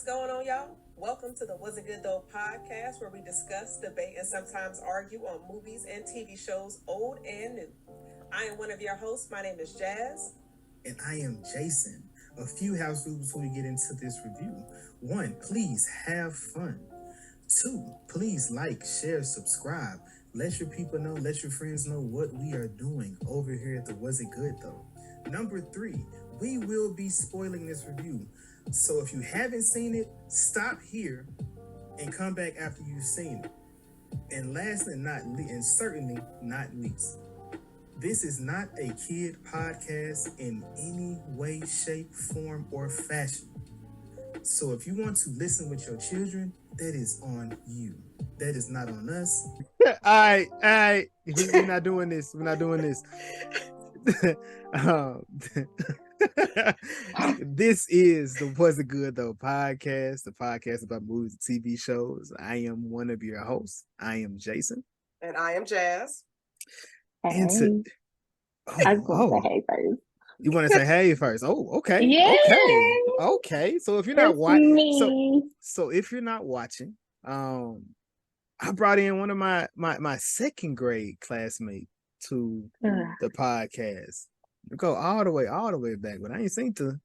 going on, y'all? Welcome to the Was It Good Though podcast, where we discuss, debate, and sometimes argue on movies and TV shows, old and new. I am one of your hosts. My name is Jazz. And I am Jason. A few house rules before we get into this review. 1, please have fun. 2, please like, share, subscribe. Let your people know, let your friends know what we are doing over here at the Was It Good Though. Number 3, we will be spoiling this review. So if you haven't seen it, stop here and come back after you've seen it. And lastly, and certainly not least, this is not a kid podcast in any way, shape, form, or fashion. So if you want to listen with your children, that is on you. That is not on us. All right. We're not doing this. This is the Was It Good Though podcast, the podcast about movies and TV shows. I am one of your hosts. I am Jason. And I am Jazz. Hey. I just want to say hey first. You want to say hey first? Oh, okay. Yeah. Okay. So if you're not watching, so if you're not watching, I brought in one of my second grade classmate to the podcast. We go all the way back, but I ain't seen her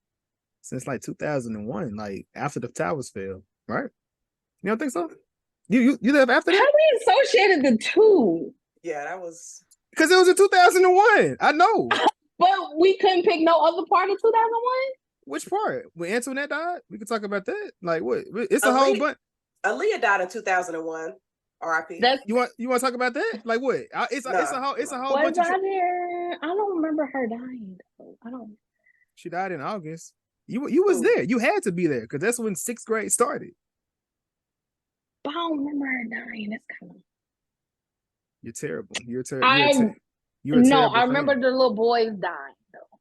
since like 2001, like after the towers fell, right? You don't think so? You live after that? How we associated the two? Yeah, that was because it was in 2001. I know, but we couldn't pick no other part of 2001. Which part? When Antoinette died, we could talk about that. Like what? It's a whole bunch. Aaliyah died in 2001. R.I.P. You want to talk about that? Like what? It's a whole bunch of. I don't remember her dying. I don't. She died in August. You was there. You had to be there because that's when 6th grade started. But I don't remember her dying. That's kind of. You're terrible. You're terrible. I remember the little boys dying though.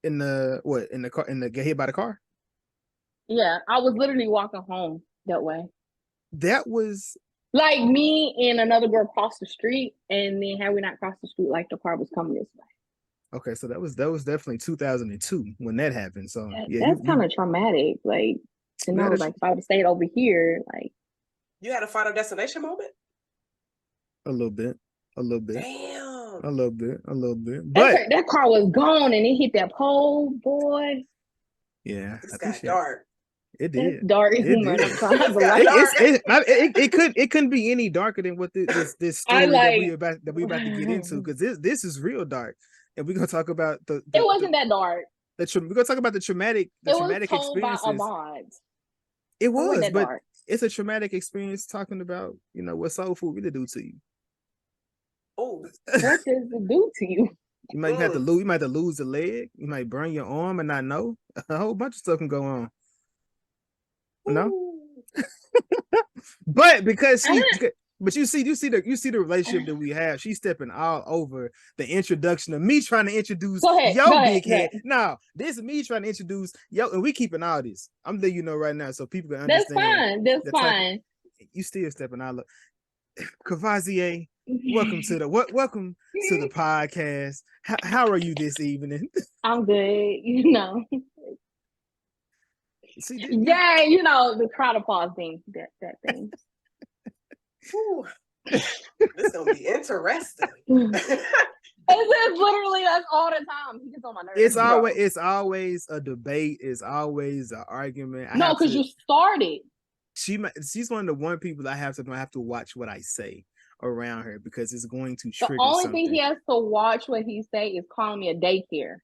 In the what? In the car? In the get hit by the car? Yeah, I was literally walking home that way. That was. Like me and another girl crossed the street, and then had we not crossed the street, like the car was coming this way. Okay, so that was definitely 2002 when that happened. So that's kind of traumatic. Like to know, like if I would have stayed over here, like you had a Final Destination moment. A little bit. Damn. A little bit. But that car was gone, and it hit that pole, boy. Yeah, this got dark. It did. It's dark. It couldn't be any darker than what this story that we about to get into, because this is real dark, and we're gonna talk about the it wasn't that dark. We're gonna talk about the traumatic experiences. It was, but dark. It's a traumatic experience talking about what soul food really do to you. Oh, what does it do to you? You might have to lose. You might have to lose a leg. You might burn your arm and not know. A whole bunch of stuff can go on. No, but because you see the relationship that we have. She's stepping all over the introduction of me trying to introduce big head. No, this is me trying to introduce and we keeping all this. I'm letting you know right now so people can understand. That's fine. You still stepping all up. Cavazier, welcome to the podcast. How are you this evening? I'm good. See, yeah, the crowd applause thing. That thing. This gonna be interesting. It's literally us all the time. He gets on my nerves. It's always a debate. It's always an argument. No, because you started. She's one of the people I have to watch what I say around her, because it's going to trigger the only thing he has to watch what he say is calling me a daycare.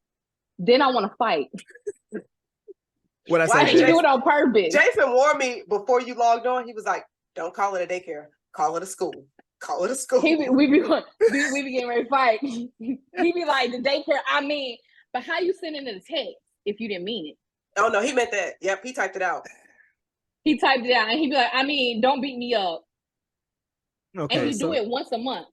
Then I want to fight. What I say? He do it on purpose. Jason warned me before you logged on. He was like, "Don't call it a daycare. Call it a school. Call it a school." We be getting ready to fight. He be like, "The daycare." I mean, but how you sending it a text if you didn't mean it? Oh no, he meant that. Yep, he typed it out. He typed it out, and he be like, "I mean, don't beat me up." Okay, and he do it once a month.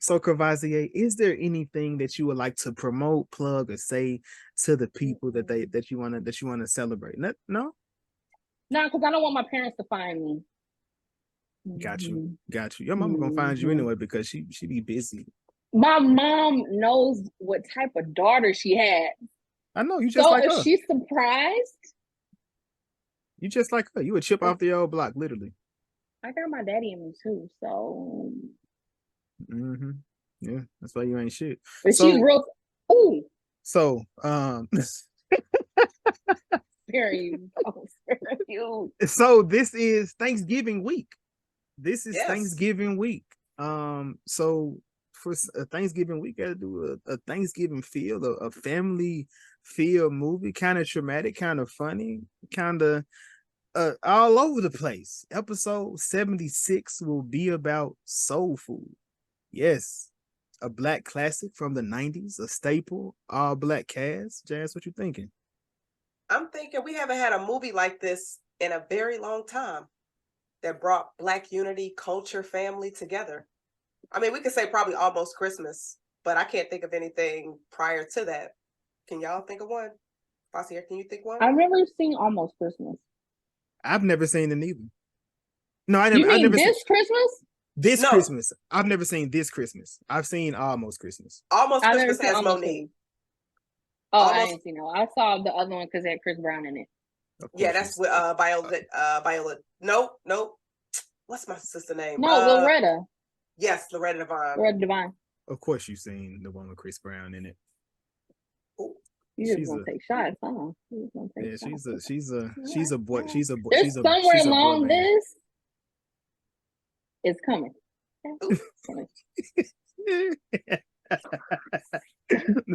So, Cavazier, is there anything that you would like to promote, plug, or say to the people that you want to celebrate? No, because I don't want my parents to find me. Got you. Your mama gonna find you anyway because she be busy. My mom knows what type of daughter she had. I know you just like her. So if she's surprised, You just like her. You a chip off the old block, literally. I got my daddy in me too, so. Mm-hmm. Yeah, that's why you ain't shit. But she's real. Ooh. So, Very you. So this is Thanksgiving week. This is Yes. Thanksgiving week. So for a Thanksgiving week, gotta do a Thanksgiving feel, a family feel movie, kind of traumatic, kind of funny, kind of all over the place. Episode 76 will be about soul food. Yes, a black classic from the 90s, a staple, all black cast. Jazz, what you thinking? I'm thinking we haven't had a movie like this in a very long time that brought Black unity, culture, family together. I mean, we could say probably Almost Christmas, but I can't think of anything prior to that. Can y'all think of one? Fossier, can you think one? I've never seen Almost Christmas. I've never seen it either. No, I never. You mean I never this Christmas? This Christmas. I've never seen this Christmas. I've seen Almost Christmas. Almost Christmas has Monique. Oh, I didn't see no. I saw the other one because it had Chris Brown in it. Yeah, that's with Violet. Nope. What's my sister name? No, Loretta. Yes, Loretta Devine. Loretta Devine. Of course, you've seen the one with Chris Brown in it. You just gonna take shots, huh? Yeah, she's a boy. She's a boy. There's somewhere along this. It's coming.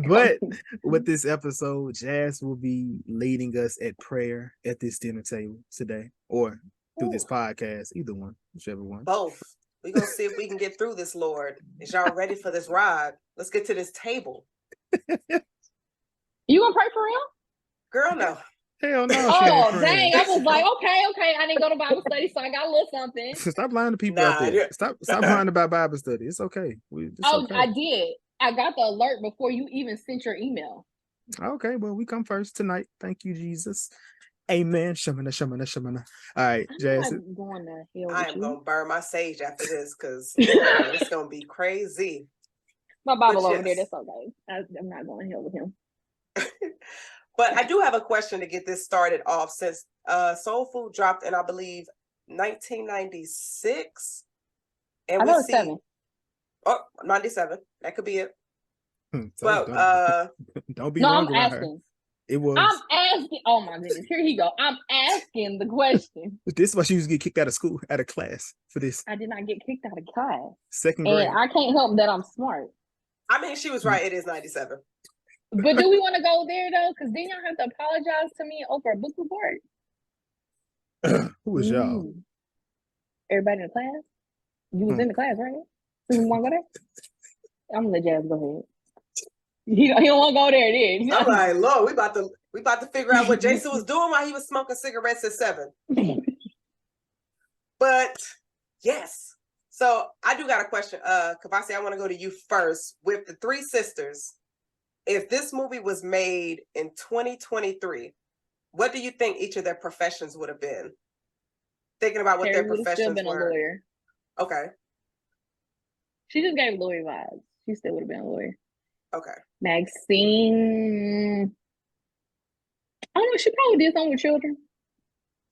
But with this episode, Jazz will be leading us at prayer at this dinner table today, or through this podcast, either one, whichever one. Both. We're gonna see if we can get through this, Lord. Is y'all ready for this ride? Let's get to this table. You gonna pray for him? Girl, no. Hell no. Oh, dang. I was like, okay. I didn't go to Bible study, so I got a little something. Stop lying to people out there. Stop lying about Bible study. It's okay. Okay. I did. I got the alert before you even sent your email. Okay, well, we come first tonight. Thank you, Jesus. Amen. Shamana. All right, Jazz. I am going to burn my sage after this because it's going to be crazy. My Bible over there, that's okay. I'm not going to hell with him. But I do have a question to get this started off, since Soul Food dropped in, I believe, 1996. And I know it's 7. Oh, 97. That could be it. But don't be wrong about her. It was. I'm asking. Oh my goodness! Here he go. I'm asking the question. This is why she used to get kicked out of school, out of class for this. I did not get kicked out of class. 2nd grade. And I can't help that I'm smart. I mean, she was right. It is 97. But do we want to go there though? Because then y'all have to apologize to me over a book report. Who was y'all? Everybody in the class. You was in the class, right? You want to go there? I'm gonna let Jazz go ahead. He don't want to go there, then. I'm like, Lord, we about to figure out what Jason was doing while he was smoking cigarettes at 7. But yes, so I do got a question. Kavasi, I want to go to you first. With the 3 sisters, if this movie was made in 2023, what do you think each of their professions would have been? Thinking about what their professions been were. A lawyer. Okay. She just gave lawyer vibes. She still would have been a lawyer. Okay. Maxine. I don't know. She probably did something with children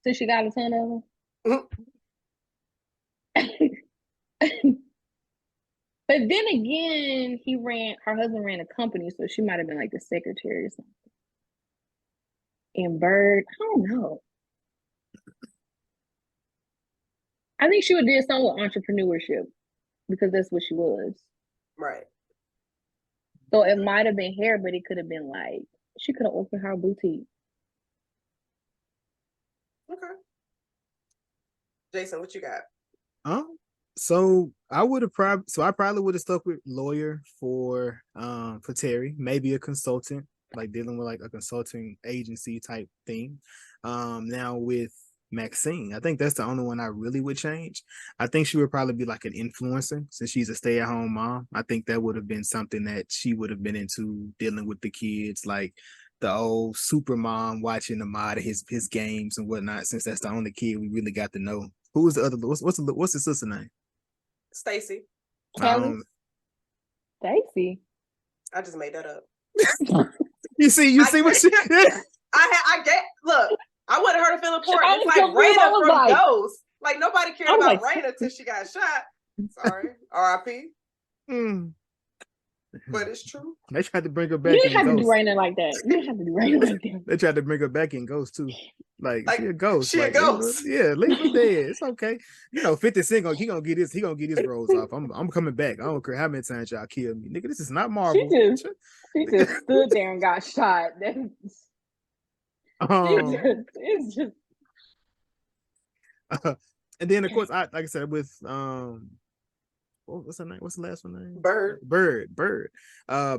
since she got a ton of them. But then again, her husband ran a company, so she might have been like the secretary or something. And Bird, I don't know. I think she would have did something with entrepreneurship because that's what she was. Right. So it might have been hair, but it could have been like, she could have opened her boutique. Okay. Jason, what you got? So I probably would have stuck with lawyer for Terri, maybe a consultant, like dealing with like a consulting agency type thing. Now with Maxine, I think that's the only one I really would change. I think she would probably be like an influencer since she's a stay-at-home mom. I think that would have been something that she would have been into, dealing with the kids, like the old super mom watching the mod of his games and whatnot, since that's the only kid we really got to know. Who was the other? What's his sister name? Stacy. Stacy. I just made that up. You see what she I get. Look, I wanted her to feel still important. I It's was like confused. I Raina was from like, Ghost. Like nobody cared I was about like, Raina till she got shot. Sorry, R.I.P. Mm. But it's true. They tried to bring her you back didn't in have to do Ghost. Raina like that. You didn't have to do Raina like that. They tried to bring her back in Ghost too. Like she a ghost. She a Like leave her, ghost. yeah, leave her dead. It's okay. You know, 50 Cent he gonna get his rolls off. I'm coming back. I don't care how many times y'all kill me. Nigga, this is not Marvel. She just stood there and got shot. It's just and then of course like I said with what's her name? What's the last one name? Bird. Bird. I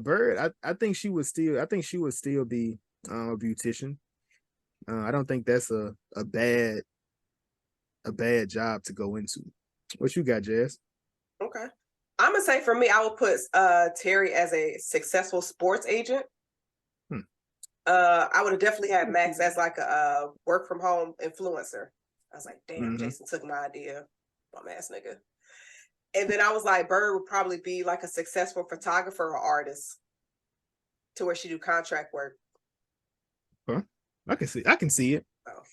think she would still be a beautician. I don't think that's a bad job to go into. What you got, Jazz? Okay. I'm gonna say for me, I would put Terri as a successful sports agent. I would have definitely had Max as like a work from home influencer. I was like, damn, Jason took my idea, bum ass nigga. And then I was like, Bird would probably be like a successful photographer or artist, to where she do contract work. Huh? I can see it. Oh.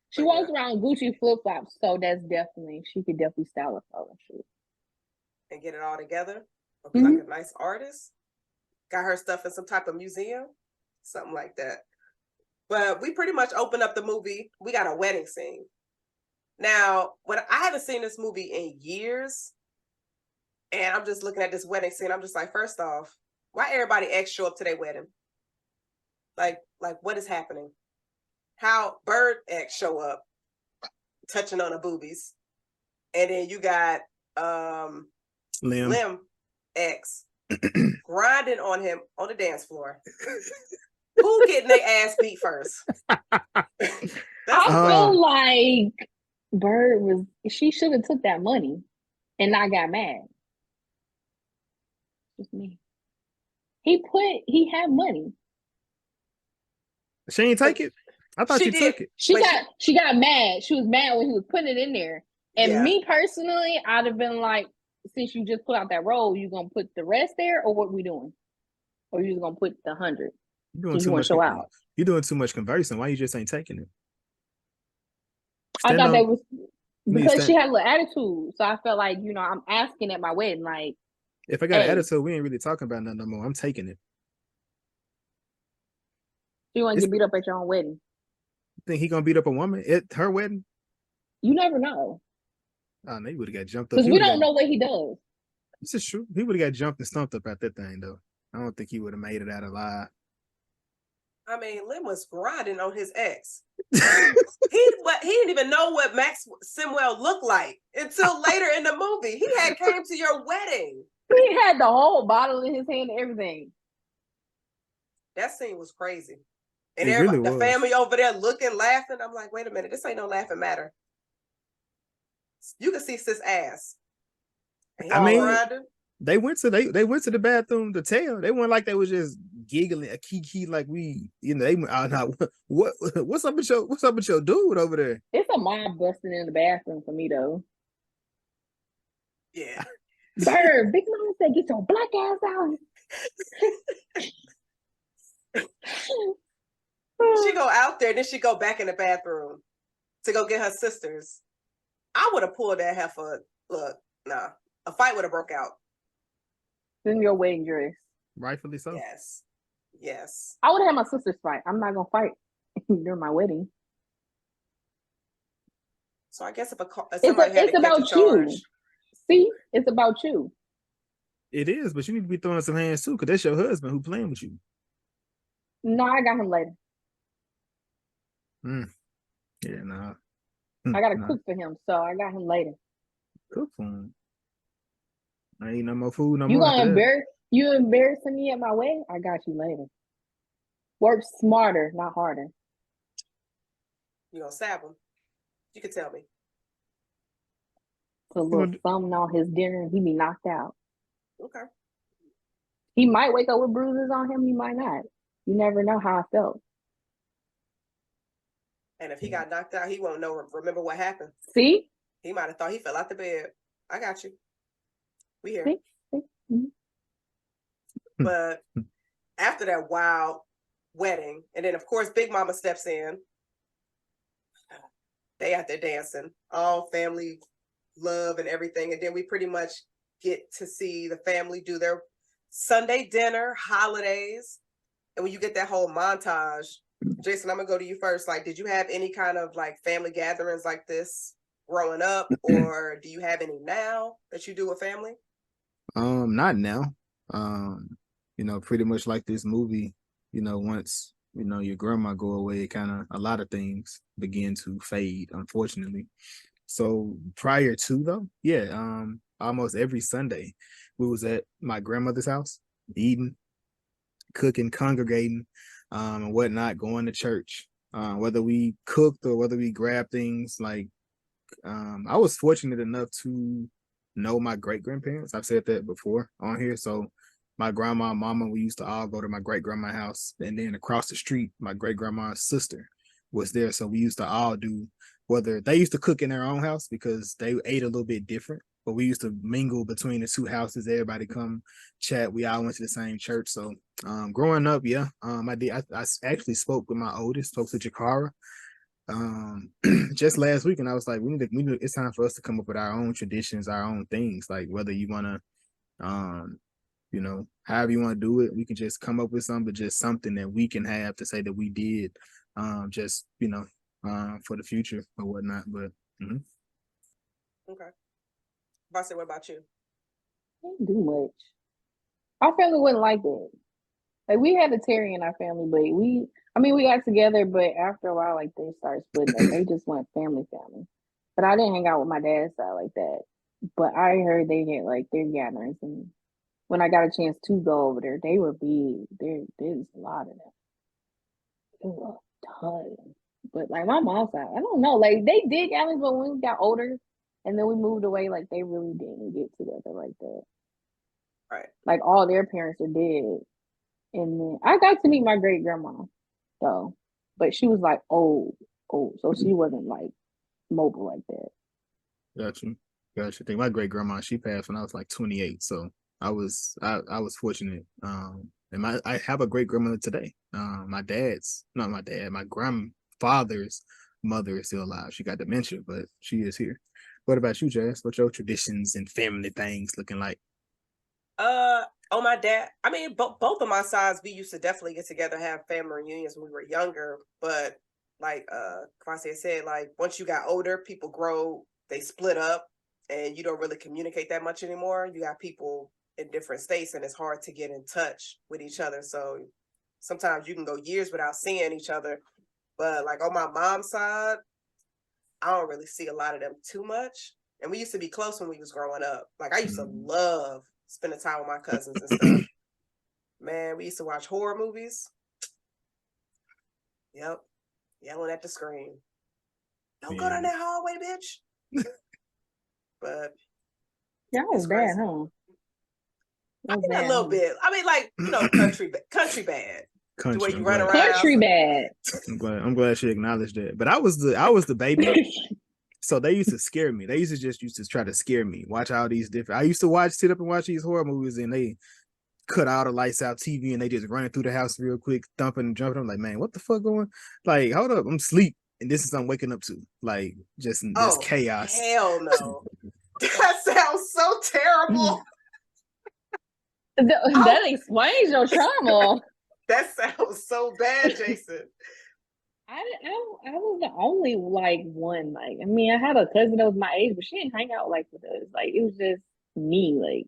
She walks around Gucci flip flops, so she could definitely style a photo shoot and get it all together. Or be like a nice artist. Got her stuff in some type of museum, something like that. But we pretty much opened up the movie. We got a wedding scene. Now, when I haven't seen this movie in years, and I'm just looking at this wedding scene, I'm just like, first off, why everybody ex show up to their wedding? Like what is happening? How Bird ex show up, touching on the boobies, and then you got Lim ex grinding on him on the dance floor. Who getting their ass beat first? I feel like Bird she should have took that money and not got mad. Just me. He had money. She ain't take it. I thought she took it. She got mad. She was mad when he was putting it in there. And me personally, I'd have been like, since you just put out that roll, you gonna put the rest there, or what we doing? Or you just gonna put the 100? You're doing too much. You're doing too much conversing. Why you just ain't taking it? I thought that was because she had a little attitude. So I felt like, I'm asking at my wedding, like, if I got an attitude, we ain't really talking about nothing no more. I'm taking it. You want to get beat up at your own wedding? Think he gonna beat up a woman at her wedding? You never know. Oh, no, he would have got jumped up. Because we don't know what he does. This is true. He would have got jumped and stumped up at that thing, though. I don't think he would have made it out alive. I mean, Lim was grinding on his ex. he didn't even know what Max Simwell looked like until later in the movie. He had came to your wedding. He had the whole bottle in his hand and everything. That scene was crazy. And everybody, the family over there looking, laughing. I'm like, wait a minute, this ain't no laughing matter. You can see sis ass. I mean, they went to the bathroom to tell. They weren't like they was just giggling a kiki like we, they went, oh no, what's up with your dude over there? It's a mob busting in the bathroom for me though. Yeah. Bird, Big Mama said, get your black ass out. She go out there, then she go back in the bathroom to go get her sisters. I would have pulled that heifer. Look, nah, a fight would have broke out. In your wedding dress. Rightfully so. Yes. I would have had my sisters fight. I'm not gonna fight during my wedding. So I guess if somebody had to get the charge. See, it's about you. It is, but you need to be throwing some hands too, because that's your husband who playing with you. No, I got him later. Yeah, no. I gotta cook for him, so I got him later. Cook for him. I ain't no more food. You embarrassing me at my wedding? I got you later. Work smarter, not harder. You gonna stab him? You can tell me. Put a little something on his dinner and he be knocked out. Okay. He might wake up with bruises on him. He might not. You never know how I felt. And if he got knocked out, he won't remember what happened. See? He might have thought he fell out the bed. I got you. We here. See? But after that wild wedding, and then of course Big Mama steps in. They out there dancing, all family love and everything. And then we pretty much get to see the family do their Sunday dinner, holidays. And when you get that whole montage, Jason, I'm gonna go to you first. Like, did you have any kind of like family gatherings like this growing up, or do you have any now that you do with family? Not now. Pretty much like this movie, once, your grandma go away, kind of a lot of things begin to fade, unfortunately. So prior to though, yeah, almost every Sunday we was at my grandmother's house, eating, cooking, congregating, and whatnot, going to church. Whether we cooked or whether we grabbed things like, I was fortunate enough to know my great grandparents. I've said that before on here. So my grandma and mama, we used to all go to my great grandma's house, and then across the street, my great grandma's sister was there. So we used to all do, whether they used to cook in their own house because they ate a little bit different, but we used to mingle between the two houses. Everybody come chat. We all went to the same church. So growing up, yeah, I did. I actually spoke with my oldest, spoke to Jakara just last week, and I was like, we need it's time for us to come up with our own traditions, our own things. Like whether you want to however you want to do it, we can just come up with something, but just something that we can have to say that we did, just for the future or whatnot. But Okay, Bossy, what about you? I didn't do much. Our family wasn't like that. Like we had a Terri in our family, but we got together, but after a while, like they started splitting up. They just went family. But I didn't hang out with my dad's side like that. But I heard they had like their gatherings, and when I got a chance to go over there, they were big. There's a lot of them. There was a ton. But like my mom's side, I don't know. Like they did gatherings, but when we got older, and then we moved away, like they really didn't get together like that. Right. Like all their parents are dead. And then I got to meet my great grandma though, but she was like old, so she wasn't like mobile like that. Gotcha. I think my great grandma, she passed when I was like 28, so I was fortunate. And I have a great grandmother today. My grandfather's mother is still alive. She got dementia, but she is here. What about you, Jazz? What your traditions and family things looking like? On my dad, I mean, both of my sides, we used to definitely get together, have family reunions when we were younger. But like Kwasi said, like once you got older, people grow, they split up, and you don't really communicate that much anymore. You got people in different states, and it's hard to get in touch with each other. So sometimes you can go years without seeing each other. But like on my mom's side, I don't really see a lot of them too much. And we used to be close when we was growing up. Like I used to love spending time with my cousins and stuff. Man, we used to watch horror movies. Yep. Yelling at the screen. Don't go down that hallway, bitch. But that was bad, huh? I mean, a little bit. I mean, like, country bad. Country, the way you run around. Country bad. I'm glad she acknowledged that. But I was the baby. So they used to scare me. They used to try to scare me. Sit up and watch these horror movies, and they cut all the lights out, TV, and they just running through the house real quick, thumping and jumping. I'm like, man, what the fuck going? Like, hold up, I'm asleep, and this is what I'm waking up to. Like, just chaos. Hell no. That sounds so terrible. That explains your trauma. That sounds so bad, Jason. I was the only like one. Like, I mean, I had a cousin that was my age, but she didn't hang out like with us. Like, it was just me. Like,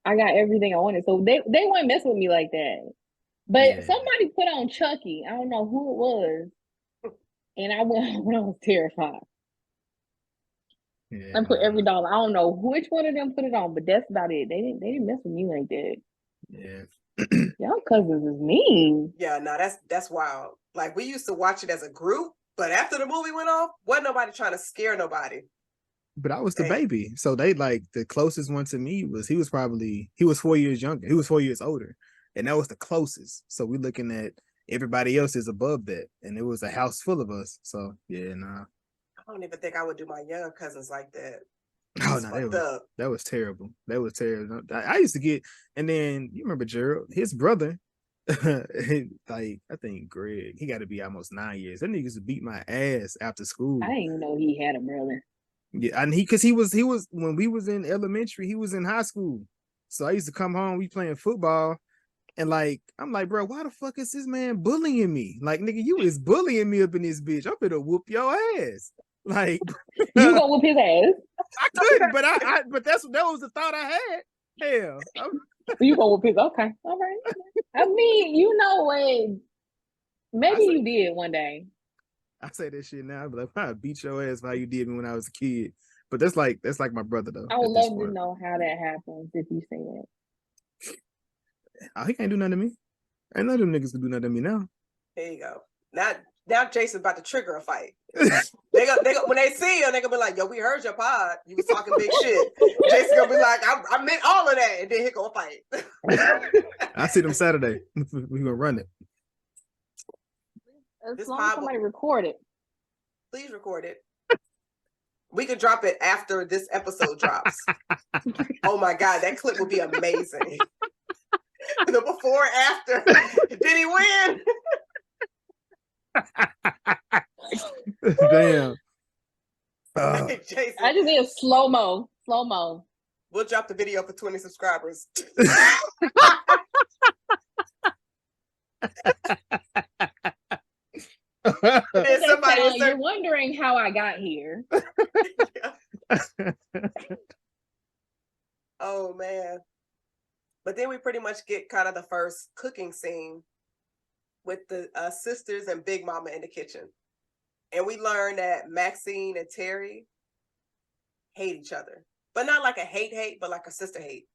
I got everything I wanted, so they wouldn't mess with me like that. But somebody put on Chucky. I don't know who it was, and I went when I was terrified. I put every dollar. I don't know which one of them put it on, but that's about it. They didn't mess with me like that. Yeah. Y'all cousins is mean. Yeah, no, that's wild. Like we used to watch it as a group, but after the movie went off, wasn't nobody trying to scare nobody. But I was the baby. So they like the closest one to me was he was 4 years younger. He was 4 years older. And that was the closest. So we're looking at everybody else is above that. And it was a house full of us. So yeah, nah. I don't even think I would do my younger cousins like that. Oh no, that was terrible. That was terrible. I used to get, and then you remember Gerald, his brother, Like I think Greg, he got to be almost 9 years. That nigga used to beat my ass after school. I didn't even know he had a brother. Yeah, and he was when we was in elementary, he was in high school. So I used to come home, we playing football, and like I'm like, bro, why the fuck is this man bullying me? Like, nigga, you is bullying me up in this bitch. I'm gonna whoop your ass. Like, you gonna whoop his ass? I couldn't, but that was the thought I had. Hell, you gonna whoop his? Okay, all right. I mean, you know what? Maybe you did one day. I say that shit now, but I beat your ass for how you did me when I was a kid. But that's like my brother though. I would love to know how that happens if you say that. Oh, he can't do nothing to me. Ain't none of them niggas can do nothing to me now. There you go. Now Jason's about to trigger a fight. they go when they see you, they gonna be like, "Yo, we heard your pod. You was talking big shit." Jason's gonna be like, "I meant all of that," and then he gonna fight. I see them Saturday. We gonna run it. As long as somebody record it. Please record it. We could drop it after this episode drops. Oh my God, that clip would be amazing. The before after. Did he win? Damn. Jason, I just need a slow-mo. Slow-mo. We'll drop the video for 20 subscribers. You're wondering how I got here. Oh man. But then we pretty much get kind of the first cooking scene with the sisters and Big Mama in the kitchen. And we learn that Maxine and Terri hate each other. But not like a hate, but like a sister hate.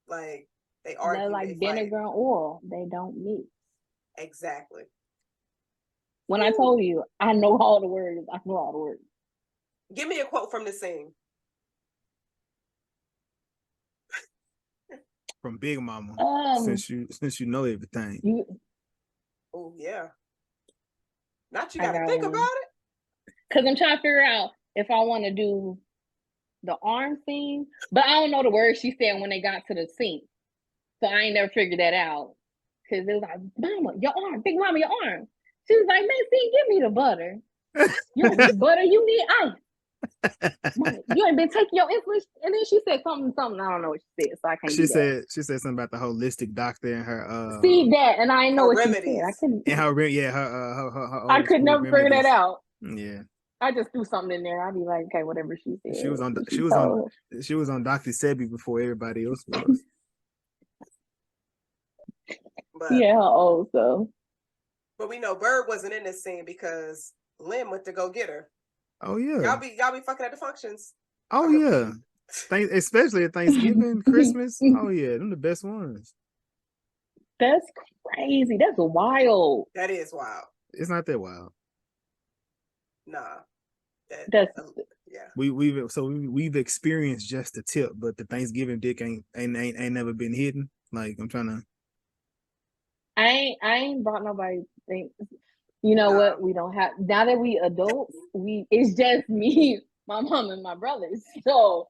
Like they argue. They're like vinegar and oil. They don't mix. Exactly. When I told you, I know all the words. Give me a quote from the scene. From Big Mama. Since you know everything. Oh yeah. Not you gotta think about it. Because I'm trying to figure out if I want to do the arm scene, but I don't know the words she said when they got to the sink. So I ain't never figured that out. Because it was like, Mama, your arm, Big Mama, your arm. She was like, Maxine, give me the butter. You don't need butter, you need ice. Mama, you ain't been taking your insulin. And then she said something. I don't know what she said, so I can't. She said something about the holistic doctor and her. See that, and I know what remedies. she said. I couldn't. And her I could never figure that out. Yeah. I just threw something in there. I'd be like, okay, whatever she said. She was on Dr. Sebi before everybody else was. But, yeah, how old so? But we know Bird wasn't in this scene because Lynn went to go get her. Oh yeah. Y'all be fucking at the functions. Oh yeah. Especially at Thanksgiving, Christmas. Oh yeah, them the best ones. That's crazy. That's wild. That is wild. It's not that wild. Nah. That's yeah. We've experienced just the tip, but the Thanksgiving dick ain't never been hidden. Like I'm trying to. I ain't brought nobody things. You know what? We don't have now that we adults. It's just me, my mom, and my brothers. So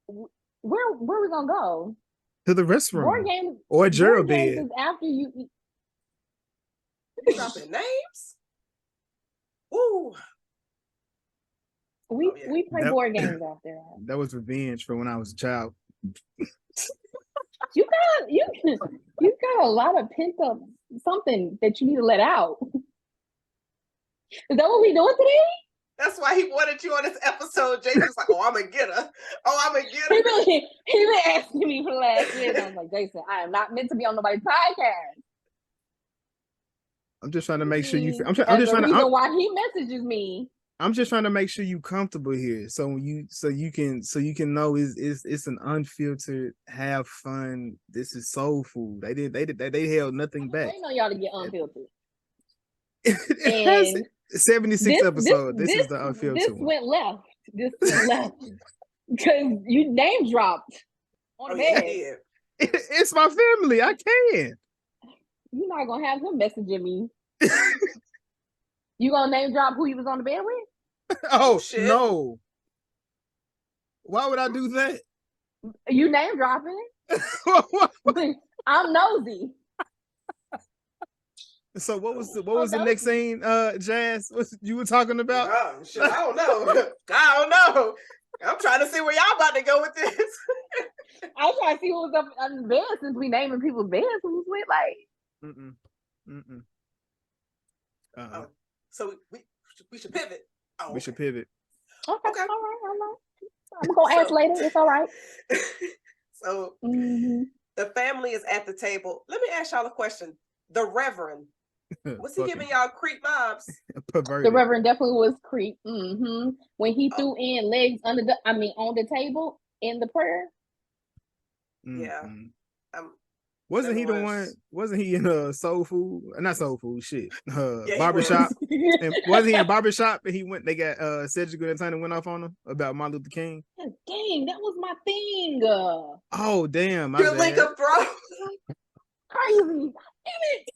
where we gonna go? To the restroom. Board games or Gerald bed. Is after you eat. You dropping names? Ooh. We play board games out there. That was revenge for when I was a child. You got a lot of pent up something that you need to let out. Is that what we doing today? That's why he wanted you on this episode. Jason's like, "Oh, I'm gonna get her. Oh, I'm gonna get her." He been asking me for the last year. I was like, Jason, I am not meant to be on nobody's podcast. I'm just trying to make sure you. I'm just trying to. Why he messages me. I'm just trying to make sure you comfortable here, so you can know it's an unfiltered, have fun. This is soul food. They held nothing back. I know y'all to get unfiltered. It has 76 episodes. This is the unfiltered. This went left. Because you name dropped on the bed. Yeah. It's my family. I can. You're not gonna have him messaging me. You gonna name drop who you was on the bed with? Oh shit! No. Why would I do that? You name dropping? I'm nosy. So what was the next scene, Jazz? What you were talking about? Oh, shit, I don't know. I don't know. I'm trying to see where y'all about to go with this. I was trying to see what was up on bed since we naming people's beds. Who's with like? So we should pivot. We should pivot. Okay. All right. I'm gonna ask later. It's all right. So the family is at the table. Let me ask y'all a question. The Reverend, was he giving y'all creep vibes? Perverted. The Reverend definitely was creep. When he threw in legs on the table in the prayer. Yeah. Wasn't he the one? Wasn't he in soul food? Not soul food. Shit. Yeah, barbershop. And wasn't he in barbershop? And he went. They got Cedric and Tiny went off on him about Martin Luther King. Dang, that was my thing. Oh damn! Your link up, bro. Crazy. Damn it.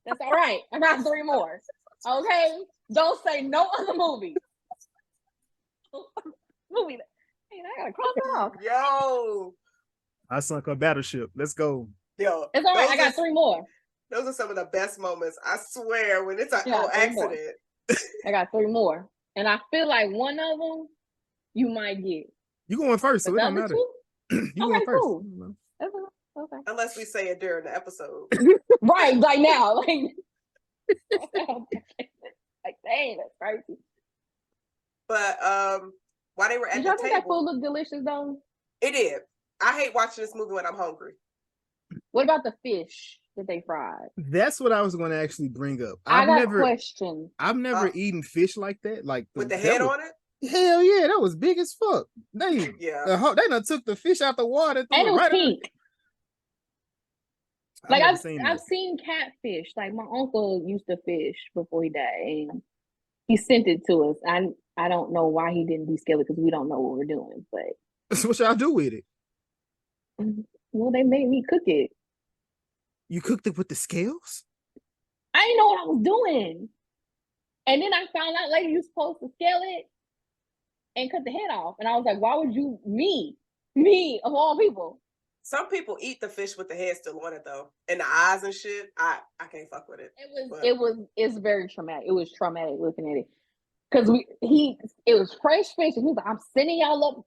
That's all right. I got 3 more. Okay, don't say no other movie. Movie. Man, I gotta cross it off. Yo. I sunk a battleship. Let's go. Yo, it's all right. I got 3 more. Those are some of the best moments. I swear, when it's an accident. I got 3 more, and I feel like one of them you might get. You going first, so it don't matter. You going first. Cool. Okay. Unless we say it during the episode. Right, like now. Like dang, that's crazy. But while they were at the table. Did y'all think that food looked delicious though? It did. I hate watching this movie when I'm hungry. What about the fish that they fried? That's what I was going to actually bring up. I've never eaten fish like that. Like with the head on it? Hell yeah, that was big as fuck. They done took the fish out the water. And it was pink. Like I've seen catfish. Like my uncle used to fish before he died, and he sent it to us. I don't know why he didn't descale it because we don't know what we're doing. But what y'all do with it? Well, they made me cook it. You cooked it with the scales? I didn't know what I was doing, and then I found out later you're supposed to scale it and cut the head off, and I was like, why would you me of all people? Some people eat the fish with the head still on it though, and the eyes and shit. I can't fuck with it. It's very traumatic. It was traumatic looking at it because it was fresh fish, and he was like, I'm sending y'all up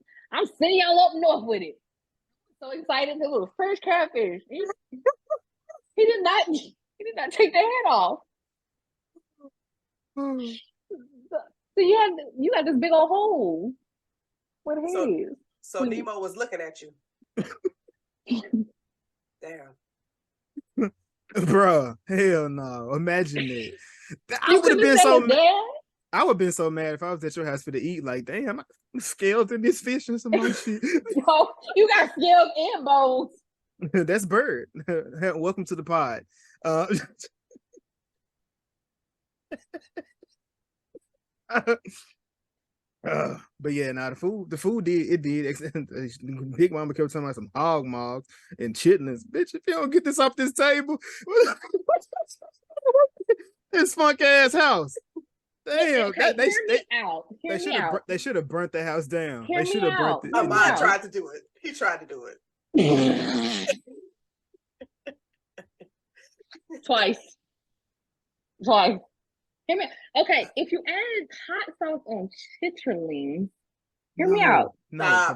north with it. So excited, it was fresh catfish. He did not take the head off. So you had this big old hole with head. So Nemo was looking at you. Damn. Bruh, hell no. Imagine that. I would have been so mad. I would have been so mad if I was at your house for to eat. Like, damn, I'm scaled in this fish and some more shit. No, you got scales and bones. That's bird. Welcome to the pod. But yeah, now the food did. Big Mama kept talking about some hog mogs and chitlins. Bitch, if you don't get this off this table, this funk ass house. Damn, they should have burnt the house down. They should have burnt it. Ahmad tried to do it. He tried to do it. Twice. Okay, if you add hot sauce on chitterlings, hear me out. No, hear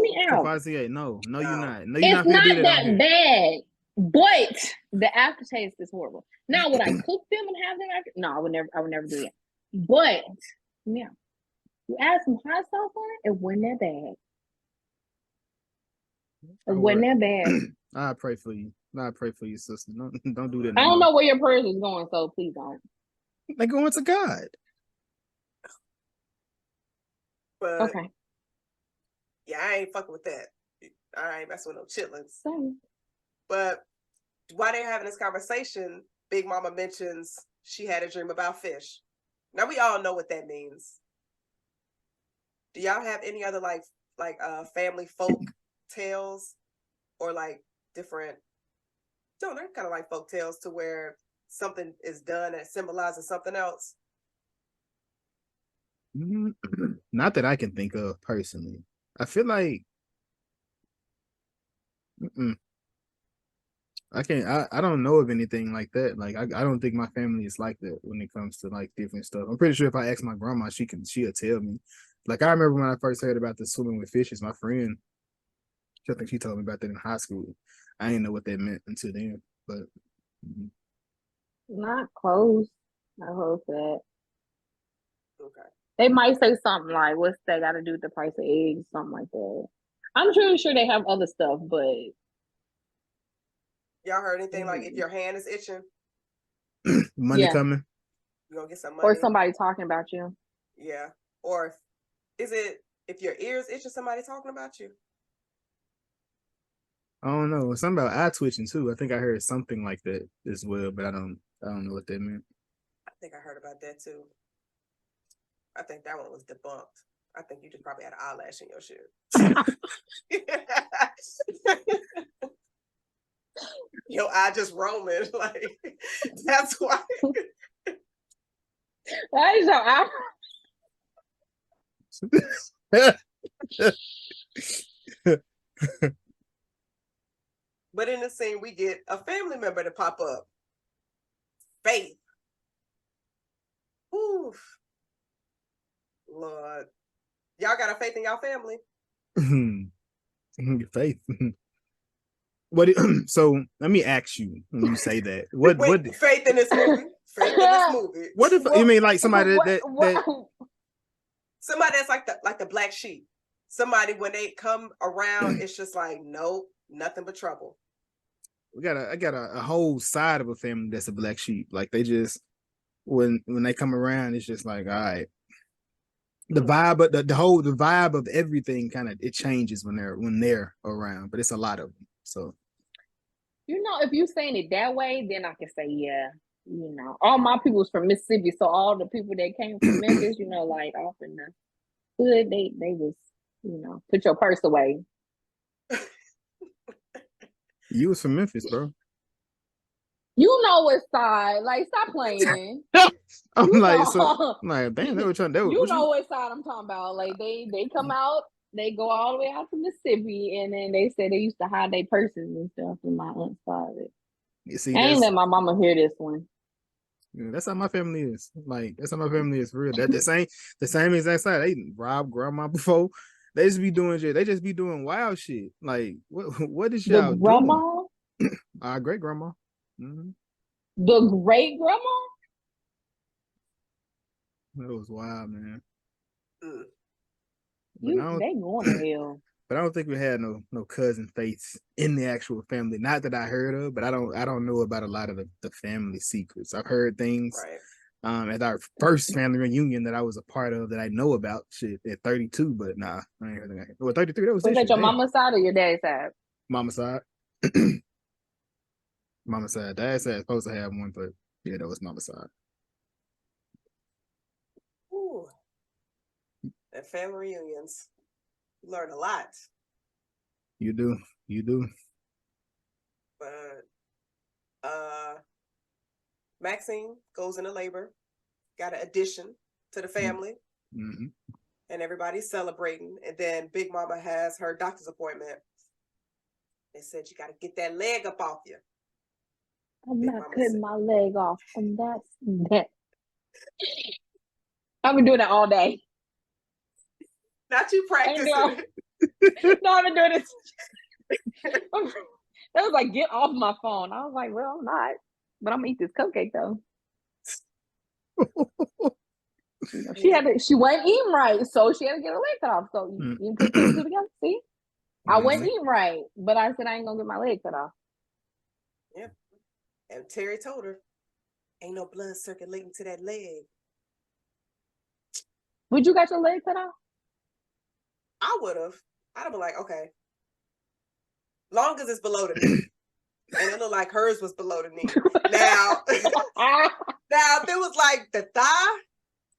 me out. No, you're not. No, it's not that bad, but the aftertaste is horrible. Now, would I cook them and have them after? No, I would never do that. But yeah, you add some hot sauce on it, it wasn't that bad. It wasn't that bad. I pray for you. I pray for you, sister. Don't do that. I don't know where your prayers is going, so please don't. They going to God. But, okay. Yeah, I ain't fucking with that. I ain't messing with no chitlins. Sorry. But while they're having this conversation, Big Mama mentions she had a dream about fish. Now we all know what that means. Do y'all have any other like family folk tales or like different? No, they're kind of like folk tales to where something is done that symbolizes something else. Not that I can think of personally. I feel like I can't. I don't know of anything like that. Like I don't think my family is like that when it comes to like different stuff. I'm pretty sure if I ask my grandma, she'll tell me. Like I remember when I first heard about the swimming with fishes, my friend, I think she told me about that in high school. I didn't know what that meant until then. But Not close. Not close to that. Okay. They might say something like, "What's that got to do with the price of eggs?" Something like that. I'm pretty sure they have other stuff, but y'all heard anything like if your hand is itching, money coming, you're gonna get some money, or somebody talking about you. Yeah, or if your ears itching, somebody talking about you? I don't know. Something about eye twitching too. I think I heard something like that as well, but I don't know what that meant. I think I heard about that too. I think that one was debunked. I think you just probably had an eyelash in your shit. Your eye just roaming, like that's why. That is your eye. But in the scene, we get a family member to pop up. Faith. Oof. Lord. Y'all got a faith in y'all family? Faith. What? So let me ask you when you say that. What? Faith in this movie? Faith in this movie. What if you mean like somebody that somebody that's like the black sheep? Somebody when they come around, it's just like nope, nothing but trouble. I got a whole side of a family that's a black sheep. Like they just when they come around, it's just like all right. The vibe, but the vibe of everything kind of it changes when they're around, but it's a lot of them. So, if you're saying it that way, then I can say yeah. All my people's from Mississippi, so all the people that came from Memphis, like off in the hood, they was, put your purse away. You was from Memphis, bro. You know what side? Like, stop playing. I'm like, damn, they were trying to. You know what side I'm talking about? Like, they come out, they go all the way out to Mississippi, and then they say they used to hide their purses and stuff in my aunt's side. You see, I ain't let my mama hear this one. Yeah, that's how my family is. Like, that's how my family is for real. That the same exact side. They robbed grandma before. They just be doing shit. They just be doing wild shit. Like, what is y'all doing? Our great grandma. Mm-hmm. The great grandma? That was wild, man. They going to hell. But I don't think we had no cousin faiths in the actual family. Not that I heard of, but I don't know about a lot of the family secrets. I've heard things at our first family reunion that I was a part of that I know about shit at 32, but nah, I ain't heard that. Well, 33, that was that your mama's side or your dad's side? Mama's side. Mama's side. Dad's side is supposed to have one, but yeah, that was mama's side. Ooh. And family reunions. You learn a lot. You do. But Maxine goes into labor, got an addition to the family, and everybody's celebrating. And then Big Mama has her doctor's appointment. They said you got to get that leg up off you. I'm not cutting my leg off, and that's that. I've been doing that all day. Not you practicing. No, I've been doing this. That was like, get off my phone. I was like, well, I'm not. But I'm gonna eat this cupcake though. She wasn't eating right, so she had to get her leg cut off. So you put two together, see? I wasn't eating right, but I said I ain't gonna get my leg cut off. Yeah. And Terri told her, ain't no blood circulating to that leg. Would you got your leg cut off? I would have. I'd have been like, okay. Long as it's below the knee. And it looked like hers was below the knee. Now if it was like the thigh,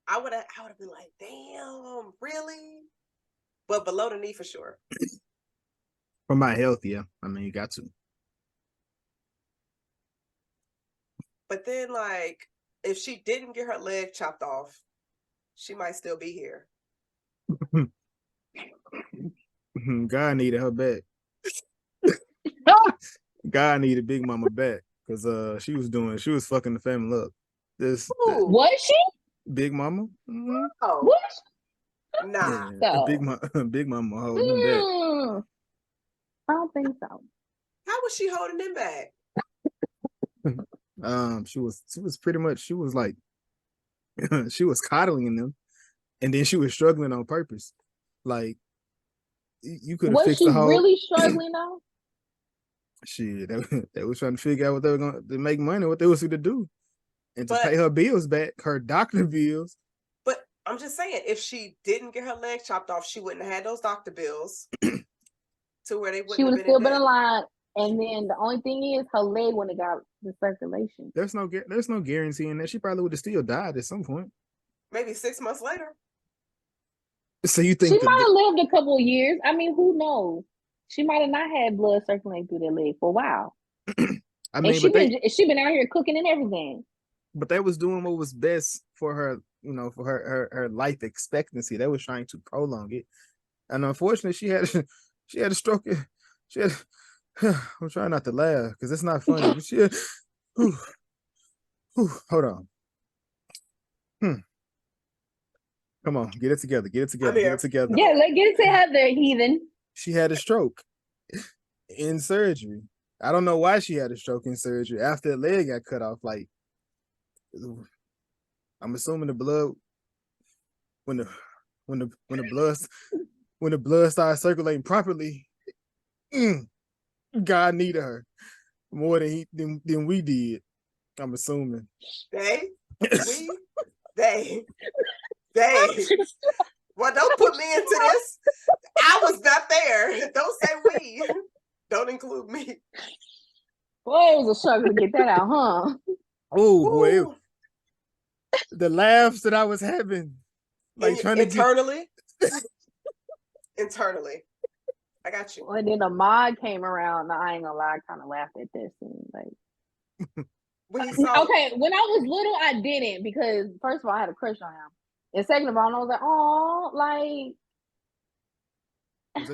I would have been like, damn, really? But below the knee for sure. For my health, yeah. I mean, you got to. But then, like, if she didn't get her leg chopped off, she might still be here. God needed her back. God needed Big Mama back because she was fucking the family up. Was she? Big Mama? Mm-hmm. Oh, What? nah. Yeah, So, Big Mama holding him back. I don't think so. How was she holding him back? She was pretty much she was like she was coddling them, and then she was struggling on purpose. Like you could have Was fixed she the whole really struggling though? shit. They was trying to figure out what they were going to make money, what they was going to do, and to But- pay her bills back, her doctor bills. But I'm just saying, if she didn't get her leg chopped off, she wouldn't have had those doctor bills to where they wouldn't She have would have been still in been debt. alive. And then the only thing is, her leg wouldn't have got the circulation. There's no guarantee in that. She probably would have still died at some point. Maybe 6 months later. So you think She might have lived a couple of years. I mean, who knows? She might have not had blood circulating through their leg for a while. I mean, and she been out here cooking and everything. But they was doing what was best for her, for her life expectancy. They was trying to prolong it, and unfortunately, she had a stroke. She had. I'm trying not to laugh because it's not funny. But she had, hold on. Come on, get it together. Get it together. Get it together. Yeah, let's get it together, heathen. She had a stroke in surgery. I don't know why she had a stroke in surgery after the leg got cut off. Like, I'm assuming the blood when the blood started circulating properly, God needed her more than we did. I'm assuming. They. Well, don't put me into this. I was not there. Don't say we. Don't include me. Boy, it was a struggle to get that out, huh? Oh boy, the laughs that I was having, like trying to internally. Internally, I got you. And then the mod came around. And I ain't gonna lie, I kind of laughed at this scene. Like, okay, when I was little, I didn't because first of all, I had a crush on him, and second of all, I was like, oh, like. Was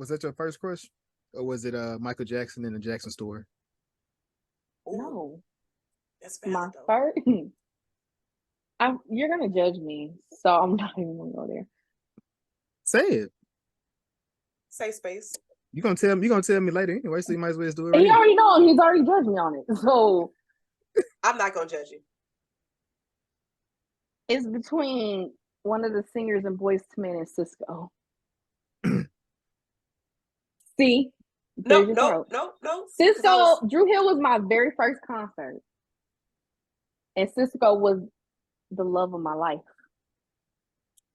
that your first crush, or was it Michael Jackson in the Jackson Store? No, that's my first. You're gonna judge me, so I'm not even gonna go there. Say it. Say space. You gonna tell me later anyway, so you might as well just do it. He already know. He's already judged me on it, so I'm not gonna judge you. It's between one of the singers in Boyz II Men and Cisco. See? No. Cisco, Drew Hill was my very first concert. And Cisco was the love of my life.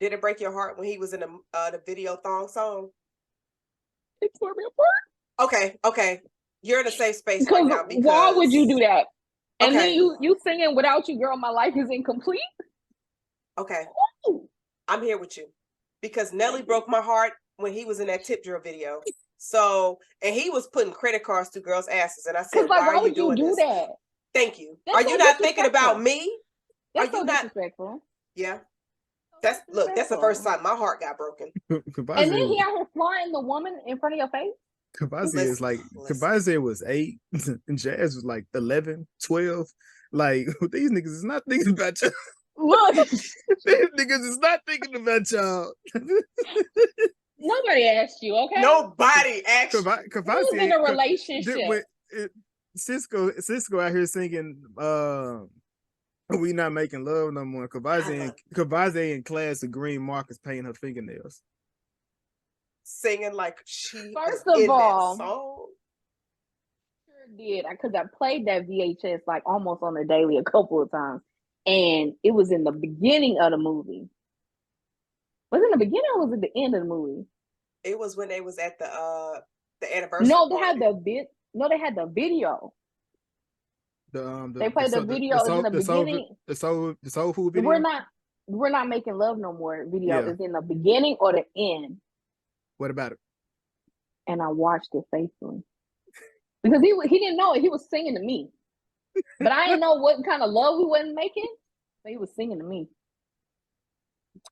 Did it break your heart when he was in the video thong song? It tore me apart. Okay. You're in a safe space right now. Because why would you do that? And okay. then you singing Without You, Girl, My Life is Incomplete? Okay. Ooh. I'm here with you. Because Nelly broke my heart when he was in that Tip Drill video. So, and he was putting credit cards to girls' asses. And I said, why would you do that? Thank you. Are you not thinking about me? That's so disrespectful. Yeah. That's the first time my heart got broken. And then he out here flying the woman in front of your face. Kabazi was 8 and Jazz was like 11, 12. Like, these niggas is not thinking about y'all. Look, these niggas is not thinking about y'all. Nobody asked you, okay? Nobody asked you. Who's in a relationship? Cisco out here singing We Not Making Love No More. Kabazi in class with green markers painting her fingernails. Singing like she First of all, song. Sure did. Because I played that VHS like almost on a daily a couple of times. And it was in the beginning of the movie. Was it in the beginning or was it the end of the movie? It was when they was at the anniversary. No, they had the video. They played the video in the beginning. The soul food video. We're not making love no more video. Is in the beginning or the end. What about it? And I watched it faithfully because he didn't know it. He was singing to me, but I didn't know what kind of love we wasn't making. But he was singing to me,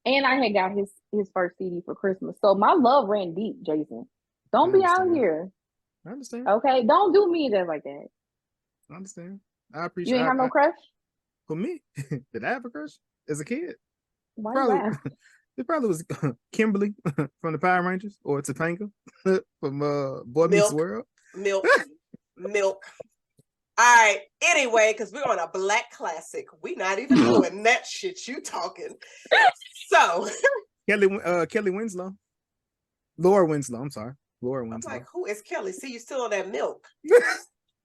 and I had got his first CD for Christmas. So my love ran deep, Jason. Don't be out here I understand. Okay, don't do me just like that. I understand. I appreciate. You ain't have no crush? For me, did I have a crush as a kid? Why Probably. you laugh? It probably was Kimberly from the Power Rangers or Topanga from Boy Meets Milk. World. Milk. Milk. All right. Anyway, because we're on a black classic. We not even doing that shit you talking. So Kelly Winslow. Laura Winslow. I'm sorry. Laura Winslow. I'm like, who is Kelly? See, you still on that milk.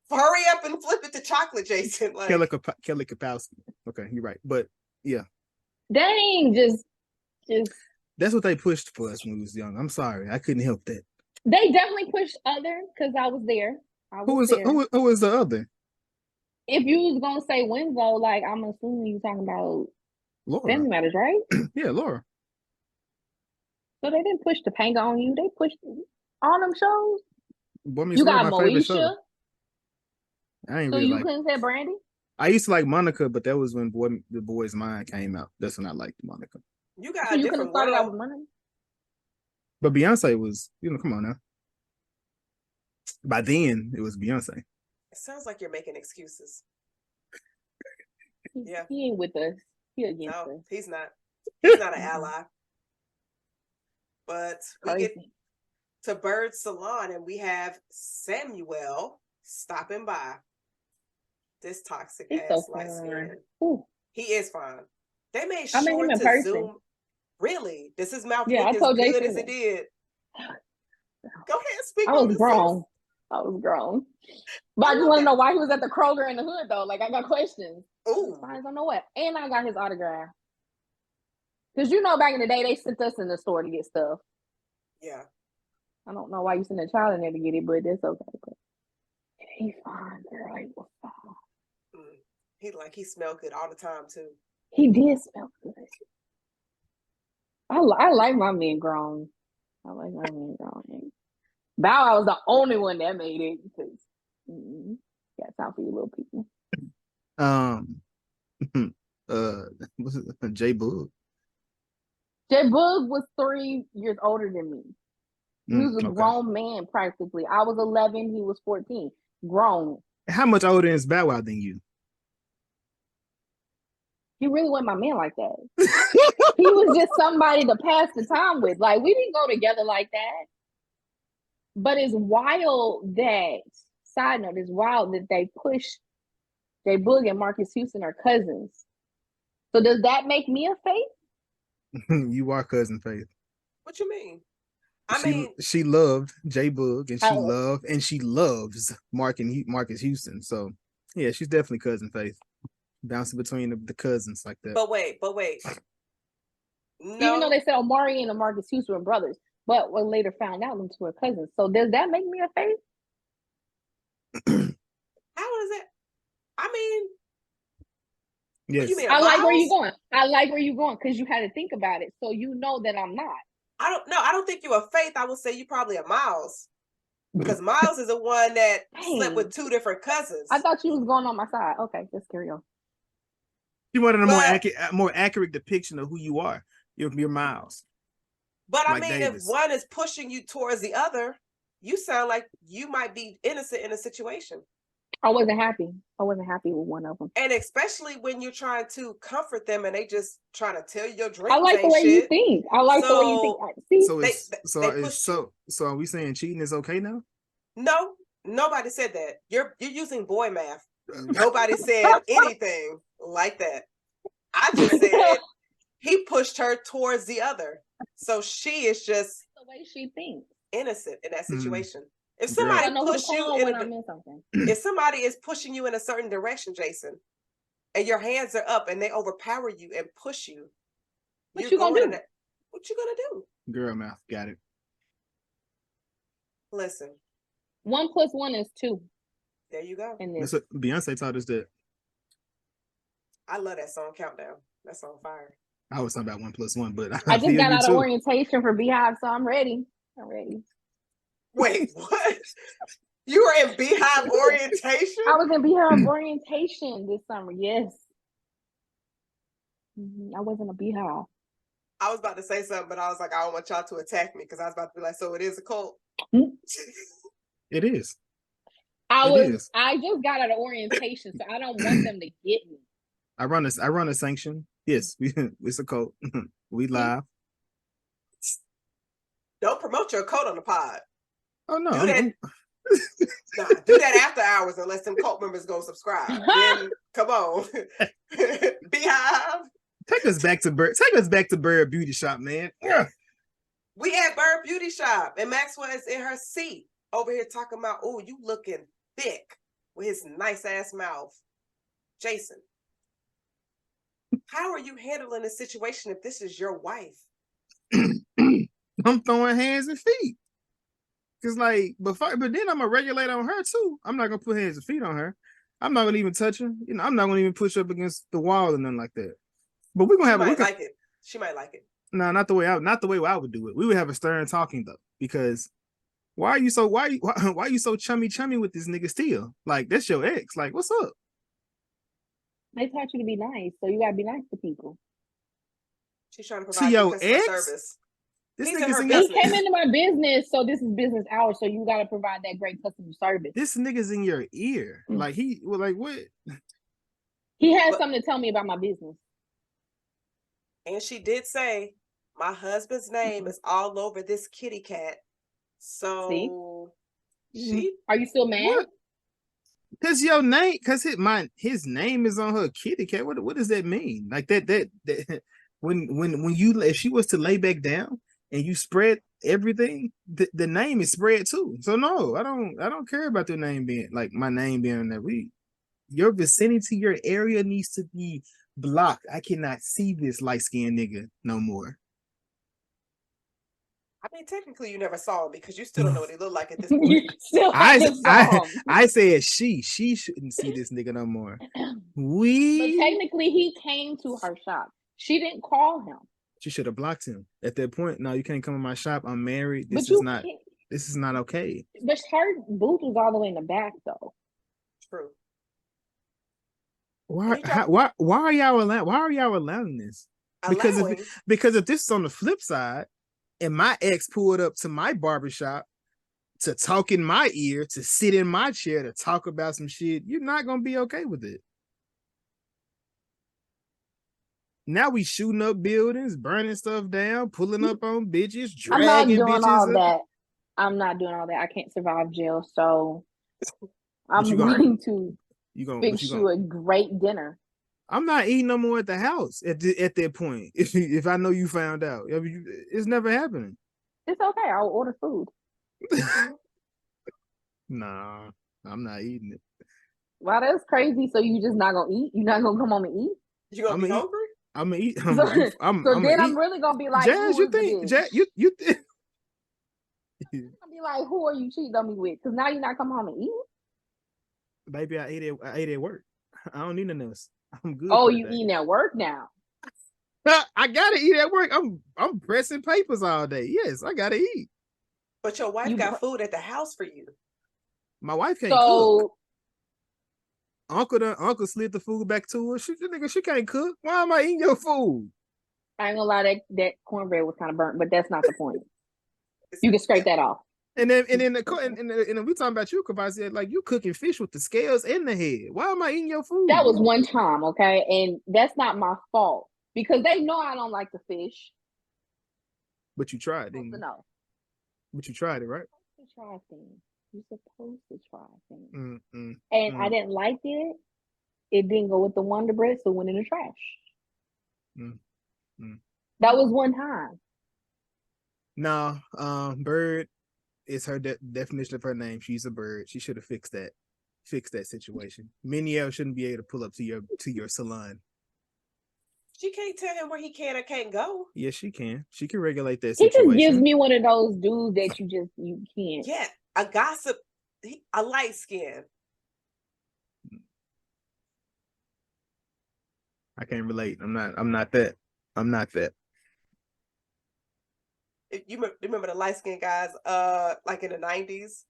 Hurry up and flip it to chocolate, Jason. Like Kelly Kapowski. Okay, you're right. But yeah. Dang, just that's what they pushed for us when we was young. I'm sorry. I couldn't help that. They definitely pushed other because I was there. Who was the other? If you was gonna say Winslow, like I'm assuming you talking about Laura. Family Matters, right? Yeah, Laura. So they didn't push Topanga on you. They pushed all them shows. You got Moesha. I ain't so really you couldn't say Brandy? I used to like Monica, but that was when The Boy's Mind came out. That's when I liked Monica. You got so you could have started out with Monica. But Beyonce was, come on now. By then, it was Beyonce. It sounds like you're making excuses. He ain't with us. He against us. He's not. He's not an ally. But we get to Bird Salon and we have Samuel stopping by. This toxic ass light skin. He is fine. They made sure to zoom. Really? Does his mouth look as good as it did? Go ahead, speak. I was grown. But I just want to know why he was at the Kroger in the hood though. Like I got questions. Ooh. I don't know what. And I got his autograph. Because back in the day they sent us in the store to get stuff. Yeah. I don't know why you sent a child in there to get it, but that's okay. But he's fine, girl. He was fine. He smelled good all the time too. He did smell good. I like my men grown. Bow Wow was the only one that made it because got time for you little people. What's it? J Boog. J Boog was 3 years older than me. He was a grown man practically. I was 11, he was 14. Grown. How much older is Bow Wow than you? He really wasn't my man like that. He was just somebody to pass the time with. Like, we didn't go together like that. But it's wild that, side note, it's wild that they push J Boog and Marcus Houston are cousins. So does that make me a Faith? You are cousin Faith. What you mean? She loved J Boog and she loves Marcus Houston. So yeah, she's definitely cousin Faith. Bouncing between the cousins like that. But wait. No. Even though they said Omari and Marcus Houston were brothers, but we later found out them two were cousins. So does that make me a Faith? How is it? I mean, yes. You mean I like where you're going. I like where you're going because you had to think about it. So you know that I'm not. I don't think you're a Faith. I would say you probably a Miles. Because Miles is the one that slept with 2 different cousins. I thought you was going on my side. Okay, let's carry on. You wanted a more accurate depiction of who you are. You're Miles. But like I mean, Davis. If one is pushing you towards the other, you sound like you might be innocent in a situation. I wasn't happy. I wasn't happy with one of them. And especially when you're trying to comfort them and they just trying to tell you your dreams. I like the way you think. I like the way you think. See? So are we saying cheating is okay now? No, nobody said that. You're using boy math. Nobody said anything like that. I just said he pushed her towards the other. So she is just the way she thinks. Innocent in that situation. If somebody if somebody is pushing you in a certain direction, Jason, and your hands are up and they overpower you and push you, what you gonna do? What you gonna do? Girl math, got it. Listen. 1 + 1 is 2. There you go. And that's what Beyonce taught us that. I love that song, Countdown. That song fire. I was talking about 1 + 1, but I just got out of orientation for Beehive, so I'm ready. Wait, what? You were in Beehive orientation? I was in Beehive orientation this summer, yes. I wasn't a Beehive. I was about to say something, but I was like, I don't want y'all to attack me because I was about to be like, so it is a cult. It is. I just got out of orientation, so I don't want them to get me. I run a sanction. Yes, it's a code. We live. Don't promote your code on the pod. Oh no. Do that. Nah, do that after hours unless them cult members go subscribe. Then come on. Beehive. Take us back to Bird Beauty Shop, man. Yeah. We at Bird Beauty Shop, and Maxwell is in her seat over here talking about, oh, you looking thick with his nice ass mouth. Jason, how are you handling this situation if this is your wife? I'm throwing hands and feet. Cause like but then I'm gonna regulate on her too. I'm not gonna put hands and feet on her. I'm not gonna even touch her. You know, I'm not gonna even push up against the wall or nothing like that. But we're gonna have like it. She might like it. No, not the way I would do it. We would have a stern talking though, because why are you so chummy with this nigga still? Like that's your ex. Like what's up? They taught you to be nice, so you gotta be nice to people. She's trying to provide you customer service. This he came into my business, so this is business hours. So you got to provide that great customer service. This nigga's in your ear, like what? He has something to tell me about my business. And she did say, "My husband's name is all over this kitty cat." So, are you still mad? Cause your name, his name is on her kitty cat. What does that mean? Like that when you if she was to lay back down and you spread everything, the name is spread too. So no, I don't care about the name being like my name being that your vicinity, your area needs to be blocked. I cannot see this light-skinned nigga no more. I mean, technically, you never saw him because you still don't know what he looked like at this point. I said she shouldn't see this nigga no more. But technically, he came to her shop. She didn't call him. She should have blocked him at that point. No, you can't come in my shop. I'm married. This is not okay. But her booth was all the way in the back, though. True. Why are y'all allowing this? Because if this is on the flip side, and my ex pulled up to my barbershop to talk in my ear, to sit in my chair, to talk about some shit, you're not gonna be okay with it. Now we shooting up buildings, burning stuff down, pulling up on bitches, dragging bitches. I'm not doing all that. I can't survive jail, so I'm going to fix you a great dinner. I'm not eating no more at the house at that point. If I know you found out, it's never happening. It's okay. I'll order food. Nah, I'm not eating it. Wow, that's crazy. So you just not gonna eat? You're not gonna come home and eat? You gonna be hungry? I'm gonna eat. I'm really gonna be like, Jazz, you think? I'm gonna be like, who are you cheating on me with? Because now you're not coming home and eat. Baby, I ate at work. I don't need none of this. I'm good. Oh, you eating at work now? I gotta eat at work. I'm pressing papers all day. Yes, I gotta eat. But your wife got food at the house for you. My wife can't cook. Uncle slid the food back to her. She can't cook. Why am I eating your food? I ain't gonna lie, that cornbread was kind of burnt, but that's not the point. You can scrape that off. And then we talking about you, Kavasi, like you cooking fish with the scales and the head. Why am I eating your food? That was one time, okay, and that's not my fault because they know I don't like the fish. But you tried, didn't you? No. But you tried it, right? You're supposed to try things. You're supposed to try things. And I didn't like it. It didn't go with the Wonder Bread, so it went in the trash. That was one time. No, Bird is her definition of her name. She's a bird. She should have fixed that situation. Meniel shouldn't be able to pull up to your salon. She can't tell him where he can or can't go. Yes, she can. She can regulate that situation. He just gives me one of those dudes that you can't. Yeah, a gossip, a light skin. I can't relate. I'm not that. You remember the light skinned guys, like in the 90s,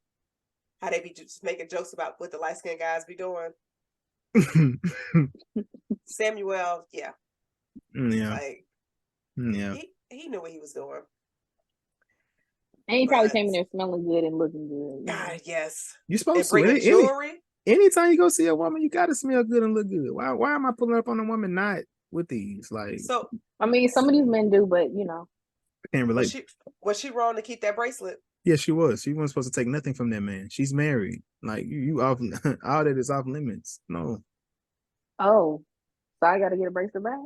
how they be just making jokes about what the light skinned guys be doing. Samuel, yeah. Yeah. Like, yeah. He knew what he was doing. And he probably came in there smelling good and looking good. God, yes. You're supposed to bring jewelry. Anytime you go see a woman, you gotta smell good and look good. Why am I pulling up on a woman not with these? Like, so I mean, some of these men do, but you know, I can't relate. Was she wrong to keep that bracelet? Yeah, she was. She wasn't supposed to take nothing from that man. She's married. Like you off all that is off limits. No. Oh, so I gotta get a bracelet back.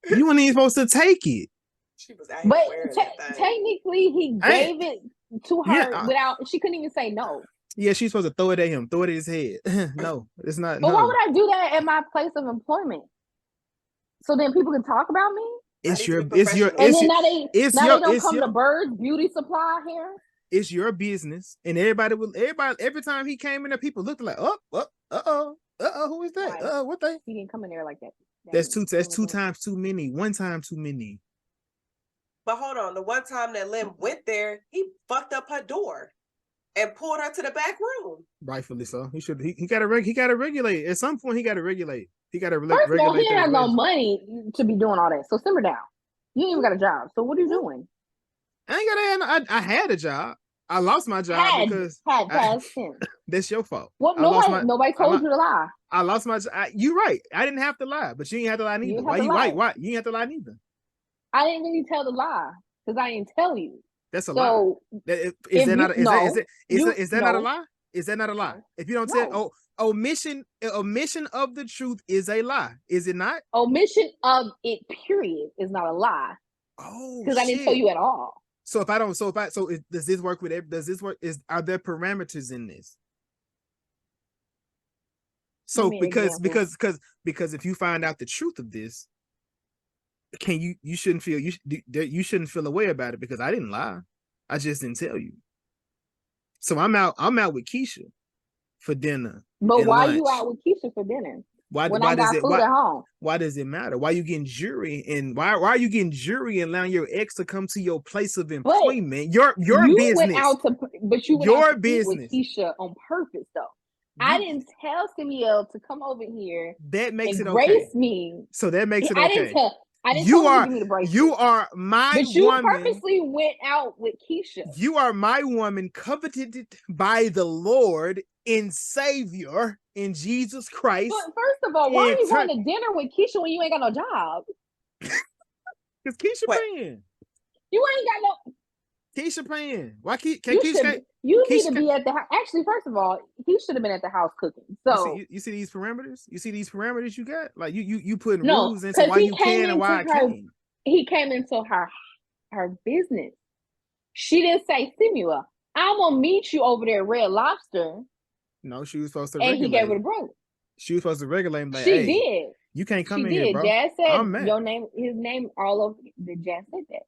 You weren't even supposed to take it. She was out but technically he gave it to her without. She couldn't even say no. Yeah, she's supposed to throw it at him, throw it at his head. No, it's not. But why would I do that at my place of employment? So then people can talk about me. It's your. And then now they don't come to Bird's Beauty Supply here. It's your business, and every time he came in there, people looked like, who is that? Right. What they? He didn't come in there like that. That's two times too many. One time too many. But hold on, the one time that Lynn went there, he fucked up her door and pulled her to the back room. Rightfully so. He should. He got to regulate. At some point, he got to regulate. He got to regulate. First of all, he has no money to be doing all that. So simmer down. You ain't even got a job. So what are you doing? I ain't got I had a job. I lost my job because past tense. That's your fault. Well, nobody told you to lie. I lost my job. You're right. I didn't have to lie, but you ain't have to lie neither. Why you right? Why you ain't have to lie neither? I didn't really tell the lie because I didn't tell you. That's a lie. Is that not a lie? Is that not a lie? If you don't tell, omission of the truth is a lie. Is it not? Omission of it, period, is not a lie. Oh, because I didn't tell you at all. So does this work with? Does this work? Are there parameters in this? So because if you find out the truth of this, you shouldn't feel a way about it because I didn't lie. I just didn't tell you. So I'm out with Keisha for dinner. But why are you out with Keisha for dinner? Why does it matter? Why are you getting jury and why are you getting jury and allowing your ex to come to your place of employment? Your business. Went out with Keisha on purpose though. I didn't tell Samuel to come over here. That makes it okay. Grace me. So that makes it okay. I didn't tell him to give me the bracelet. You are my woman. But you purposely went out with Keisha. You are my woman, coveted by the Lord and Savior in Jesus Christ. But first of all, why are you going to dinner with Keisha when you ain't got no job? Because Keisha paying. You ain't got no. Keisha paying. Why Keisha? You need to be at the house. Actually, first of all, he should have been at the house cooking. So you see these parameters? You see these parameters you got? Like you putting rules into why you can and why I can't. He came into her business. She didn't say, Samuel, I'm gonna meet you over there at Red Lobster. No, she was supposed to regulate. And he gave her the brother. She was supposed to regulate him. Like, she did. You can't come in here, bro. Jazz said his name all over. The Jazz said that.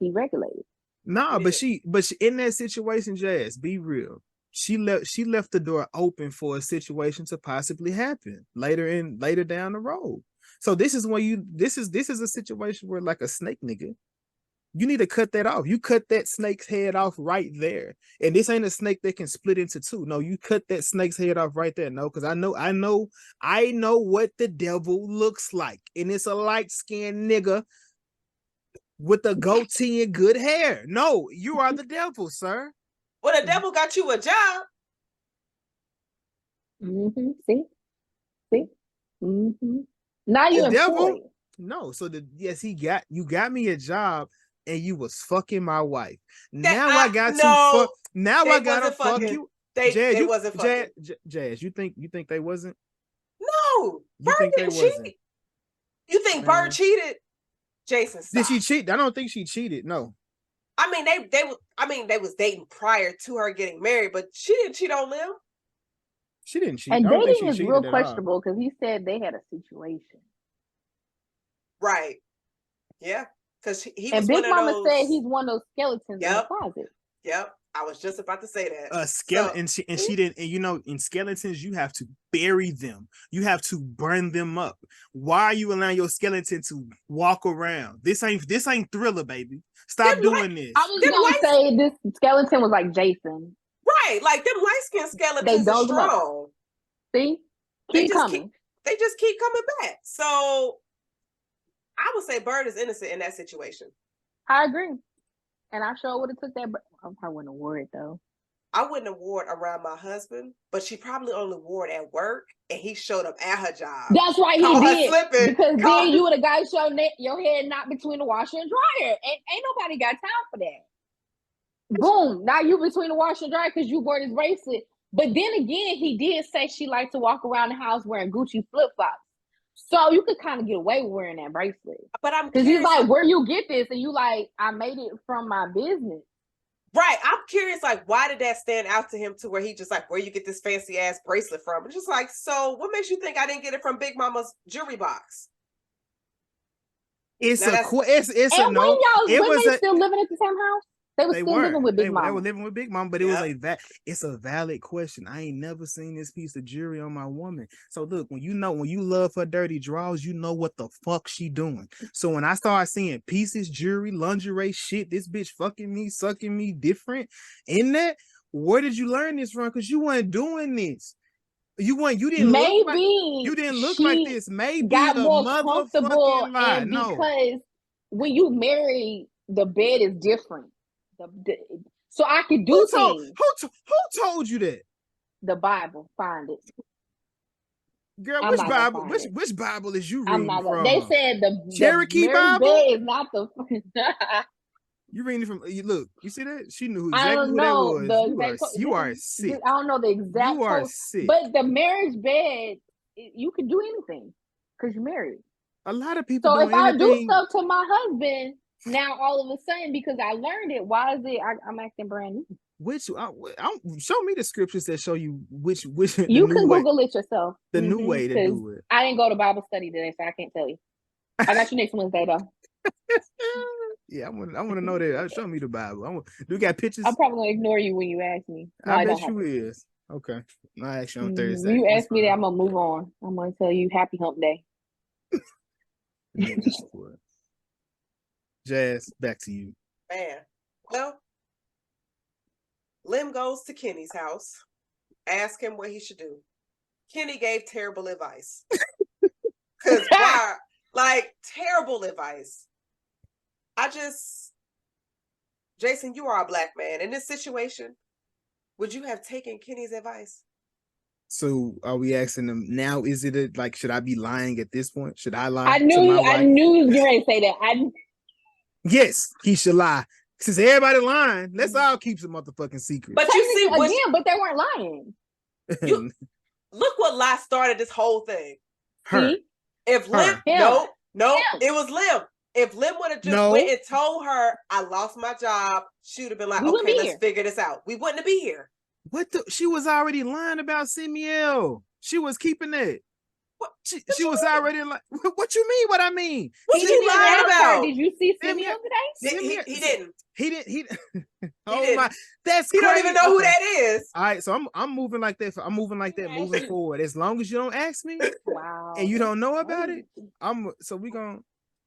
He regulated. Nah, but she in that situation, Jazz, be real. She left the door open for a situation to possibly happen later down the road. So this is a situation where like a snake nigga, you need to cut that off. You cut that snake's head off right there. And this ain't a snake that can split into two. No, you cut that snake's head off right there. No, because I know what the devil looks like. And it's a light-skinned nigga with a goatee and good hair. No, you are the devil, sir. Well, the devil got you a job. Mm-hmm. See? Mm-hmm. Now you're employed. No, so you got me a job and you was fucking my wife. Now I got to fuck you. They wasn't fucking. Jazz, you think they wasn't? No. You think they wasn't? You think Bird cheated? Jason, stop. Did she cheat? I don't think she cheated. No. I mean, they was dating prior to her getting married, but she didn't cheat on them. She didn't cheat. And dating is real questionable because he said they had a situation. Right. Yeah. Because he and was Big one Mama of those... said he's one of those skeletons in the closet. Yep. I was just about to say that. A skeleton, she didn't. And you know, in skeletons, you have to bury them. You have to burn them up. Why are you allowing your skeleton to walk around? This ain't Thriller, baby. Stop doing this. I was gonna say this skeleton was like Jason. Right, like them light-skinned skeletons are strong. See, keep coming. They just keep coming back. So I would say Bird is innocent in that situation. I agree. And I sure would have took that. I probably wouldn't have wore it though. I wouldn't have wore it around my husband, but she probably only wore it at work, and he showed up at her job. That's right, he did. Slipping, because then you would have got your head not between the washer and dryer. Ain't nobody got time for that. Boom! Now you between the washer and dryer because you wore this bracelet. But then again, he did say she liked to walk around the house wearing Gucci flip flops. So you could kind of get away with wearing that bracelet. But I'm because he's like, where you get this? And you like, I made it from my business. Right. I'm curious, like, why did that stand out to him to where he just like, where you get this fancy ass bracelet from? It's just like, so what makes you think I didn't get it from Big Mama's jewelry box? It's now a it's and a no. It was they still living at the same house? They were still living with Big Mama. They were living with Big Mama, but it was it's a valid question. I ain't never seen this piece of jewelry on my woman. So look, when you love her dirty draws, you know what the fuck she doing. So when I start seeing pieces, jewelry, lingerie, shit, this bitch fucking me, sucking me different in that, where did you learn this from? Because you weren't doing this. You didn't look like this. Maybe got the more motherfucking lie. And because when you marry, the bed is different. So I could do things. Who told you that? The Bible. Find it. Girl, which Bible? Which Bible is you reading from? They said the Cherokee Bible bed is not the. You reading from? Look, you see that? She knew exactly who that was. You are sick. I don't know the exact. You are sick. But the marriage bed, you can do anything because you're married. A lot of people. So if I do stuff to my husband. Now all of a sudden, because I learned it, why is it I'm acting brand new? Show me the scriptures that show you which you can Google it yourself. The new way to do it. I didn't go to Bible study today, so I can't tell you. I got you next Wednesday though. Yeah, I want to know that. Show me the Bible. Do you got pictures? I'm probably gonna ignore you when you ask me. No, I bet you is. Okay, I ask you on Thursday. You ask me that, I'm gonna move on. I'm gonna tell you Happy Hump Day. Jazz, back to you. Man, well, Lim goes to Kenny's house, ask him what he should do. Kenny gave terrible advice. Because why? Like, terrible advice. Jason, you are a black man. In this situation, would you have taken Kenny's advice? So are we asking them now? Is it like, should I be lying at this point? Should I lie? I knew you was going to say that. Yes, he should lie. Since everybody lying, let's all keep some motherfucking secrets. But you see, but they weren't lying. Look what lie started this whole thing. Her. If Lim, no, it was Lim. If Lim would have just went and told her, I lost my job, she would have been like, okay, let's figure this out. We wouldn't be here. She was already lying about Samuel. She was keeping it. She was already like, what you mean? What I mean? What you lying about? Did you see Samuel today? He didn't. He my, that's he don't even know who that is. All right, so I'm moving like that. I'm moving forward. As long as you don't ask me, wow, and you don't know about it, we gonna.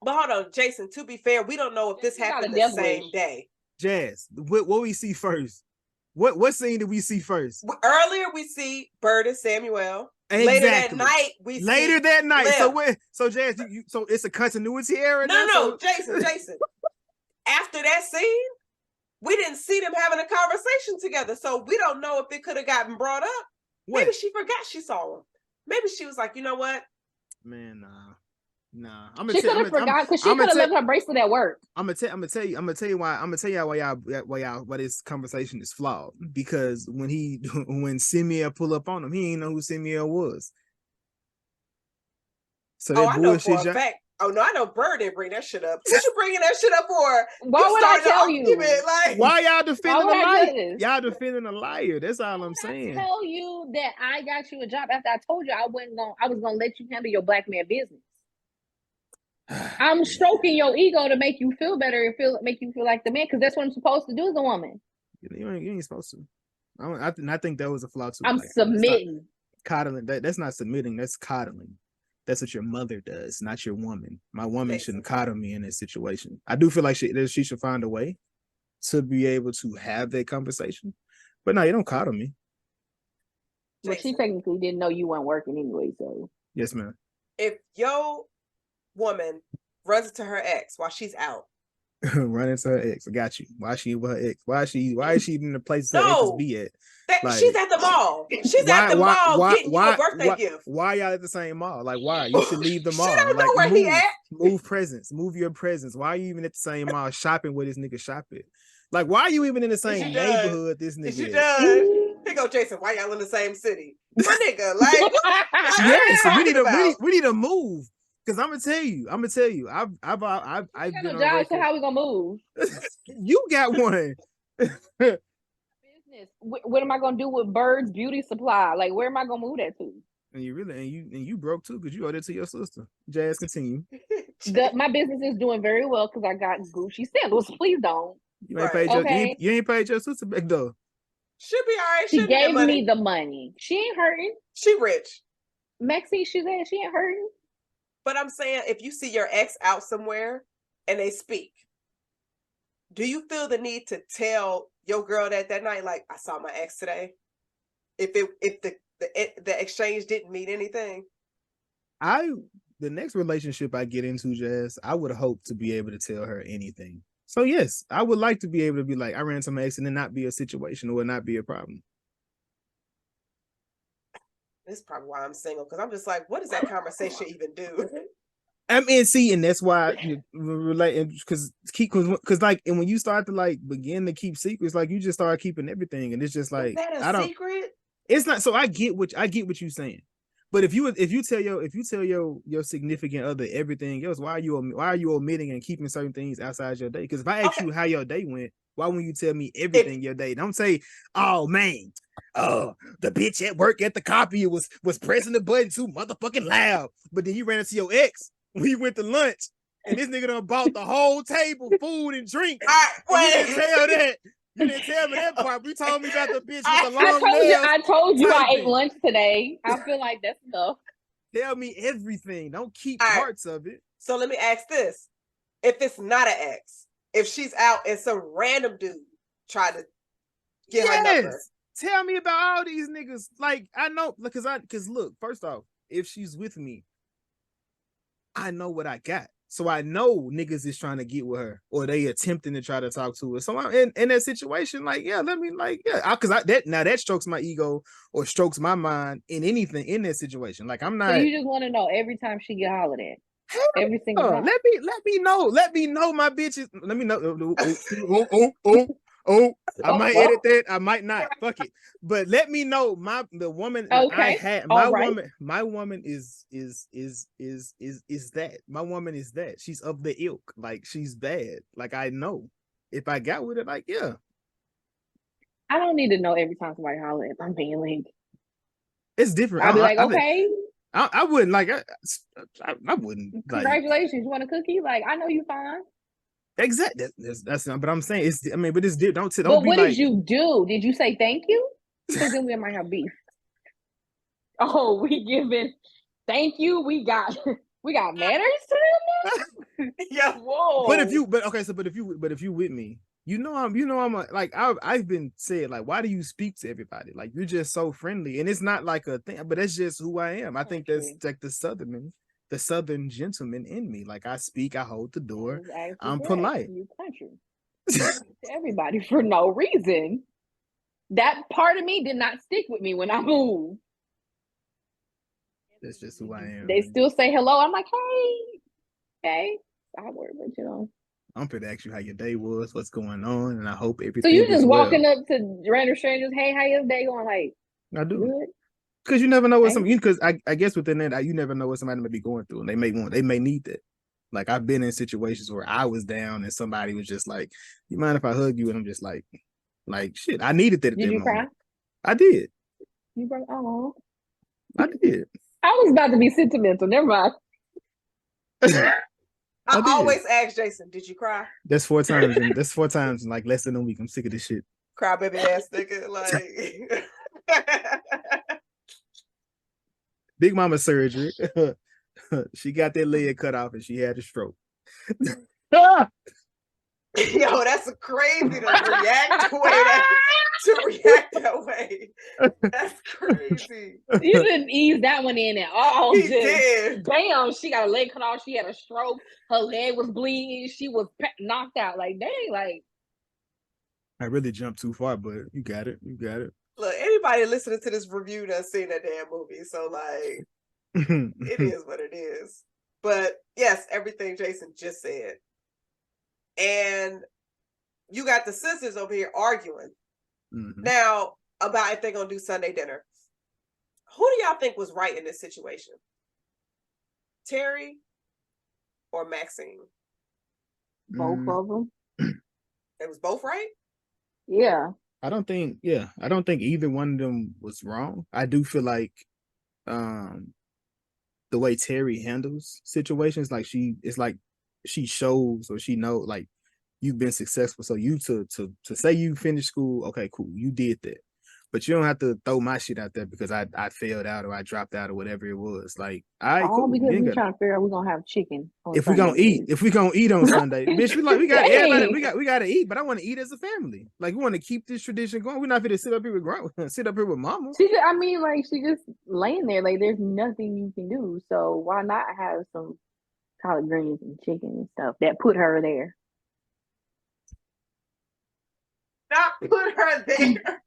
But hold on, Jason. To be fair, we don't know if this happened the same day. Jazz, what we see first? What scene did we see first? Earlier, we see Bird and Samuel. Exactly. Later that night, we see Liv. So Jazz, so it's a continuity error. No, Jason. After that scene, we didn't see them having a conversation together, so we don't know if it could have gotten brought up. Maybe she forgot she saw him. Maybe she was like, you know what? Man, nah. She could have forgot because she could have left her bracelet at work. I'm gonna tell you why this conversation is flawed. Because when Samuel pull up on him, he didn't know who Samuel was. So that I know for a fact. Oh no, I know Bird didn't bring that shit up. What you bringing that shit up for? Why would I tell you? Like, why y'all defending a liar? Y'all defending a liar. That's all I'm saying. I tell you that I got you a job after I told you I was gonna let you handle your black man business. I'm stroking your ego to make you feel better and make you feel like the man, because that's what I'm supposed to do as a woman. You ain't supposed to. I think that was a flaw too. I'm submitting. Coddling. That's not submitting. That's coddling. That's what your mother does, not your woman. My woman shouldn't coddle me in this situation. I do feel like she should find a way to be able to have that conversation. But no, you don't coddle me. But she technically didn't know you weren't working anyway, so. Yes, ma'am. If your woman runs into her ex while she's out Run into her ex. I got you. Why is she with her ex? Why is she in the place her exes be at? Like, she's at the mall. She's at the mall getting you a birthday gift. Why y'all at the same mall? Like, why? You should leave the mall. She don't like, know where he at. Move presence. Move your presence. Why are you even at the same mall shopping where this nigga shop at? Like, why are you even in the same neighborhood this nigga? You done? Here go Jason. Why y'all in the same city? My nigga, like, yes, we need to move. Because I'm gonna tell you, I've been job, so how we gonna move? You got one. Business. What am I gonna do with Bird's Beauty Supply? Like, where am I gonna move that to? And you broke too because you owed it to your sister. Jazz, continue. My business is doing very well because I got Gucci sandals. Please don't. You ain't paid you ain't paid your sister back though. She'll be all right. She gave me the money. She ain't hurting. She rich. Maxine, she ain't hurting. But I'm saying, if you see your ex out somewhere and they speak, do you feel the need to tell your girl that night, like, I saw my ex today? If the exchange didn't mean anything? The next relationship I get into, Jazz, I would hope to be able to tell her anything. So yes, I would like to be able to be like, I ran into my ex and it not be a situation or not be a problem. This is probably why I'm single, because I'm just like, what does that conversation even do? I mean, see, and that's why you relate, because like, and when you start to like begin to keep secrets, like you just start keeping everything, and it's just like, is that a secret? It's not. So I get what you're saying, but if you tell your significant other everything else, why are you omitting and keeping certain things outside your day? Because if I ask you how your day went, why wouldn't you tell me everything your day? Don't say, oh man, the bitch at work at the copy was pressing the button too motherfucking loud. But then you ran into your ex when you went to lunch, and this nigga done bought the whole table, food and drinks. You didn't tell that. You didn't tell me that part. You told me about the bitch with the long nails. I told you I ate lunch today. I feel like that's enough. Tell me everything. Don't keep parts of it. So let me ask this. If it's not an ex, if she's out and some random dude tried to get her number. Tell me about all these niggas. Like, I know, because look, first off, if she's with me, I know what I got. So I know niggas is trying to get with her, or they attempting to try to talk to her. So I'm in that situation, like, yeah, let me, like, yeah, because that strokes my ego or strokes my mind in anything in that situation. Like, I'm not. So you just want to know every time she get hollered at. Every single time. Let me know my bitches. Let me know. I might edit that. I might not. Fuck it. But let me know the woman I had. My woman is that. My woman is that. She's of the ilk. Like, she's bad. Like, I know. If I got with it, like, yeah. I don't need to know every time somebody holler if I'm being like. It's different. I'll be like, okay. I wouldn't like. I wouldn't. Congratulations! You want a cookie? Like, I know you fine. Exactly. That's not. But I'm saying it's. I mean, but it's different. Don't. But what did you do? Did you say thank you? Because then we might have beef. Oh, we giving thank you. We got manners to them. Yeah. Whoa. But if you with me, I've been said, like, why do you speak to everybody? Like, you're just so friendly, and it's not like a thing, but that's just who I am. I think that's like the Southern gentleman in me. Like, I speak, I hold the door, I'm polite. You country to everybody for no reason. That part of me did not stick with me when I moved. That's just who I am. They still say hello. I'm like, hey, I worry, but you know. I'm going to ask you how your day was, what's going on, and I hope everything. So you just walking up to random strangers, hey, how your day going? Like, I do. Because you never know what because I guess within that, you never know what somebody may be going through, and they may need that. Like, I've been in situations where I was down and somebody was just like, you mind if I hug you? And I'm just like shit, I needed that at that moment. Did you cry? I did. You broke? Oh, I did. I was about to be sentimental. Never mind. I always ask Jason, did you cry? That's 4 times. That's 4 times in like less than a week. I'm sick of this shit. Cry baby ass nigga. Like Big mama surgery. She got that leg cut off and she had a stroke. Yo, that's crazy to react the way that way. That's crazy. You didn't ease that one in at all. He did. Damn, she got a leg cut off. She had a stroke. Her leg was bleeding. She was knocked out. Like, dang, like. I really jumped too far, but you got it. You got it. Look, anybody listening to this review that's seen that damn movie, so like, it is what it is. But yes, everything Jason just said. And you got the sisters over here arguing. Now, about if they're going to do Sunday dinner. Who do y'all think was right in this situation? Terri or Maxine? Both of them. It was both right? Yeah. I don't think either one of them was wrong. I do feel like the way Terri handles situations, like she shows or she knows like you've been successful. So you to say you finished school, okay, cool, you did that. But you don't have to throw my shit out there because I failed out or I dropped out or whatever it was. Like, cool. Because we're trying to figure out we're gonna have chicken. If we're gonna eat on Sunday, bitch, we gotta eat, but I want to eat as a family. Like, we want to keep this tradition going. We're not gonna sit up here with mama. She just laying there, like there's nothing you can do. So why not have some collard greens and chicken and stuff that put her there? Not put her there.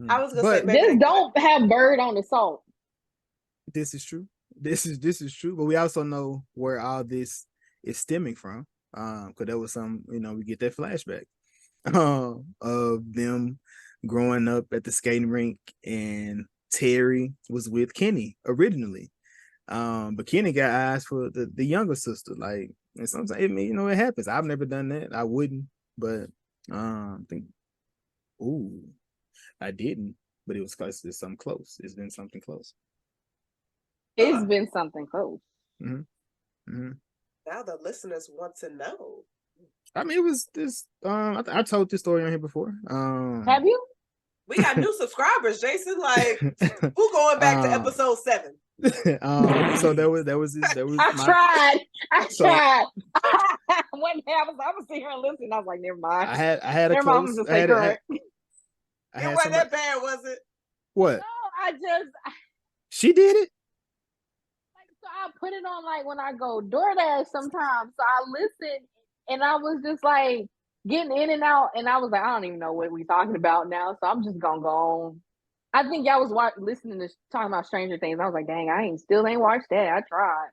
I was gonna say, just don't have bird on the salt. This is true. This is true. But we also know where all this is stemming from. Because there was some, we get that flashback of them growing up at the skating rink, and Terri was with Kenny originally. But Kenny got eyes for the younger sister. Like, and sometimes it happens. I've never done that. I wouldn't, but I think, I didn't, but it was close to something close. It's been something close. It's been something close. Now the listeners want to know. I mean, it was this. I told this story on here before. Have you? We got new subscribers, Jason. Like, who going back to episode 7? So there was this. I tried. One day I was sitting here and listening. I was like, never mind. I had a close. It wasn't that bad, was it? What? No, she did it. So I put it on like when I go DoorDash sometimes. So I listened and I was just like getting in and out, and I was like, I don't even know what we're talking about now. So I'm just gonna go on. I think y'all was listening to talking about Stranger Things. I was like, dang, I still ain't watched that. I tried.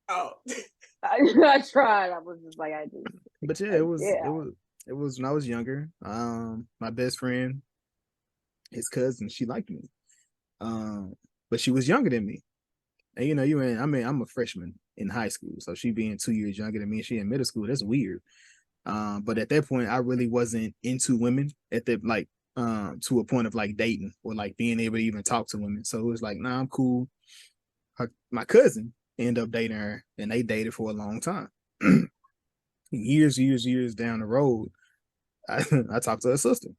Oh, I tried. I was just like, I did. But yeah, it was when I was younger. My best friend, his cousin, she liked me. But she was younger than me. And I'm a freshman in high school. So she being 2 years younger than me and she in middle school, that's weird. But at that point I really wasn't into women to a point of like dating or like being able to even talk to women. So it was like, nah, I'm cool. My cousin ended up dating her, and they dated for a long time. years down the road, I talked to her sister.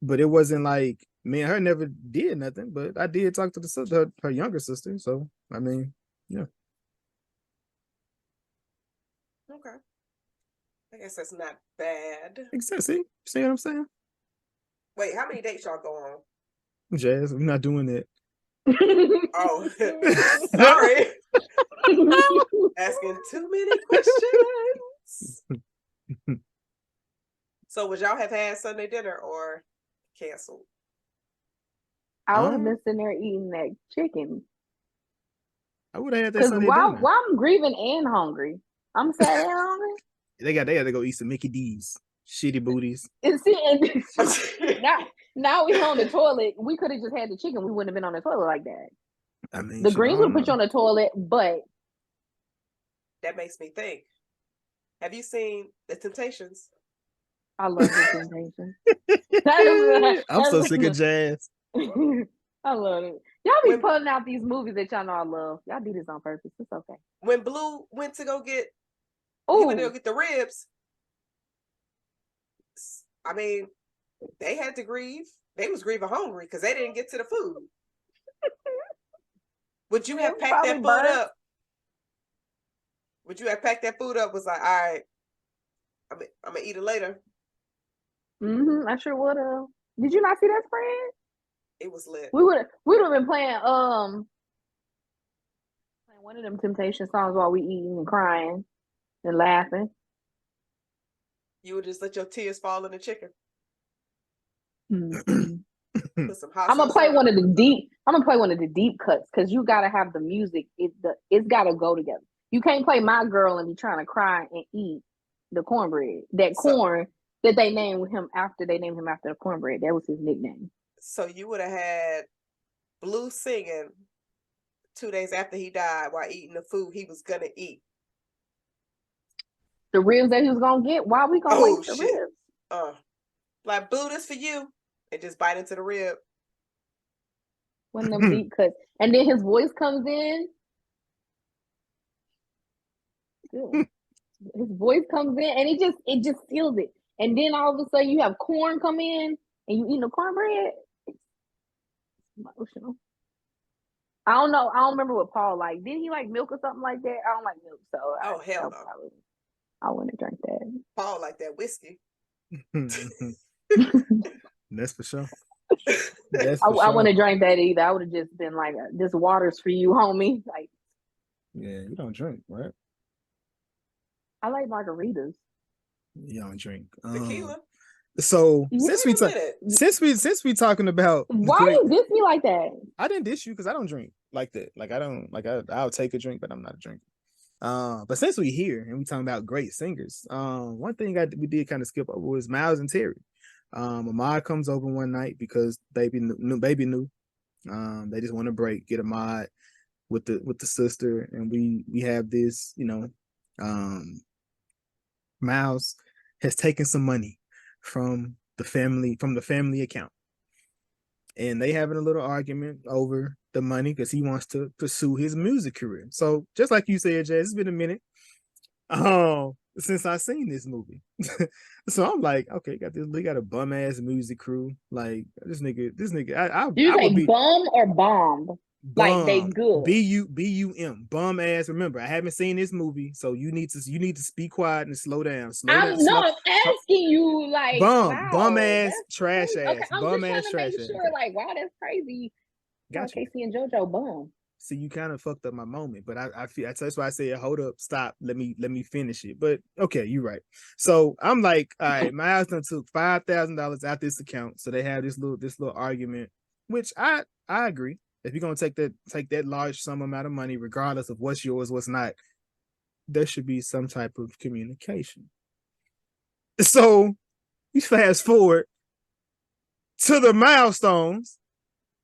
But it wasn't like me and her never did nothing, but I did talk to the sister, her younger sister. So, I mean, yeah. Okay. I guess that's not bad. Exactly. See what I'm saying? Wait, how many dates y'all go on? Jazz, we're not doing that. Oh, sorry. Asking too many questions. So would y'all have had Sunday dinner or canceled? I would have been sitting there eating that chicken. I would have had that Sunday dinner. Why I'm grieving and hungry. I'm sad and hungry. They got to go eat some Mickey D's. Shitty booties. And now we on the toilet. We could have just had the chicken. We wouldn't have been on the toilet like that. I mean, the greens would put you on the toilet, but that makes me think. Have you seen The Temptations? I love The Temptations. I'm so sick of Jazz. I love it. Y'all be putting out these movies that y'all know I love. Y'all do this on purpose. It's okay. When Blue went to go get the ribs, I mean, they had to grieve. They was grieving hungry because they didn't get to the food. Would you have packed that food up? Would you have packed that food up? Was like, all right, I'm gonna eat it later. I sure would have. Did you not see that spread? It was lit. We would have been playing one of them Temptation songs while we eating and crying and laughing. You would just let your tears fall in the chicken. Put some hot I'm gonna play one of the deep cuts because you gotta have the music. It's gotta go together. You can't play My Girl and be trying to cry and eat the cornbread. That corn that they named him after. They named him after the cornbread. That was his nickname. So you would have had Blue singing 2 days after he died while eating the food he was gonna eat. The ribs that he was gonna get. Why we gonna waste the ribs? Like, Blue, this for you, and just bite into the rib. One of them deep cuts, and then his voice comes in. His voice comes in, and it just seals it. And then all of a sudden, you have corn come in, and you eating the cornbread. It's emotional. I don't know. I don't remember what Paul liked. Didn't he like milk or something like that? I don't like milk, so hell no. I wouldn't drink that. Paul like that whiskey. That's for sure. I wouldn't drink that either. I would have just been like, "This water's for you, homie." Like, yeah, you don't drink, right? I like margaritas. You don't drink tequila. So since we talking about why you diss me like that? I didn't diss you because I don't drink like that. Like I don't like I'll take a drink, but I'm not a drinker. But since we here and we talking about great singers, one thing we did kind of skip over was Miles and Terri. Ahmad comes over one night because baby knew. They just want to break, get Ahmad with the sister, and we have this, Miles has taken some money from the family account, and they having a little argument over the money because he wants to pursue his music career. So just like you said, Jazz, it's been a minute since I seen this movie. So I'm like, okay, they got a bum ass music crew. Like this nigga. Do you say bum or bomb? Like they good. B-U-M. Bum ass. Remember, I haven't seen this movie, so you need to be quiet and slow down. I'm asking you, like, bum ass, trash ass. Okay, I'm just trying to make sure, like, wow, that's crazy. Got you. Casey and JoJo bum. See, you kind of fucked up my moment, but I feel that's why I said, hold up, stop, let me finish it. But okay, you're right. So I'm like, all right, Miles done took $5,000 out this account, so they have this little argument, which I agree. If you're gonna take that large sum amount of money, regardless of what's yours, what's not, there should be some type of communication. So you fast forward to the milestones.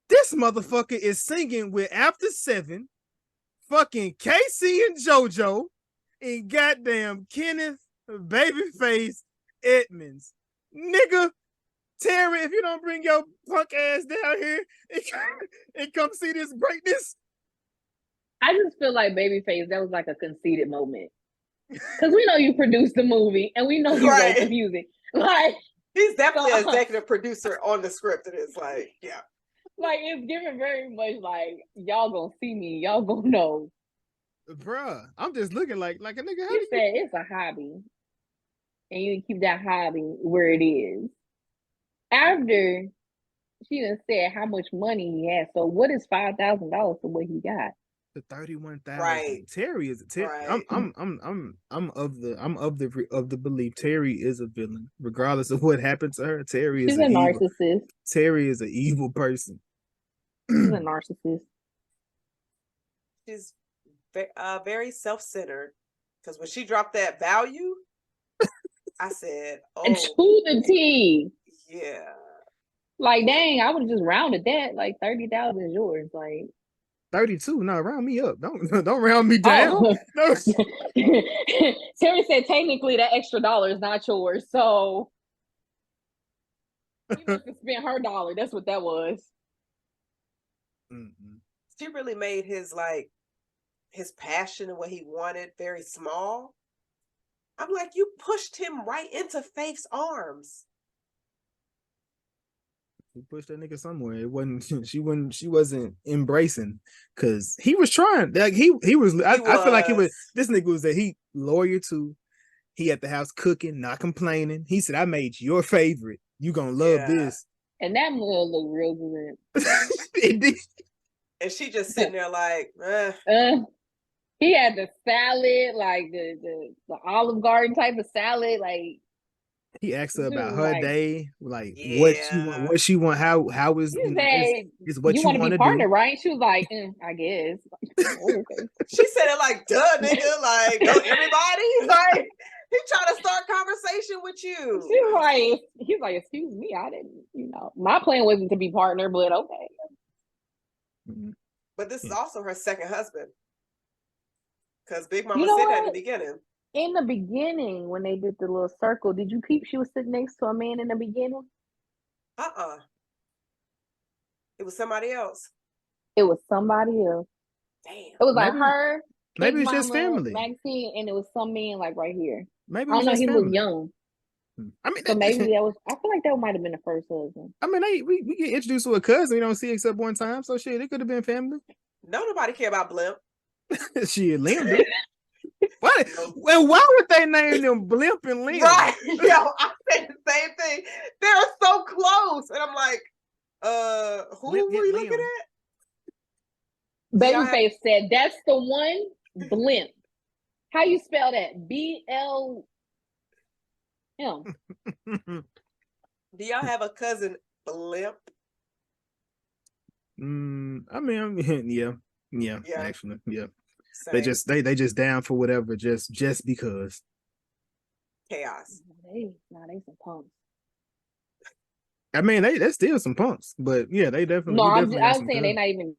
This motherfucker is singing with After 7, fucking Casey and JoJo, and goddamn Kenneth Babyface Edmonds. Nigga, Terri, if you don't bring your punk ass down here and come see this greatness. I just feel like Babyface, that was like a conceited moment. Because we know you produced the movie and we know you wrote the music. Like, he's definitely an executive producer on the script. It is like, yeah. Like, it's given very much like, y'all gonna see me, y'all gonna know. Bruh, I'm just looking like a nigga. He said it's a hobby. And you keep that hobby where it is. After she done said how much money he has, so what is $5,000 for what he got? The 31,000. Right. Terri is right. I'm of the belief Terri is a villain, regardless of what happened to her. She's a narcissist. Terri is an evil person. She's a narcissist. She's very self-centered. Because when she dropped that value, I said, "Oh, and to the T." Yeah. Like, dang, I would have just rounded that. Like 30,000 is yours. Like 32. No, round me up. Don't round me down. Oh. No. Terri said technically that extra dollar is not yours. So you must have spent her dollar. That's what that was. Mm-hmm. She really made his passion and what he wanted very small. I'm like, you pushed him right into Faith's arms. He pushed that nigga somewhere. It wasn't. She wasn't embracing because he was trying. Like he was. I feel like he was. This nigga was he loyal to He at the house cooking, not complaining. He said, I made your favorite. You gonna love this. And that meal looked real good. It did. And she just sitting there like, he had the salad, like the Olive Garden type of salad, like. He asked her about her day, like yeah. what she want, how is what you want to be partner, do. right? She was like, I guess. Oh, okay. She said it like, duh, nigga, like, no, everybody, like, he trying to start conversation with you. He's like, excuse me, I didn't, my plan wasn't to be partner, but okay. Mm-hmm. But this is also her second husband, because Big Mama said that in the beginning. In the beginning, when they did the little circle, did you peep she was sitting next to a man in the beginning? It was somebody else. It was somebody else. Damn. It was like her. Maybe it's just family. Maxine, and it was some man like right here. Maybe I don't know. He family. looked young. I mean, so maybe that was. I feel like that might have been the first husband. I mean, we get introduced to a cousin we don't see except one time. So shit, it could have been family. No, nobody care about Blimp. Shit, Liam. What? Well, why would they name them Blimp and Liam? Right? Yo, I said the same thing. They're so close, and I'm like, who were you looking at? Babyface said, "That's the one, Blimp. How you spell that? BLM." Do y'all have a cousin Blimp? I mean, yeah, actually, yeah. Same. They just down for whatever, just because. Chaos. They some punks. I mean, they still some punks, but yeah, they definitely. No, I'm saying they're not even.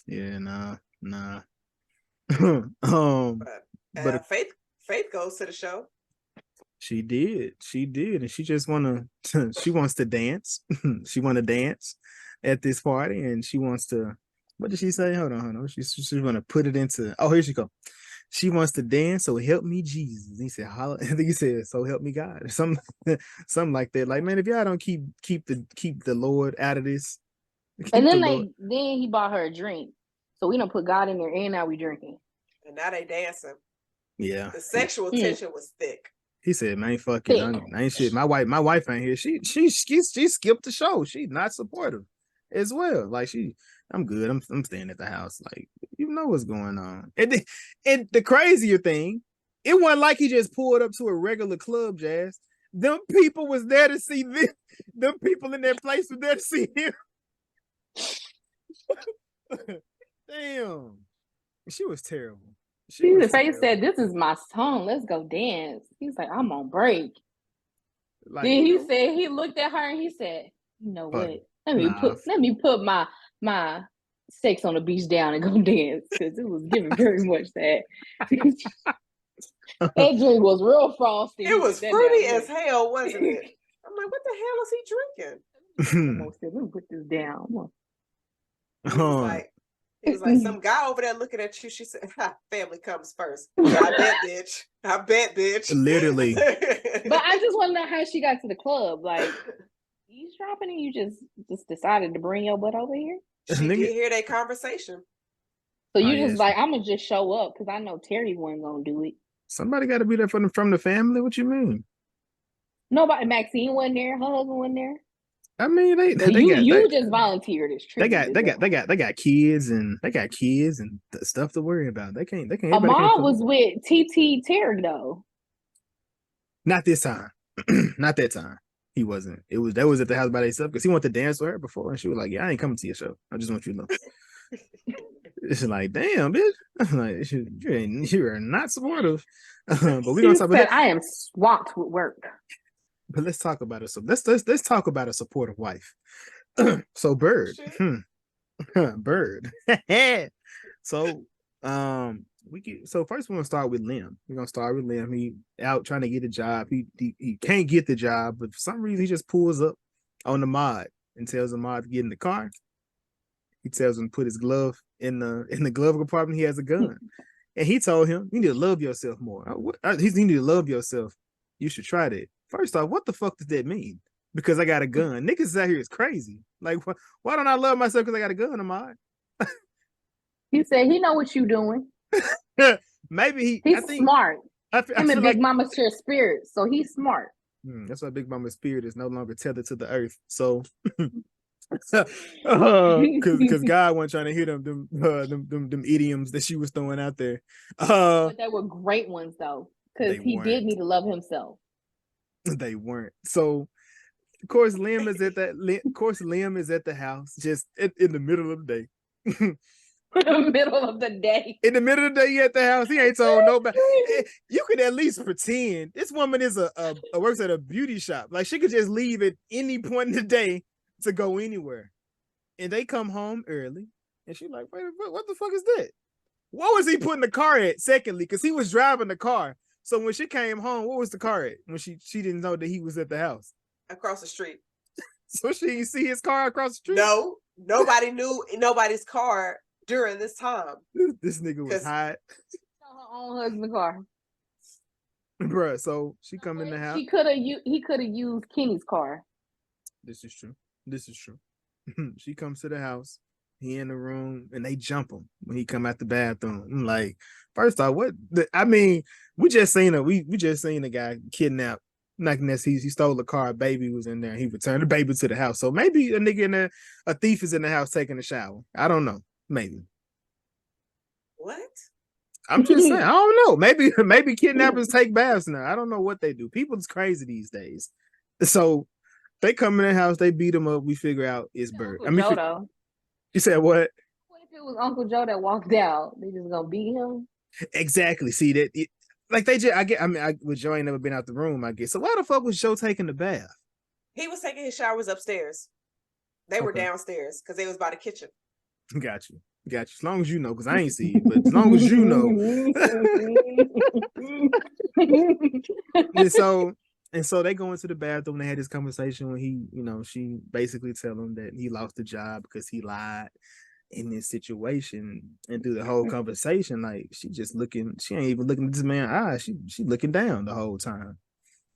Yeah, nah. But Faith goes to the show. She did, and she just she wants to dance. She want to dance at this party, and she wants to. What did she say? Hold on. She's going to put it into. Oh, here she go. She wants to dance, so help me Jesus. He said, I think he said, so help me God, or something like that. Like, man, if y'all don't keep the Lord out of this. And then then he bought her a drink, so we don't put God in there, and now we drinking. And now they dancing. Yeah, the sexual tension was thick. He said, "Man, fuck it, I ain't shit. My wife ain't here. She skipped the show. She's not supportive as well. Like I'm good. I'm staying at the house. Like, you know what's going on. And the crazier thing, it wasn't like he just pulled up to a regular club, Jazz. Them people was there to see them. Them people in that place were there to see him. Damn, she was terrible. Face said, "This is my song. Let's go dance." He's like, "I'm on break." Like, then he said he looked at her and he said, "You know what? Let me put my sex on the beach down and go dance," because it was giving very much that. That drink was real frosty. It was fruity as hell, wasn't it? I'm like, what the hell is he drinking? Let me put this down. It was like some guy over there looking at you. She said, family comes first. I bet, bitch. Literally. But I just want to know how she got to the club. Like, eavesdropping and you just decided to bring your butt over here? She did hear that conversation. So you just like, I'm going to just show up because I know Terri wasn't going to do it. Somebody got to be there from the family. What you mean? Nobody. Maxine wasn't there. Her husband wasn't there. I mean, they just volunteered as they got kids and stuff to worry about. They can't. Ahmad was with Terri though. Not this time. Not that time. He wasn't. That was at the house by themselves because he wanted to dance with her before, and she was like, "Yeah, I ain't coming to your show. I just want you to know." It's like, damn, bitch. Like, you are not supportive. But we gonna talk about. I am swamped with work. But let's talk about it. So let's talk about a supportive wife. So Bird, Bird. So so first we're gonna start with Liam. We're gonna start with Liam. He out trying to get a job. He can't get the job, but for some reason he just pulls up on the mod and tells the mod to get in the car. He tells him to put his glove in the glove compartment. He has a gun, and he told him, "You need to love yourself more." You need to love yourself. You should try that. First off, what the fuck does that mean? Because I got a gun. Niggas out here is crazy. Like, why don't I love myself because I got a gun, Ahmad? He said he know what you doing. Maybe he's smart. Him and Big Mama share spirit, so he's smart. That's why Big Mama's spirit is no longer tethered to the earth. So, because God wasn't trying to hear them idioms that she was throwing out there. But they were great ones though, because he did need to love himself. They weren't. So, of course, Liam is at the house, just in the middle of the day. In the middle of the day. In the middle of the day, he at the house. He ain't told nobody. You could at least pretend this woman is works at a beauty shop. Like she could just leave at any point in the day to go anywhere. And they come home early, and she's like, "Wait, what the fuck is that? What was he putting the car at?" Secondly, because he was driving the car. So when she came home, what was the car at? When she didn't know that he was at the house across the street. So she didn't see his car across the street. No, nobody knew nobody's car during this time. This nigga was hot. Her own husband's car, bruh. So she come in the house. He could have used Kenny's car. This is true. She comes to the house. He in the room, and they jump him when he come out the bathroom. I'm like, first off, we just seen a guy kidnapped. Like he stole a car, a baby was in there. He returned the baby to the house. So maybe a nigga in there, a thief is in the house taking a shower. I don't know. Maybe. What? I'm just saying. I don't know. Maybe kidnappers take baths now. I don't know what they do. People's crazy these days. So they come in the house, they beat him up. We figure out it's Bird. You said what? What if it was Uncle Joe that walked out? They just gonna beat him? Exactly. See that. With Joe ain't never been out the room, I guess. So why the fuck was Joe taking the bath? He was taking his showers upstairs. They were downstairs because they was by the kitchen. Got you. As long as you know, because I ain't see it, but as long as you know. and so they go into the bathroom. They had this conversation when she basically tell him that he lost the job because he lied in this situation. And through the whole conversation, like she ain't even looking at this man's eyes. She looking down the whole time.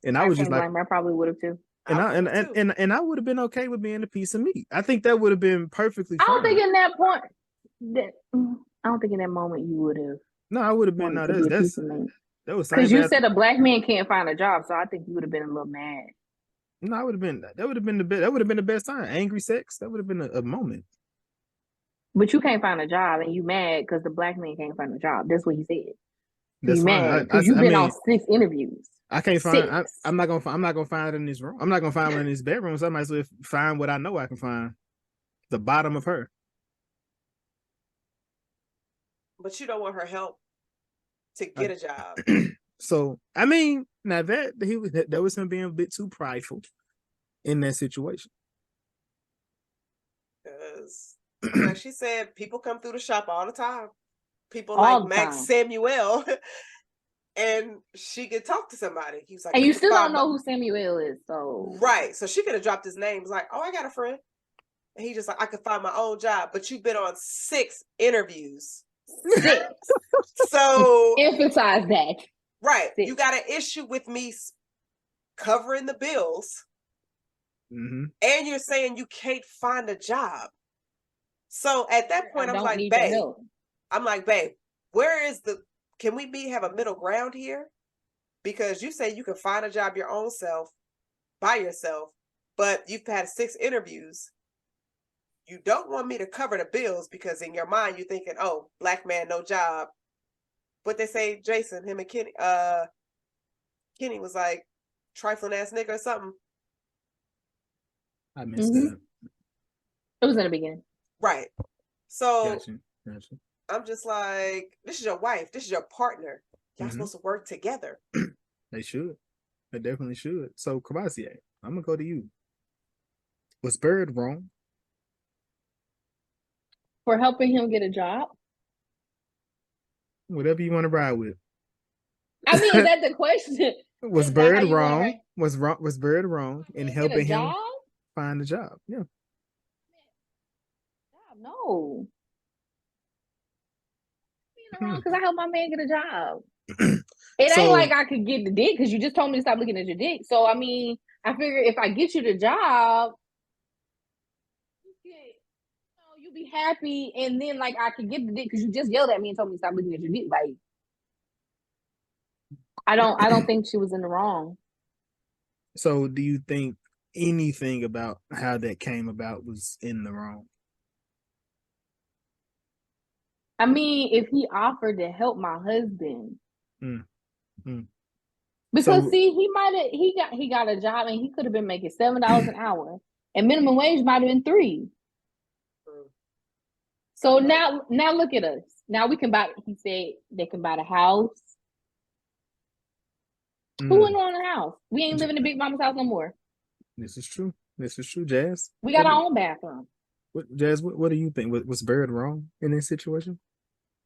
And I was just like, I probably would have too. And I would have been okay with being a piece of meat. I think that would have been perfectly fine. I don't think in that point. I don't think in that moment you would have. No, I would have been. No, that was because you said a black man can't find a job, so I think you would have been a little mad. No, I would have been. That would have been the best. That would have been the best time. Angry sex. That would have been a moment. But you can't find a job, and you mad because the black man can't find a job. That's what he said. That's you mad because you've been on 6 interviews. I can't find. I'm not gonna find it in this room. I'm not gonna find one in this bedroom. So I might as well find what I know I can find. The bottom of her. But you don't want her help to get a job. So now that was him being a bit too prideful in that situation. Because like she said, people come through the shop all the time. People like Max Samuel. And she could talk to somebody. He was like, and you still don't know who Samuel is, so right. So she could have dropped his name. It's like, oh, I got a friend. And he just like, I could find my own job. But you've been on 6 interviews. 6. So emphasize that. Right. 6. You got an issue with me covering the bills. Mm-hmm. And you're saying you can't find a job. So at that point, I'm like, babe, where is can we have a middle ground here? Because you say you can find a job your own self by yourself, but you've had 6 interviews. You don't want me to cover the bills because in your mind you're thinking, oh, black man, no job. But they say Jason, him and Kenny was like trifling ass nigga or something. I missed that. It was in the beginning. Right. So Gotcha. I'm just like, this is your wife. This is your partner. Y'all supposed to work together. They should. They definitely should. So, Cavassier, I'm going to go to you. Was Bird wrong? For helping him get a job? Whatever you want to ride with. I mean, is that the question? Was Bird wrong? Was Bird wrong in helping him find a job? Yeah. No. Because I helped my man get a job. It ain't like I could get the dick because you just told me to stop looking at your dick. So I mean, I figure if I get you the job, you'll be happy, and then like I could get the dick because you just yelled at me and told me to stop looking at your dick. Like I don't think she was in the wrong. So do you think anything about how that came about was in the wrong? I mean, if he offered to help my husband. Because So, see, he got a job and he could have been making $7 an hour, and minimum wage might have been $3. So now look at us. Now we can buy. He said they can buy the house. Who wouldn't want a house? We ain't living in Big Mama's house no more. This is true. This is true, Jazz. We got our own bathroom. Jazz, what do you think? Was Bird wrong in this situation?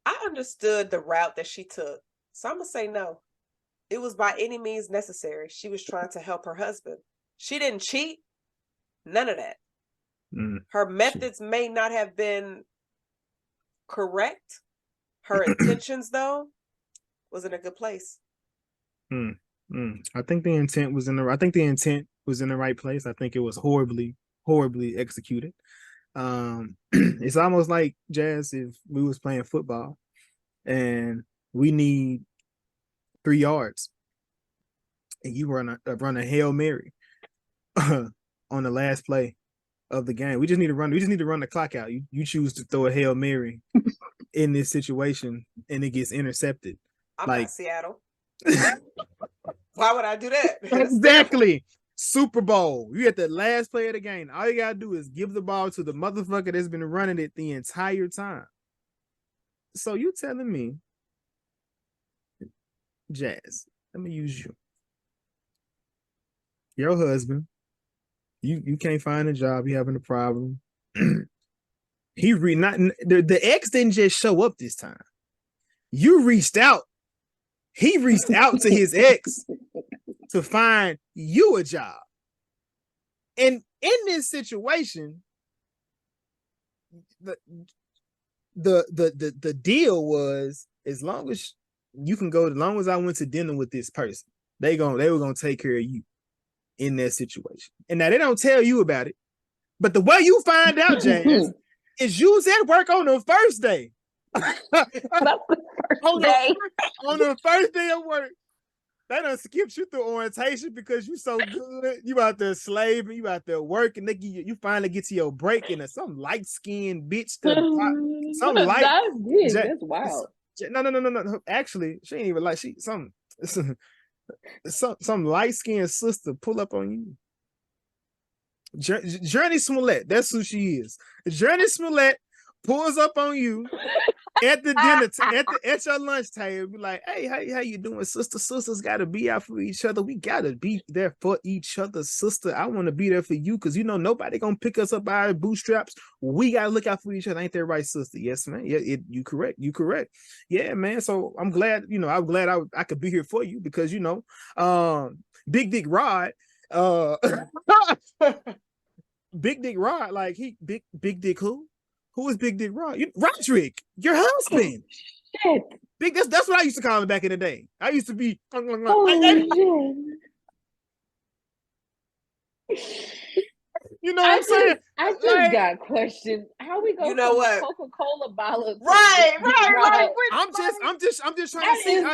I understood the route that she took, so I'm gonna say no. It was by any means necessary. She was trying to help her husband. She didn't cheat. None of that. Her methods may not have been correct. Her intentions, though, was in a good place. I think the intent was in the right place. I think it was horribly executed. It's almost like, Jazz, if we was playing football and we need 3 yards and you run a Hail Mary on the last play of the game. We just need to run the clock out. You choose to throw a Hail Mary in this situation and it gets intercepted. I'm not Seattle. Why would I do that? Exactly. Super Bowl. You at the last play of the game. All you gotta do is give the ball to the motherfucker that's been running it the entire time. So you telling me, Jazz, let me use you. Your husband, you can't find a job, you having a problem. The ex didn't just show up this time. You reached out. He reached out to his ex to find you a job. And in this situation, the deal was, as long as you can go, as long as I went to dinner with this person, they were gonna take care of you in that situation. And now they don't tell you about it, but the way you find out, Jazz, is you was at work on the first day. On the first day of work, they done skipped you through orientation because you so good. You out there slaving, you out there working. You finally get to your break, and some light skinned bitch. That's wild. No. Actually, she ain't even like some light skinned sister pull up on you. Journey Smollett, that's who she is. Journey Smollett pulls up on you at the dinner at your lunch table, be like, hey, how you doing, sister? Sisters gotta be out for each other. We gotta be there for each other, sister. I want to be there for you because nobody gonna pick us up by our bootstraps. We gotta look out for each other. Ain't that right, sister? Yes, man. Yeah, you correct. Yeah, man. So I'm glad, I could be here for you because Big Dick Rod, Big Dick Rod, like Big Dick who? Who is Big Dick Rod? Roderick, your husband. Shit. Big, that's what I used to call him back in the day. I used to be. You know what I'm saying? I just got questions. How we going to what? Coca-Cola bottle? Right. I'm just trying to see.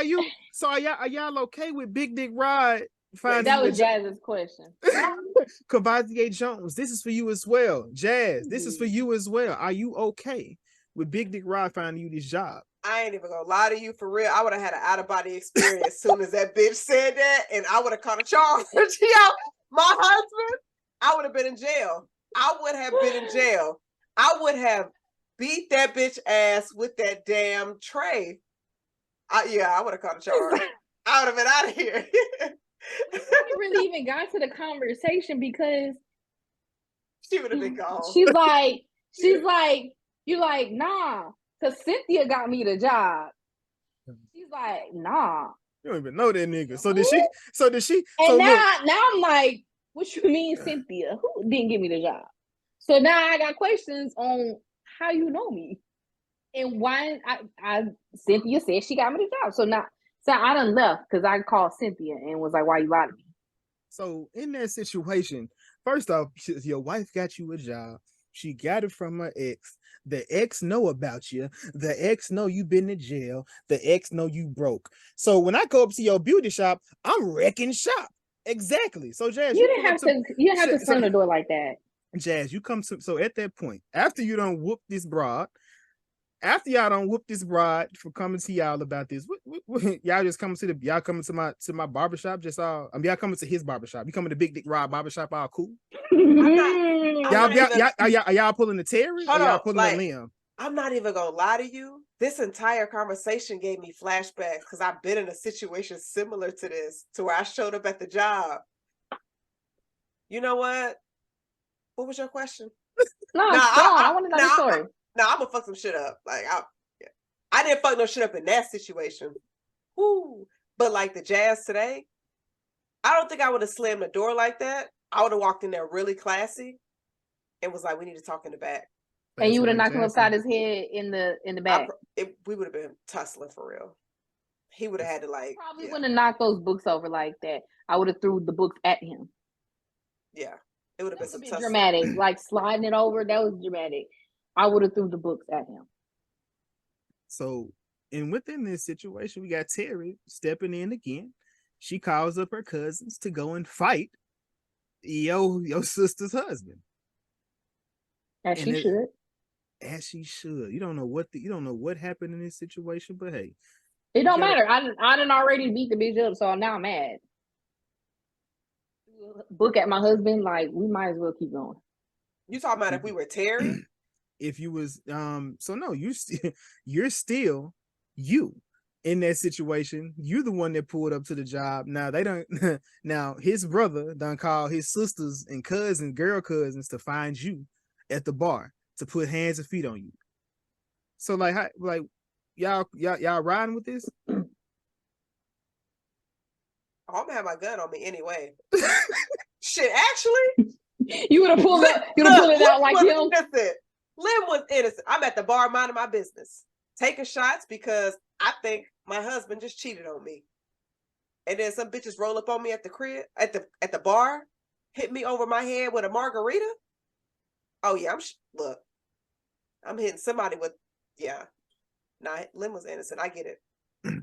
Are y'all okay with Big Dick Rod? That was Jazz's question. Cavazier Jones, this is for you as well. Jazz, this is for you as well. Are you okay with Big Dick Rod finding you this job? I ain't even gonna lie to you, for real. I would have had an out-of-body experience as soon as that bitch said that, and I would have caught a charge. My husband, I would have been in jail. I would have beat that bitch ass with that damn tray. I would have caught a charge. I would have been out of here. We really even got to the conversation because she would have been gone. She's like, you like, nah, because Cynthia got me the job. She's like, nah. You don't even know that nigga. So did she? And now I'm like, what you mean, Cynthia? Who didn't give me the job? So now I got questions on how you know me and why Cynthia said she got me the job. So I done left because I called Cynthia and was like, why you lied to me? So in that situation, first off, your wife got you a job. She got it from her ex. The ex know about you. The ex know you been in jail. The ex know you broke. So when I go up to your beauty shop, I'm wrecking shop. Exactly. So Jazz, you didn't have to slam the door like that. Jazz, you come to, so at that point, after you don't whoop this broad, after y'all don't whoop this broad for coming to y'all about this, y'all just coming to y'all coming to my barbershop, just all y'all coming to his barbershop. You coming to Big Dick Rod barbershop, all cool. Y'all pulling the Terri or y'all pulling the Liam? I'm not even gonna lie to you. This entire conversation gave me flashbacks because I've been in a situation similar to this, to where I showed up at the job. You know what? What was your question? I want to know the story. I'm gonna fuck some shit up. Like I didn't fuck no shit up in that situation. Woo. But like the Jazz today, I don't think I would have slammed the door like that. I would have walked in there really classy and was like, we need to talk in the back. And you would have knocked him upside his head in the back. We would have been tussling for real. He would have had to like. Probably wouldn't have knocked those books over like that. I would have threw the books at him. Yeah, it would have been some tussling. Dramatic, like sliding it over. That was dramatic. I would have threw the books at him. So, and within this situation, we got Terri stepping in again. She calls up her cousins to go and fight your sister's husband. As she should. As she should. You don't know what happened in this situation, but hey, it don't matter. I done already beat the bitch up, so now I'm mad. Book at my husband, like we might as well keep going. You talking about if we were Terri? If you was so no, you're still you in that situation. You're the one that pulled up to the job. Now they don't. Now his brother done call his sisters and cousins, girl cousins, to find you at the bar to put hands and feet on you. So like y'all riding with this? I'm gonna have my gun on me anyway. Shit, actually, you would have pulled it. You would have pulled it out like him. Innocent. Lim was innocent. I'm at the bar minding my business, taking shots because I think my husband just cheated on me. And then some bitches roll up on me at the crib, at the bar, hit me over my head with a margarita. Oh yeah, look, I'm hitting somebody with, yeah. Nah, Lim was innocent. I get it.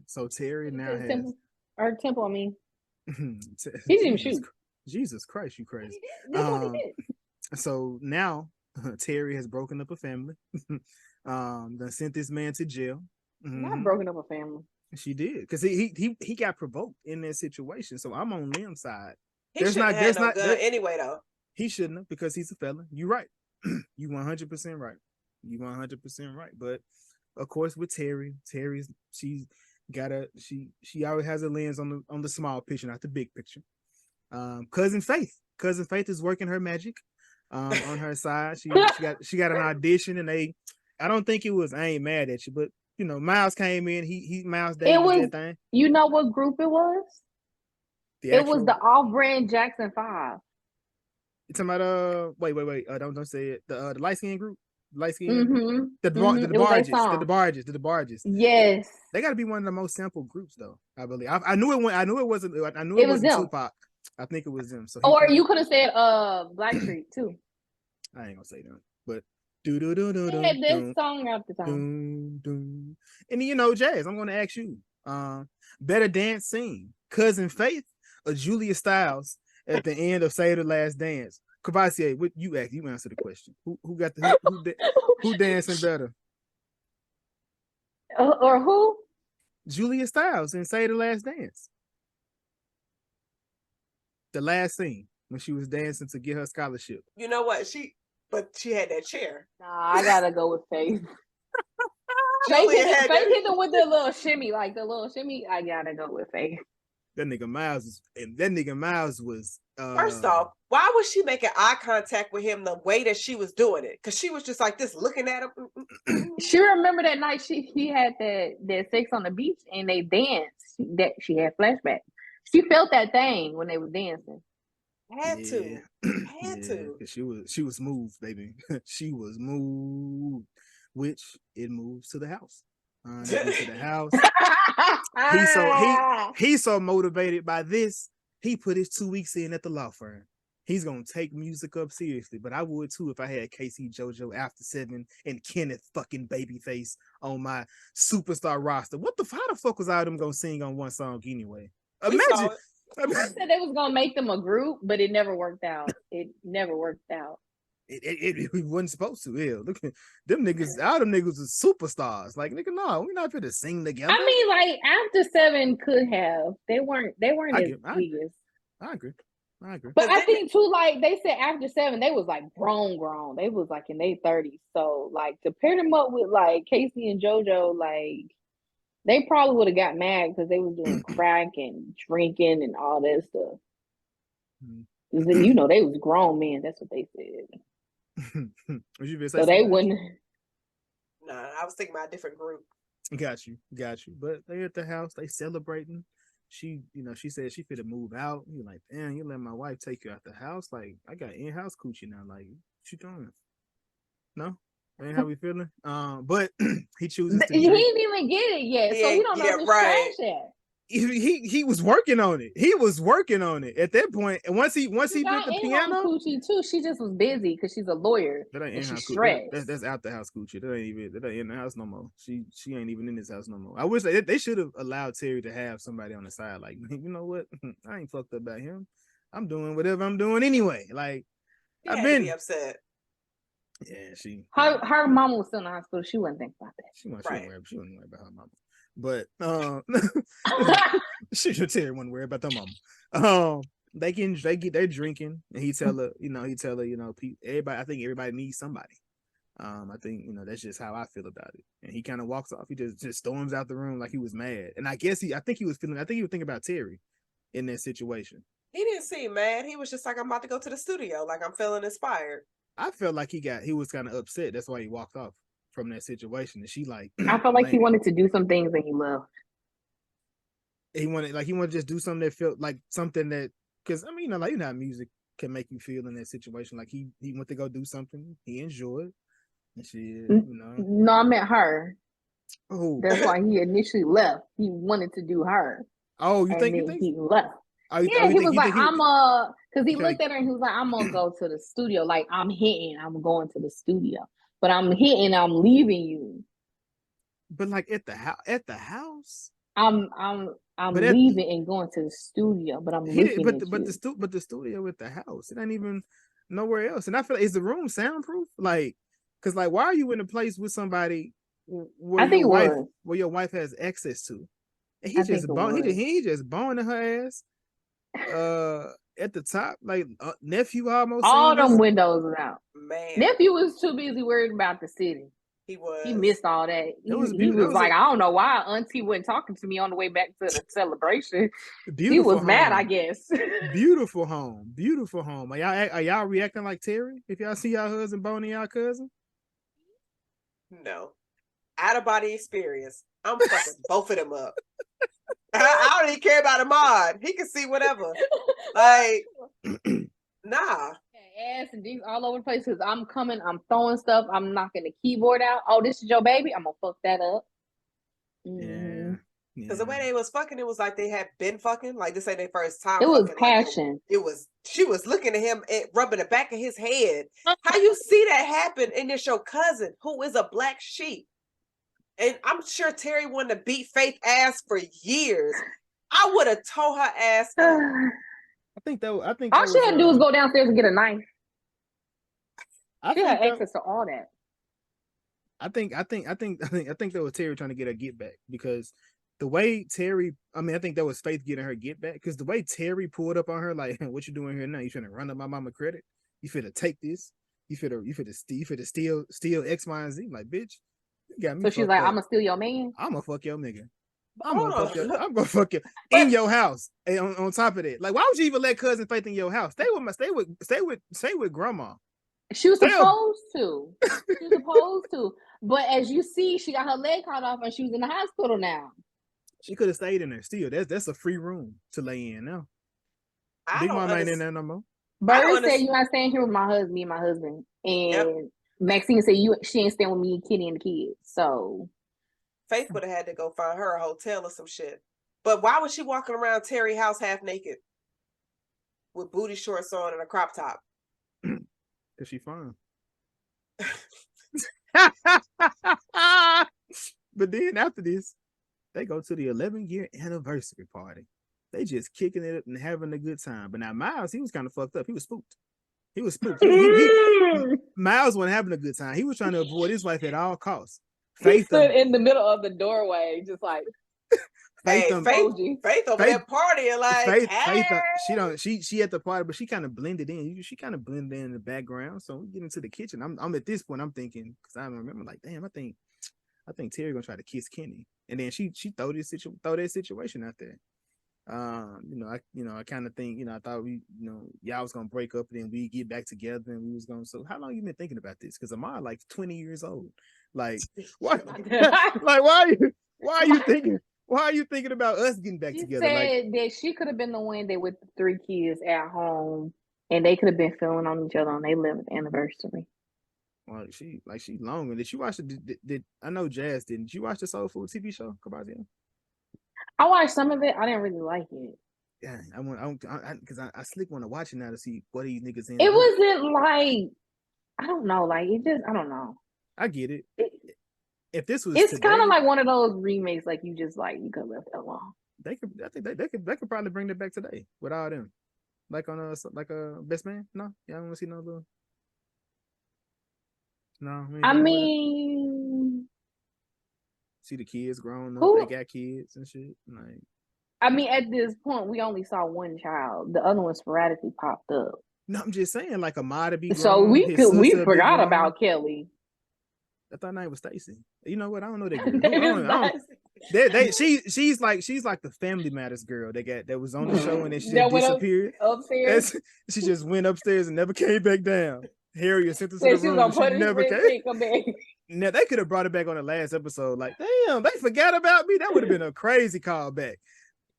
So Terri now has temple on me. He didn't even shoot. Jesus Christ, you crazy. That's what he did. So now Terri has broken up a family. Done sent this man to jail. Not broken up a family. She did, because he got provoked in that situation. So I'm on Lim's side. There's not gun anyway though. He shouldn't have, because he's a felon. You're right. You 100% right. You 100% right. But of course, with Terry's she always has a lens on the small picture, not the big picture. Cousin Faith is working her magic on her side. She got an audition, and I don't think it was, I ain't mad at you, but you know, Miles came in, he Miles Davis, it was that thing. You know what group it was? It was the off-brand Jackson 5. You talking about wait, don't say it. The light skin group, the barges. Yes, they got to be one of the most sampled groups, though. I believe. I knew it wasn't Tupac. I think it was them. So or you could have said Blackstreet too. I ain't gonna say that, but they had this song out the time. And you know, Jazz, I'm gonna ask you, better dance scene, Cousin Faith or Julia Stiles at the end of Say the Last Dance? Cavassier, what you answer the question. Who dancing better? Or who? Julia Stiles in Say the Last Dance. The last scene when she was dancing to get her scholarship. You know what? She had that chair. Nah, I gotta go with Faith. Faith hit them with the little shimmy, like the little shimmy. I gotta go with Faith. That nigga Miles was first off, why was she making eye contact with him the way that she was doing it? Because she was just like this, looking at him. She remember that night he had that sex on the beach and they danced. That she had flashbacks. She felt that thing when they were dancing. Had to. She was smooth, baby. She was smooth, which it moves to the house. To the house. He's so motivated by this. He put his 2 weeks in at the law firm. he's gonna take music up seriously. But I would too if I had Casey, JoJo, After 7, and Kenneth fucking Babyface on my superstar roster. How the fuck was all them gonna sing on one song anyway? Imagine. I said they was gonna make them a group, but it never worked out. It never worked out. It wasn't supposed to. Yeah, look at them niggas. All them niggas are superstars. Like, nigga, no, we're not here to sing together. I mean, like After 7 could have. They weren't as big as. I agree. But I think too, like they said, After 7, they was like grown. They was like in their 30s. So like to pair them up with like Casey and JoJo, like they probably would have got mad because they was doing crack and drinking and all that stuff. Then they was grown men. That's what they said. So they wouldn't. Nah, I was thinking about a different group. Got you. But they at the house, they celebrating. She said she finna move out. You're like, damn, you let my wife take you out the house? Like, I got in-house coochie now. Like, what you doing? No? That ain't how we feeling? But he chooses to. He didn't even get it yet, so he don't know if it's trash yet. He was working on it. At that point, and once he did the piano, coochie too. She just was busy because she's a lawyer. That ain't in-house coochie. That's out the house coochie. That ain't in the house no more. She ain't even in this house no more. I wish they should have allowed Terri to have somebody on the side. Like, you know what? I ain't fucked up about him. I'm doing whatever I'm doing anyway. Like, I've been upset. Yeah, her mama was still in the hospital. She wouldn't think about that. She wouldn't worry about her mama. But Terri wasn't worried about their mama. They're drinking, and he tell her, everybody. I think everybody needs somebody. I think that's just how I feel about it. And he kind of walks off. He just storms out the room like he was mad. And I think he was thinking about Terri in that situation. He didn't seem mad. He was just like, I'm about to go to the studio. Like, I'm feeling inspired. I felt like he was kind of upset. That's why he walked off from that situation. And she like, I felt like he wanted to do some things that he loved. He wanted to just do something that felt like something that, because I mean, like, how music can make you feel in that situation. Like he went to go do something he enjoyed, and she, No, I meant her. Oh, that's why he initially left. He wanted to do her. Oh, you think he left? He was like, because he looked at her and he was like, I'm gonna go to the studio. Like, I'm going to the studio, but I'm leaving you. But like at the house, I'm leaving and going to the studio, but I'm looking at you. But the studio at the house, it ain't even nowhere else. And I feel like, is the room soundproof? Like, because like, why are you in a place with somebody where your wife has access to? And he just boning her ass at the top, like nephew almost. All them windows are out. Man, nephew was too busy worried about the city. He was. He missed all that. He was like, I don't know why Auntie wasn't talking to me on the way back to the celebration. He was mad, I guess. Beautiful home. Are y'all reacting like Terri if y'all see y'all husband boning y'all cousin? No, out of body experience. I'm fucking both of them up. I don't even care about Ahmad. He can see whatever. Like, nah. Ass and dicks all over the place because I'm coming, I'm throwing stuff, I'm knocking the keyboard out. Oh, this is your baby? I'm gonna fuck that up. Yeah. Because the way they was fucking, it was like they had been fucking. Like, this ain't their first time. It was passion. She was looking at him and rubbing the back of his head. How you see that happen? And it's your cousin who is a black sheep. And I'm sure Terri wanted to beat Faith ass for years. I would have tore her ass up. I think all she had to do was go downstairs and get a knife. She had access to all that. I think that was Terri trying to get her get back, because the way Terri, I think that was Faith getting her get back, because the way Terri pulled up on her, like, what you doing here now? You finna run up my mama credit? You finna take this? You finna steal X, Y, and Z? Like, bitch, you got me. So she's like, I'm gonna steal your man. I'm gonna fuck your nigga. I'm gonna fuck you in your house. And on top of that, like, why would you even let cousin Faith in your house? Stay with grandma. She was supposed to. But as you see, she got her leg cut off and she was in the hospital now. She could have stayed in there still. That's a free room to lay in now. Big Mom ain't in there no more. Bird said, you're not staying here with me and my husband. And Maxine said she ain't staying with me, Kitty, and the kids. So Faith would have had to go find her a hotel or some shit. But why was she walking around Terri house half naked? with booty shorts on and a crop top? Cause she fine. But then after this, they go to the 11-year anniversary party. They just kicking it up and having a good time. But now Miles, he was kind of fucked up. He was spooked. Miles wasn't having a good time. He was trying to avoid his wife at all costs. He stood in the middle of the doorway, just like Faith over there partying like Faith, she at the party, but she kind of blended in. She kind of blended in the background. So we get into the kitchen. I'm at this point, I'm thinking, because I remember like, damn, I think Terri gonna try to kiss Kenny. And then she throw that situation out there. I kind of think, I thought y'all was gonna break up and then we get back together and we was gonna. So how long you been thinking about this? Because Amar like 20 years old. Like why? Like why are you thinking? Why are you thinking about us getting back together? Said that she could have been the one that with the 3 kids at home, and they could have been feeling on each other on their 11th anniversary. Well, she long. Did you watch it? I know Jazz didn't. Did you watch the Soul Food TV show? I watched some of it. I didn't really like it. Yeah, because I slick want to watch it now to see what these niggas in. It wasn't like, I don't know, like it just, I don't know. I get it. If this was, it's kind of like one of those remakes, like you just like you could have left that alone. I think they could probably bring that back today with all them, like on a Best Man. No, yeah, I don't want to see no little. No, I mean, see the kids growing up. They got kids and shit. Like, I mean, at this point, we only saw one child. The other one sporadically popped up. No, I'm just saying, like Amar to be grown. So we forgot about Kelly. I thought her name was Stacy. You know what? I don't know that girl. She's like the Family Matters girl that was on the show and then she just disappeared upstairs. She just went upstairs and never came back down. Harriet sent her to the room. She never came. Now they could have brought it back on the last episode. Like, damn, they forgot about me. That would have been a crazy callback.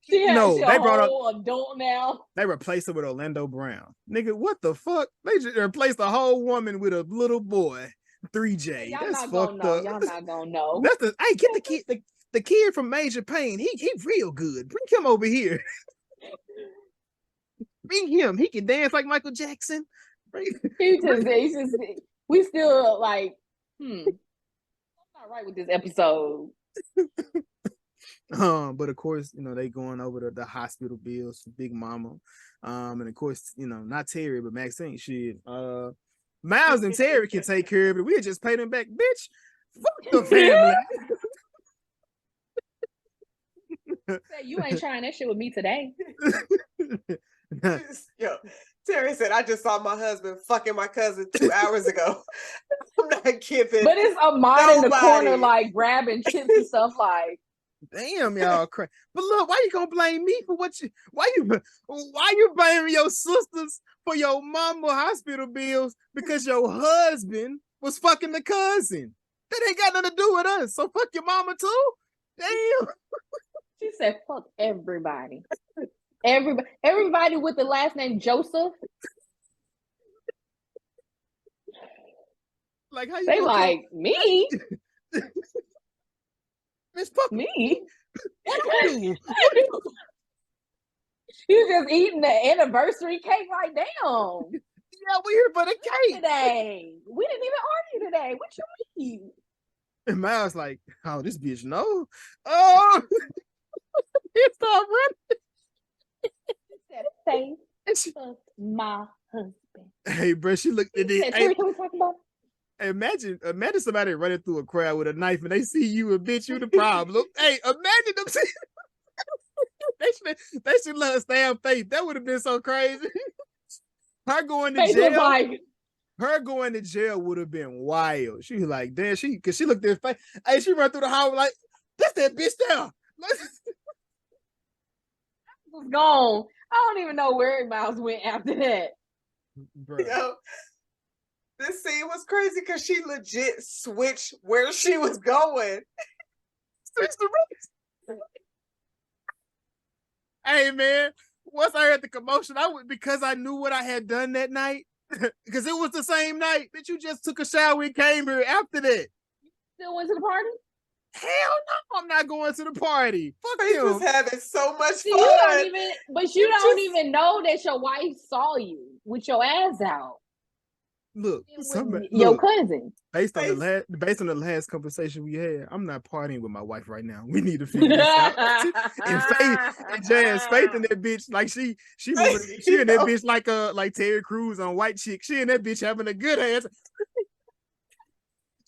They brought up adult now. They replaced her with Orlando Brown. Nigga, what the fuck? They just replaced a whole woman with a little boy. 3J. Y'all That's not fucked gonna up. Y'all not gonna know. That's get the kid. The kid from Major Pain. He real good. Bring him over here. Bring him. He can dance like Michael Jackson. We still like. Something not right with this episode. But of course, they going over the hospital bills for Big Mama. And of course, not Terri, but Maxine. Shit. Miles and Terri can take care of it. We just pay them back, bitch. Fuck the family. You ain't trying that shit with me today. Yo, Terri said, I just saw my husband fucking my cousin 2 hours ago. I'm not kidding. But it's Amar in the corner, like grabbing chips and stuff, like. Damn, y'all crazy. But look, why you gonna blame me for why you blaming your sisters for your mama hospital bills because your husband was fucking the cousin? That ain't got nothing to do with us. So fuck your mama too? Damn. She said fuck everybody. Everybody with the last name Joseph. Like how you they like me? Miss fuck me. You just eating the anniversary cake right now. Yeah, we here for the cake today. We didn't even argue today. What you mean? And Miles like, oh, this bitch no. Oh, he started running. Say my husband. Hey, bro, she looked at it. Hey, imagine somebody running through a crowd with a knife and they see you and bitch, you the problem. Hey, imagine them they should let her stay on Faith. That would have been so crazy. Her going to jail. Her going to jail would have been wild. She was like, damn, because she looked at Faith. Hey, she run through the hall like, that's that bitch there. Was gone. I don't even know where Miles went after that. Bro. Yo, this scene was crazy because she legit switched where she was going. Switched the race. Hey man, once I heard the commotion, because I knew what I had done that night. Because it was the same night that you just took a shower and came here after that. You still went to the party? Hell no, I'm not going to the party. Fuck Faith him. was having so much See, fun. you don't even know that your wife saw you with your ass out. Look, your cousin. Based on the last conversation we had, I'm not partying with my wife right now. We need to figure this out. And Faith and Jazz, Faith in that bitch, like she in that bitch like Terri Crews on White Chick. She in that bitch having a good ass.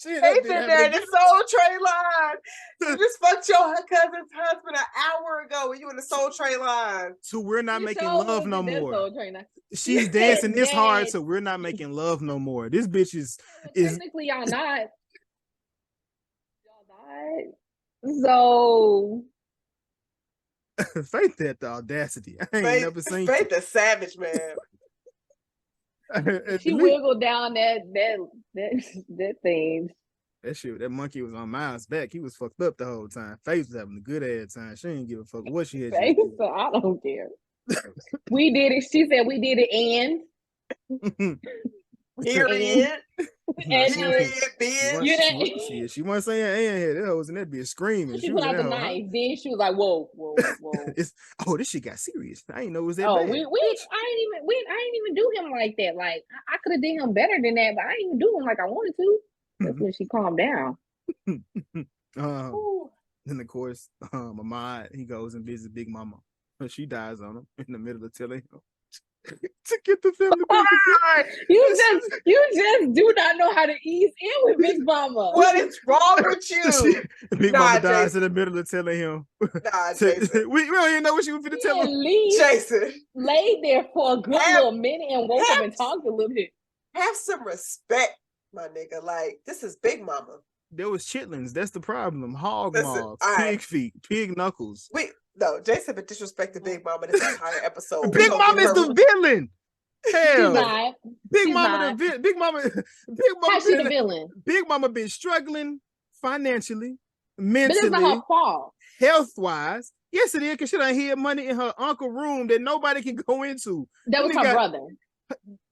Faith in there in the Soul Train line. You just fucked your cousin's husband an hour ago when you in the Soul Train line. So we're not making love no more. She's dancing this hard, so we're not making love no more. This bitch is technically y'all not. Y'all not. So Faith had the audacity. I ain't never seen Faith a savage, man. She wiggled down that thing. That shit, that monkey was on Miles' back. He was fucked up the whole time. Faith was having a good ass time. She didn't give a fuck what she had. Faith, so I don't care. We did it. She said we did it, and period. Bitch. She wasn't saying and here. That was in that bitch screaming. She put out the knife. Then she was like, "Whoa." This shit got serious. I didn't know it was that bad. I ain't even do him like that. Like I could have done him better than that, but I didn't even do him like I wanted to. That's when she calmed down. Then of course, Ahmad, he goes and visits Big Mama. She dies on him in the middle of telling him to get the family back. You just do not know how to ease in with Big Mama. What is wrong with you? Big Mama dies in the middle of telling him. Jason. We don't even know what she was going to tell him. Jason laid there for a good little minute and woke up and talked a little bit. Have some respect, my nigga. Like, this is Big Mama. There was chitlins. That's the problem. Hog maws, pig feet, pig knuckles. No, Jason been disrespecting Big Mama this entire episode. Big Mama is the villain. Hell, Big Mama How's she the villain? Big Mama been struggling financially, mentally, but it's not her fault. Health-wise. Yes, it is, because she done hid money in her uncle's room that nobody can go into. That was her brother.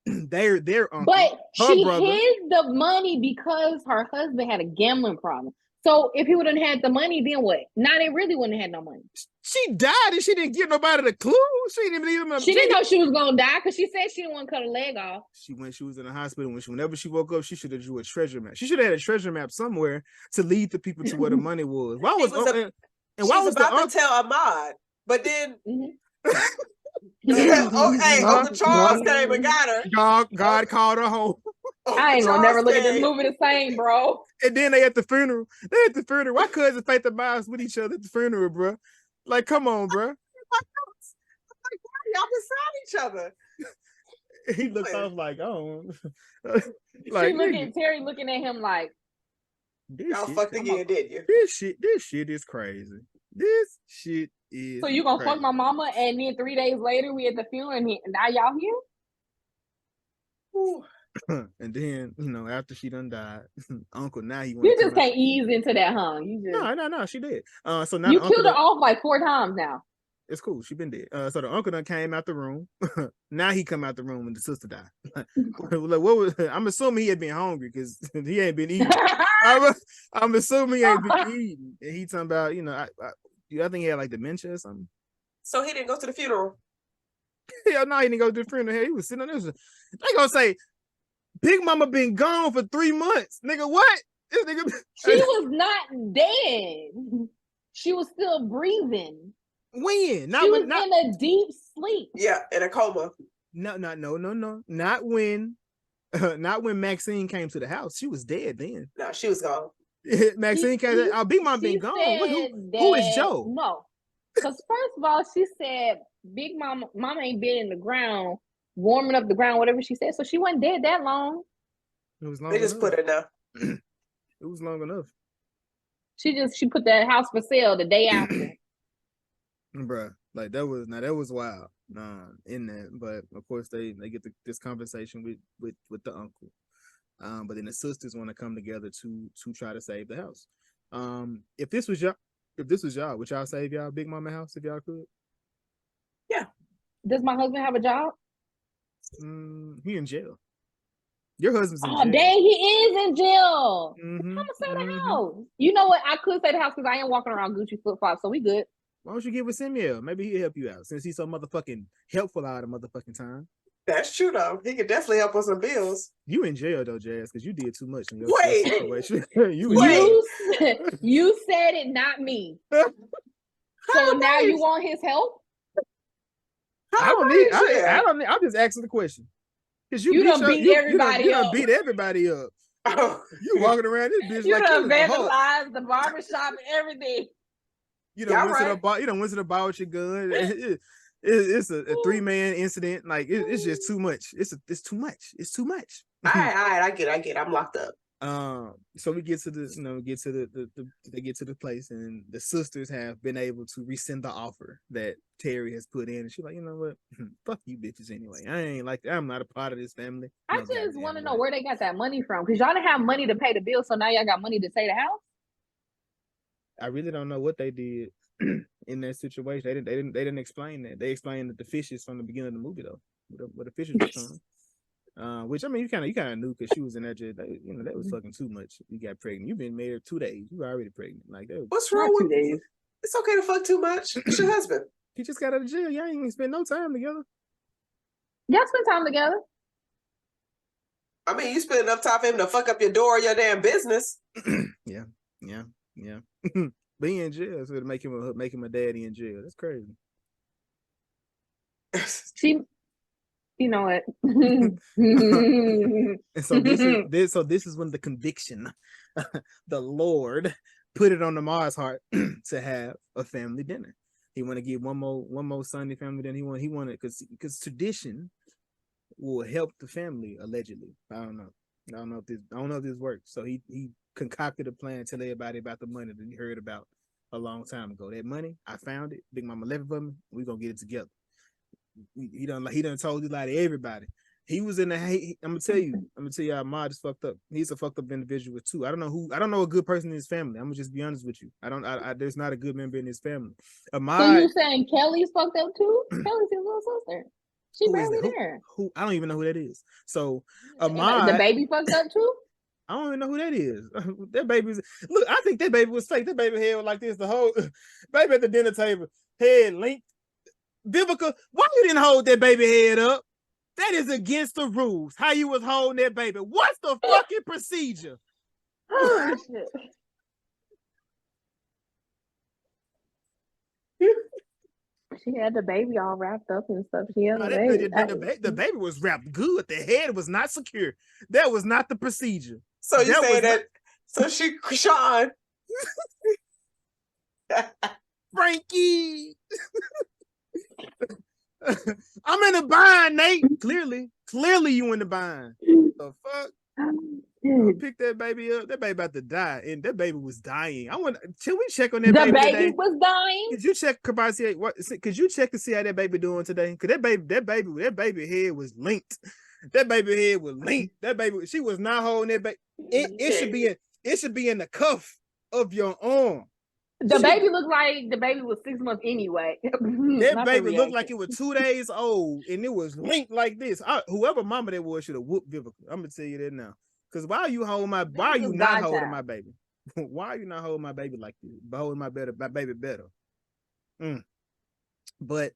Their uncle. But she hid the money because her husband had a gambling problem. So if he wouldn't have had the money, then what? Now they really wouldn't have had no money. She died and she didn't give nobody the clue. She didn't even leave him. She didn't know she was gonna die because she said she didn't want to cut her leg off. She was in the hospital. Whenever she woke up, she should have drew a treasure map. She should have had a treasure map somewhere to lead the people to where the money was. Why was about to tell Ahmad, but then Uncle Charles came and got her. God called her home. I ain't gonna never look at this movie the same, bro. And then they at the funeral. Why cousins Faith and Miles with each other at the funeral, bro? Like, come on, bro. Y'all beside each other. He looks off like, oh. Like, Terri looking at him like, y'all fucked again, didn't you? This shit is crazy. This shit is so you gonna fuck my mama and then 3 days later we at the funeral and now y'all here? Ooh. And then, after she done died, Uncle, now he you just can't ease into that, huh? No, she did. So now you killed her off like 4 times now. It's cool. She been dead. So the uncle done came out the room. Now he come out the room when the sister died. I'm assuming he had been hungry because he ain't been eating. I'm assuming he ain't been eating. And he talking about, I think he had like dementia or something. So he didn't go to the funeral. Hell no, he didn't go to the funeral. He was sitting on this. They gonna say, Big Mama been gone for 3 months. Nigga, what? This nigga. She was not dead. She was still breathing. When? She was in a deep sleep. Yeah, in a coma. No. Not when Maxine came to the house. She was dead then. No, she was gone. Maxine came. Big Mama been gone. Who is Joe? No, because first of all, she said Big Mama ain't been in the ground, warming up the ground, whatever she said. So she wasn't dead that long. It was long. They just put her there. It was long enough. She put that house for sale the day after. Bruh, like that was wild. In that, but of course they get this conversation with the uncle. But then the sisters want to come together to try to save the house. If this was y'all, would y'all save y'all Big Mama house if y'all could? Yeah. Does my husband have a job? He in jail. Your husband's in jail. Oh, dang, he is in jail. How to say the house? You know what? I could say the house because I am walking around Gucci flip-flops, so we good. Why don't you get with Samuel? Maybe he'll help you out since he's so motherfucking helpful all the motherfucking time. That's true though. He could definitely help with some bills. You in jail though, Jazz, because you did too much in your situation. You said it, not me. So now you want his help? I don't need. I'm just asking the question. Because you done beat everybody up. You done beat everybody up. Oh. You walking around this bitch you like done vandalized the barbershop and everything. You done went to the bar. You done went to the bar with your gun. It's a 3-man incident. Like it's just too much. It's too much. It's too much. All right. I get it. I'm locked up. So we get to they get to the place, and the sisters have been able to rescind the offer that Terri has put in, and she's like, you know what, fuck you bitches anyway. I'm not a part of this family. I just want to know where they got that money from, because y'all didn't have money to pay the bill, so now y'all got money to pay the house. I really don't know what they did in that situation. They didn't explain that. They explained that the fishes from the beginning of the movie though, where the fishes were from. Which I mean, you kind of knew because she was in that. That was fucking too much. You got pregnant. You've been married 2 days. You were already pregnant. Like that. What's wrong with 2 days? It's okay to fuck too much. It's your husband. He just got out of jail. Y'all ain't even spend no time together. Y'all spend time together. I mean, you spend enough time for him to fuck up your door or your damn business. Yeah. Being in jail is to make him a daddy in jail. That's crazy. You know what? And so this is when the conviction, the Lord put it on the Mars heart to have a family dinner. He want to give one more Sunday family dinner. He wanted because tradition will help the family allegedly. I don't know if this works. So he concocted a plan to tell everybody about the money that he heard about a long time ago. That money, I found it. Big Mama left it for me. We gonna get it together. He done told you like everybody. He was in the I'm gonna tell you, Ahmad is fucked up. He's a fucked up individual too. I don't know a good person in his family. I'm gonna just be honest with you. There's not a good member in his family. Ahmad, so you saying Kelly's fucked up too? Kelly's his little sister. She barely there. Who I don't even know who that is. So Ahmad, the baby fucked up too? I don't even know who that is. That baby's look, I think that baby was fake. That baby head was like this the whole baby at the dinner table, head linked. Vivica, why you didn't hold that baby head up? That is against the rules. How you was holding that baby? What's the fucking procedure? Oh, shit. She had the baby all wrapped up and stuff. She had the baby was wrapped good. The head was not secure. That was not the procedure. So you say that? So Sean, Frankie. I'm in a bind, Nate. Clearly you in the bind. The fuck? Pick that baby up. That baby about to die, and that baby was dying. Should we check on that baby today? The baby was dying. Could you check, could you check to see how that baby doing today? Because that baby head was linked. That baby head was linked. That baby, she was not holding that baby. It should be in the cuff of your arm. The baby looked like the baby was 6 months anyway. That baby looked like it was 2 days old, and it was linked like this. Whoever mama that was should have whooped Vivica. I'm gonna tell you that now. Because why are you not holding my baby? Why are you not holding my baby like this? Holding my baby better. But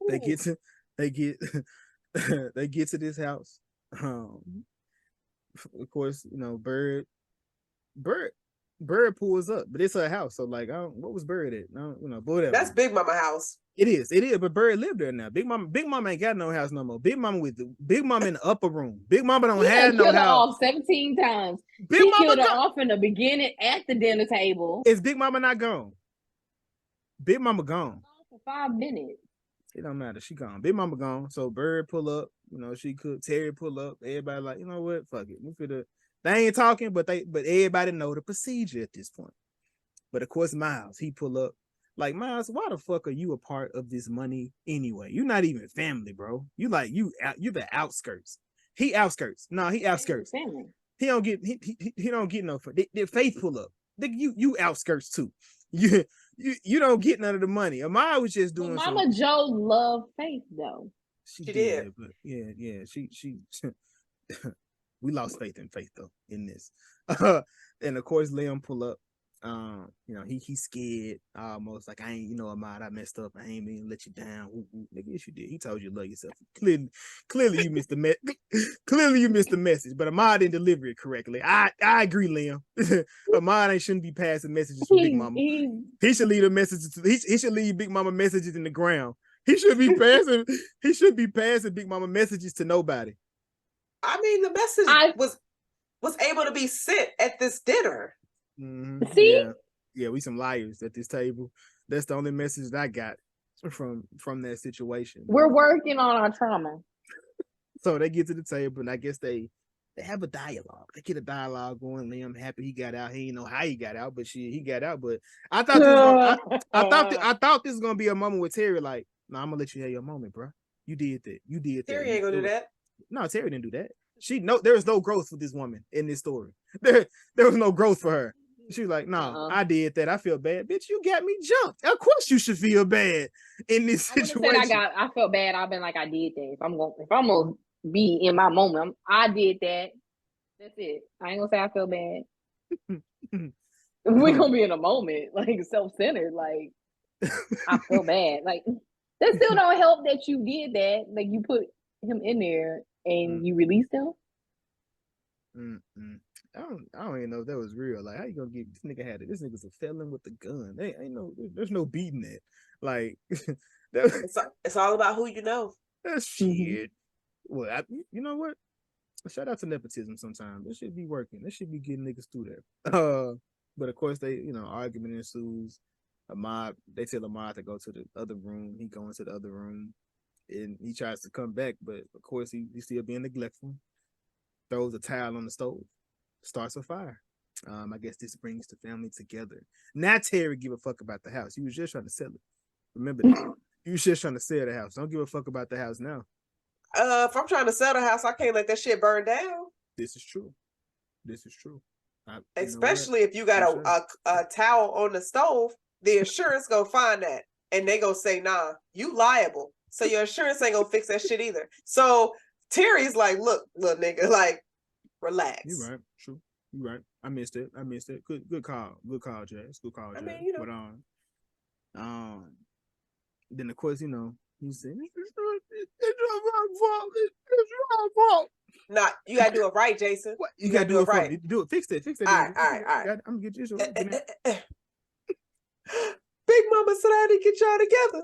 they get to they get to this house. Of course, you know, Bird pulls up, but it's her house. So like, what was Bird at? No, you know, whatever. That's Big Mama house. It is, but Bird lived there now. Big Mama ain't got no house no more. Big Mama in the upper room. Big Mama don't have no house. Her off 17 times. Big Mama killed her off in the beginning at the dinner table. Is Big Mama not gone? Big Mama gone. For 5 minutes. It don't matter. She gone. Big Mama gone. So Bird pull up. You know, she could. Terri pull up. Everybody like, you know what? Fuck it. They ain't talking, but everybody know the procedure at this point. But of course, Miles, he pull up. Like, Miles, why the fuck are you a part of this money anyway? You're not even family, bro. You're the outskirts. He outskirts. No, he outskirts. Family. He don't get no. The Faith pull up. You outskirts too. You don't get none of the money. Amaya was just doing. Mama Joe loved Faith though. She did. But yeah. She we lost faith though in this. And of course, Liam pull up. He's scared almost like I ain't, Ahmad, I messed up. I ain't mean to let you down. Nigga, yes, you did. He told you to love yourself. Clearly you missed the clearly you missed the message, but Ahmad didn't deliver it correctly. I agree, Liam. Ahmad shouldn't be passing messages from Big Mama. He should leave the messages he should leave Big Mama messages in the ground. He should be passing Big Mama messages to nobody. I mean, the message was able to be sent at this dinner. Mm-hmm. See, yeah, we some liars at this table. That's the only message that I got from that situation. We're working on our trauma. So they get to the table, and I guess they have a dialogue. They get a dialogue going. Liam happy he got out. He didn't know how he got out, but he got out. But I thought I thought this was gonna be a moment with Terri. Like, no, I'm gonna let you have your moment, bro. You did that. Terri ain't gonna do that. No, Terri didn't do that. There was no growth for this woman in this story. There was no growth for her. She was like, no, I did that. I feel bad. Bitch, you got me jumped. Of course you should feel bad in this situation. I felt bad. I've been like, I did that. If I'm gonna be in my moment, I did that. That's it. I ain't gonna say I feel bad. We're gonna be in a moment, like self-centered, like I feel bad. Like that still don't help that you did that. Like you put him in there and you released him. I don't even know if that was real. Like, how you gonna get this nigga had it? This nigga's a felon with a gun. There's no beating that. Like, it's all about who you know. That's shit. Well, you know what? Shout out to nepotism sometimes. This should be working. This should be getting niggas through there. But of course they, argument ensues. They tell Ahmad to go to the other room. He go into the other room and he tries to come back, but of course he's still being neglectful. Throws a towel on the stove. Starts a fire. I guess this brings the family together. Now Terri give a fuck about the house. He was just trying to sell it. Remember that. You was just trying to sell the house. Don't give a fuck about the house now. If I'm trying to sell the house, I can't let that shit burn down. This is true. Especially if you got a towel on the stove, the insurance gonna find that and they gonna say, nah, you liable. So your insurance ain't gonna fix that shit either. So Terry's like, look, little nigga, like, relax. You right. True. You right. I missed it. Good call. Jazz. Good call, Jazz. I mean, But then of course, he said, it's your fault. Nah, you gotta do it right, Jason. What? You gotta do it right. Do it. Fix it. All right. I'm gonna get you. Big Mama said I had to get y'all together.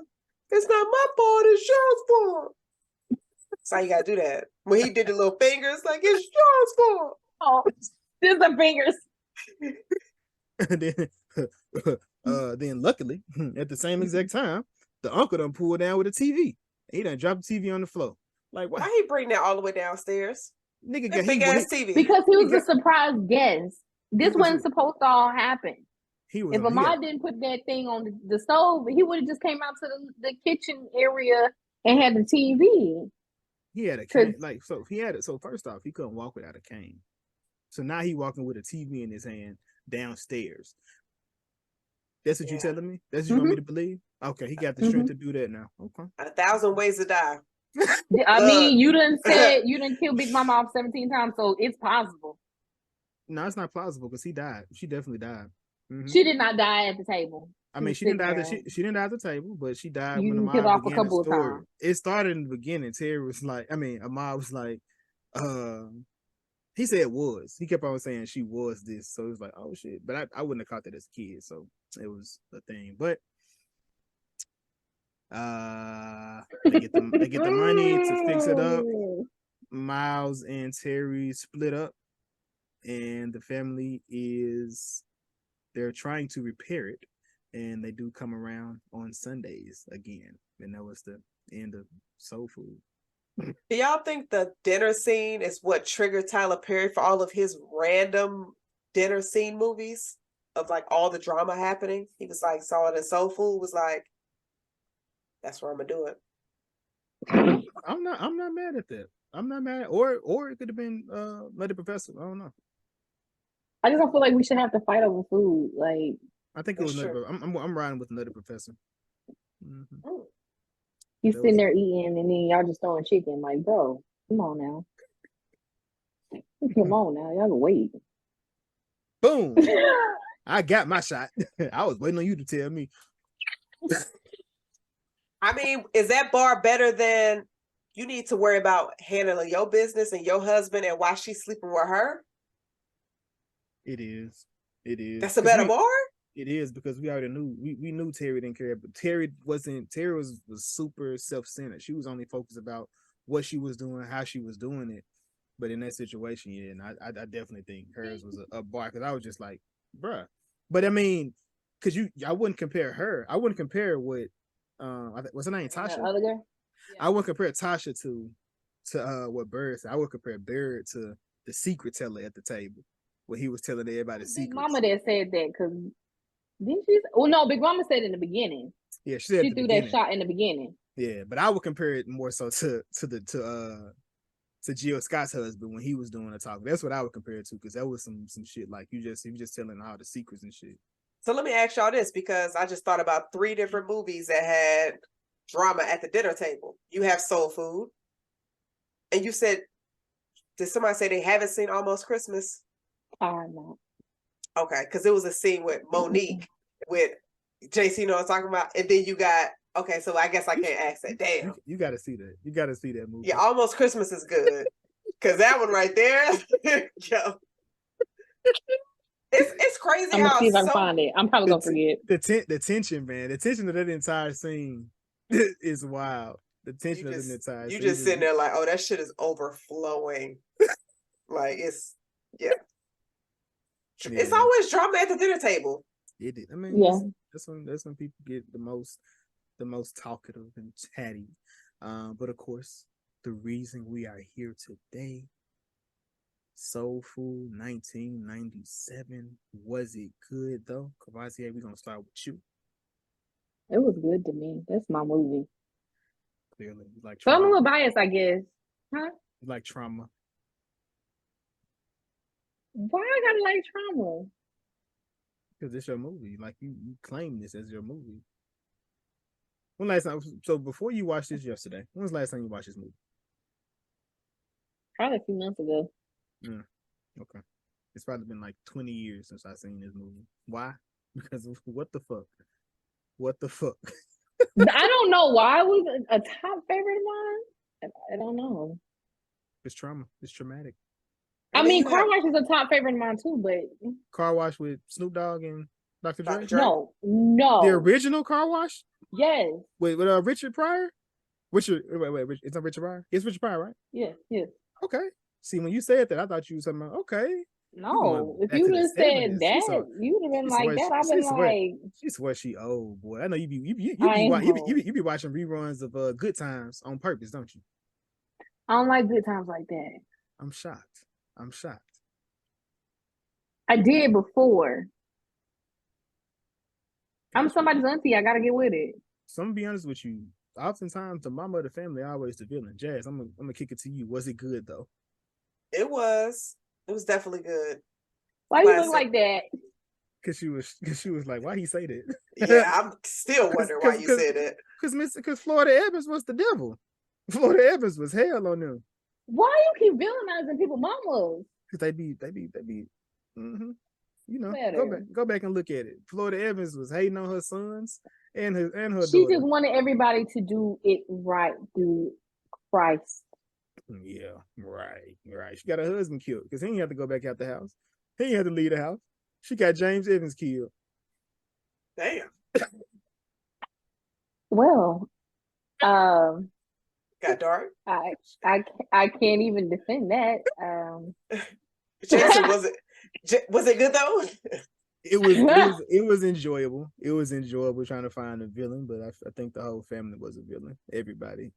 It's not my fault. It's your fault. That's how you gotta do that. When he did the little fingers, like, it's your fault. Oh, just the fingers. Then luckily, at the same exact time, the uncle done pulled down with a TV. He done dropped the TV on the floor. Like, why he bring that all the way downstairs? Nigga got big ass TV. Because he was a surprise guest. This wasn't supposed to all happen. If Ahmad didn't put that thing on the stove, he would have just came out to the kitchen area and had the TV. He had a cane. So first off, he couldn't walk without a cane. So now he walking with a TV in his hand downstairs. That's what you telling me? That's what you want me to believe? Okay, he got the strength to do that now. Okay. 1,000 ways to die. I mean, you done kill Big Mama off 17 times, so it's possible. No, it's not plausible because he died. She definitely died. Mm-hmm. She did not die at the table. I mean, she didn't die at the table, but she died when Ahmad killed off a began couple the story. of times. It started in the beginning. Ahmad was like, he said it was. He kept on saying she was this, so it was like, oh shit. But I wouldn't have caught that as a kid, so it was a thing. But they get the money to fix it up. Miles and Terri split up, and the family they're trying to repair it, and they do come around on Sundays again, and that was the end of Soul Food. Do y'all think the dinner scene is what triggered Tyler Perry for all of his random dinner scene movies of like all the drama happening? He was like, saw it in Soul Food, was like, that's where I'm gonna do it. I'm not mad at that. I'm not mad, or it could have been Nutty Professor. I don't know. I just don't feel like we should have to fight over food. Like, I think it was Nutty. I'm riding with Nutty Professor. Mm-hmm. He's sitting there eating, and then y'all just throwing chicken. Like, bro, come on now. Come on now, y'all can wait. Boom. I got my shot. I was waiting on you to tell me. I mean, is that bar better than you need to worry about handling your business and your husband and why she's sleeping with her? It is. It is. That's a better bar? It is, because we already knew we knew Terri didn't care, but Terri was super self-centered. She was only focused about what she was doing, how she was doing it. But in that situation, yeah, and I definitely think hers was a bar, because I was just like, bruh. But I mean, because I wouldn't compare her. I wouldn't compare what what's her name, Tasha? Other girl? Yeah. I wouldn't compare Tasha to what Bird said. I would compare Bird to the secret teller at the table, where he was telling everybody secrets. Big Mama that said that, because didn't she? Oh no, Big Mama said in the beginning. Yeah, she threw that shot in the beginning. Yeah, but I would compare it more so to Jill Scott's husband when he was doing the talk. That's what I would compare it to, because that was some shit like you just telling all the secrets and shit. So let me ask y'all this, because I just thought about 3 different movies that had drama at the dinner table. You have Soul Food, and you said, did somebody say they haven't seen Almost Christmas? No. Okay, because it was a scene with Monique with JC, you know what I'm talking about? And then you got, okay, so I guess I can't ask that. Damn. You got to see that. You got to see that movie. Yeah, Almost Christmas is good. Because that one right there, yo. It's crazy I'm gonna see if I can find it. I'm probably gonna forget. The tension, man. The tension of that entire scene is wild. The tension of the entire scene. You just sitting there like, oh, that shit is overflowing. Like, it's, yeah. It's always drama at the dinner table. It is. I mean, yeah. That's when people get the most talkative and chatty. But of course, the reason we are here today, Soul Food 1997. Was it good though? Kavasi, we're gonna start with you. It was good to me. That's my movie. Clearly, you like so I'm a little biased, I guess. Huh? You like Trauma. Why I gotta like Trauma? Because it's your movie. Like you claim this as your movie. When last time? So before you watched this yesterday, when was the last time you watched this movie? Probably a few months ago. Okay. It's probably been like 20 years since I've seen this movie. Why? Because of what the fuck? What the fuck? I don't know why it was a top favorite of mine. I don't know. It's trauma. It's traumatic. I mean, Car Wash is a top favorite of mine too, but Car Wash with Snoop Dogg and Dr. Dre? No. The original Car Wash? Yes. With Richard Pryor? Wait, it's not Richard Pryor? It's Richard Pryor, right? Yes. Okay. See, when you said that, I thought you were talking about, okay. No, if you just said that, you would have been like that. I've been like, she swear she old, boy. I know you be watching reruns of Good Times on purpose, don't you? I don't like Good Times like that. I'm shocked. I did before. I'm somebody's auntie. I gotta get with it. So I'm gonna be honest with you. Oftentimes, the mama of the family always the villain. Jazz, I'm gonna kick it to you. Was it good though? It was definitely good. Why you look like that? Because she was like, why he say that? Yeah, I'm still wondering why you said it. Because Florida Evans was the devil. Florida Evans was hell on them. Why you keep villainizing people, mamas? Because they be. Mm-hmm. You know, go back and look at it. Florida Evans was hating on her sons and her daughter. She just wanted everybody to do it right through Christ. Yeah, right. She got her husband killed because he didn't have to go back out the house. He didn't have to leave the house. She got James Evans killed. Damn. Well, got dark. I can't even defend that. Jason, was it good though? It was enjoyable. It was enjoyable trying to find a villain, but I think the whole family was a villain. Everybody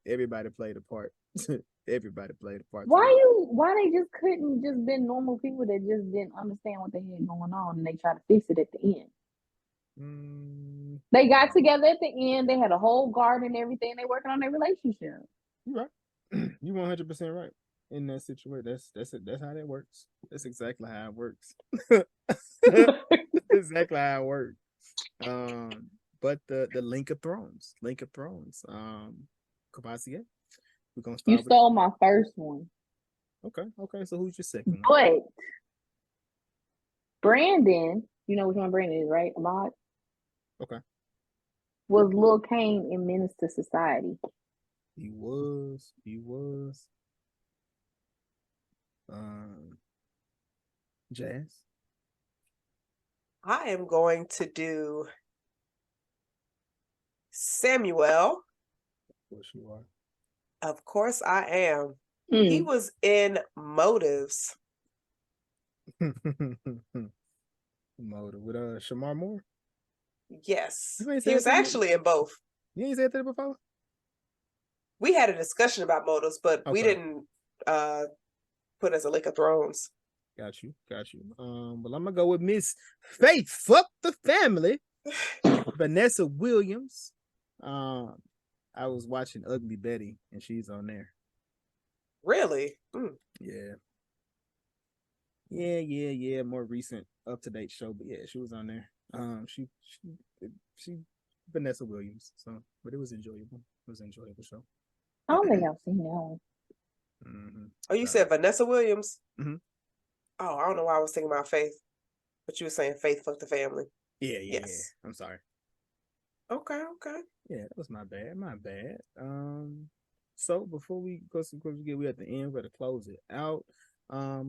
played a part. Everybody played a part. Why they just couldn't just been normal people that just didn't understand what they had going on and they tried to fix it at the end? They got together at the end. They had a whole garden and everything. They working on their relationship. You're right. You 100% right. In that situation, that's how that works. That's exactly how it works. Exactly how it works. But the Link of Thrones. Cavassier, we're gonna start. You stole my first one. Okay. So who's your second one? But Brandon, you know which one Brandon is, right? Ahmad? Okay. Was Lil Kane in Menace to Society? He was. Jazz. I am going to do Samuel. Of course you are. Of course I am. He was in Motives. Motive with Shamar Moore. Yes, he was actually in both. You ain't said that before. We had a discussion about Motives, but we didn't put as a Lake of Thrones. Got you. Well, I'm gonna go with Miss Faith. Fuck the family. Vanessa Williams. I was watching Ugly Betty, and she's on there. Really? Yeah. More recent, up to date show, but yeah, she was on there. She Vanessa Williams. So, but it was enjoyable. It was an enjoyable show. I don't think I've seen that one. Oh, you said Vanessa Williams? Mm-hmm. Oh, I don't know why I was thinking about Faith, but you were saying Faith fuck the family. Yeah. Yes. I'm sorry. Okay. Yeah, that was my bad. So before we go, we're at the end, we're to close it out.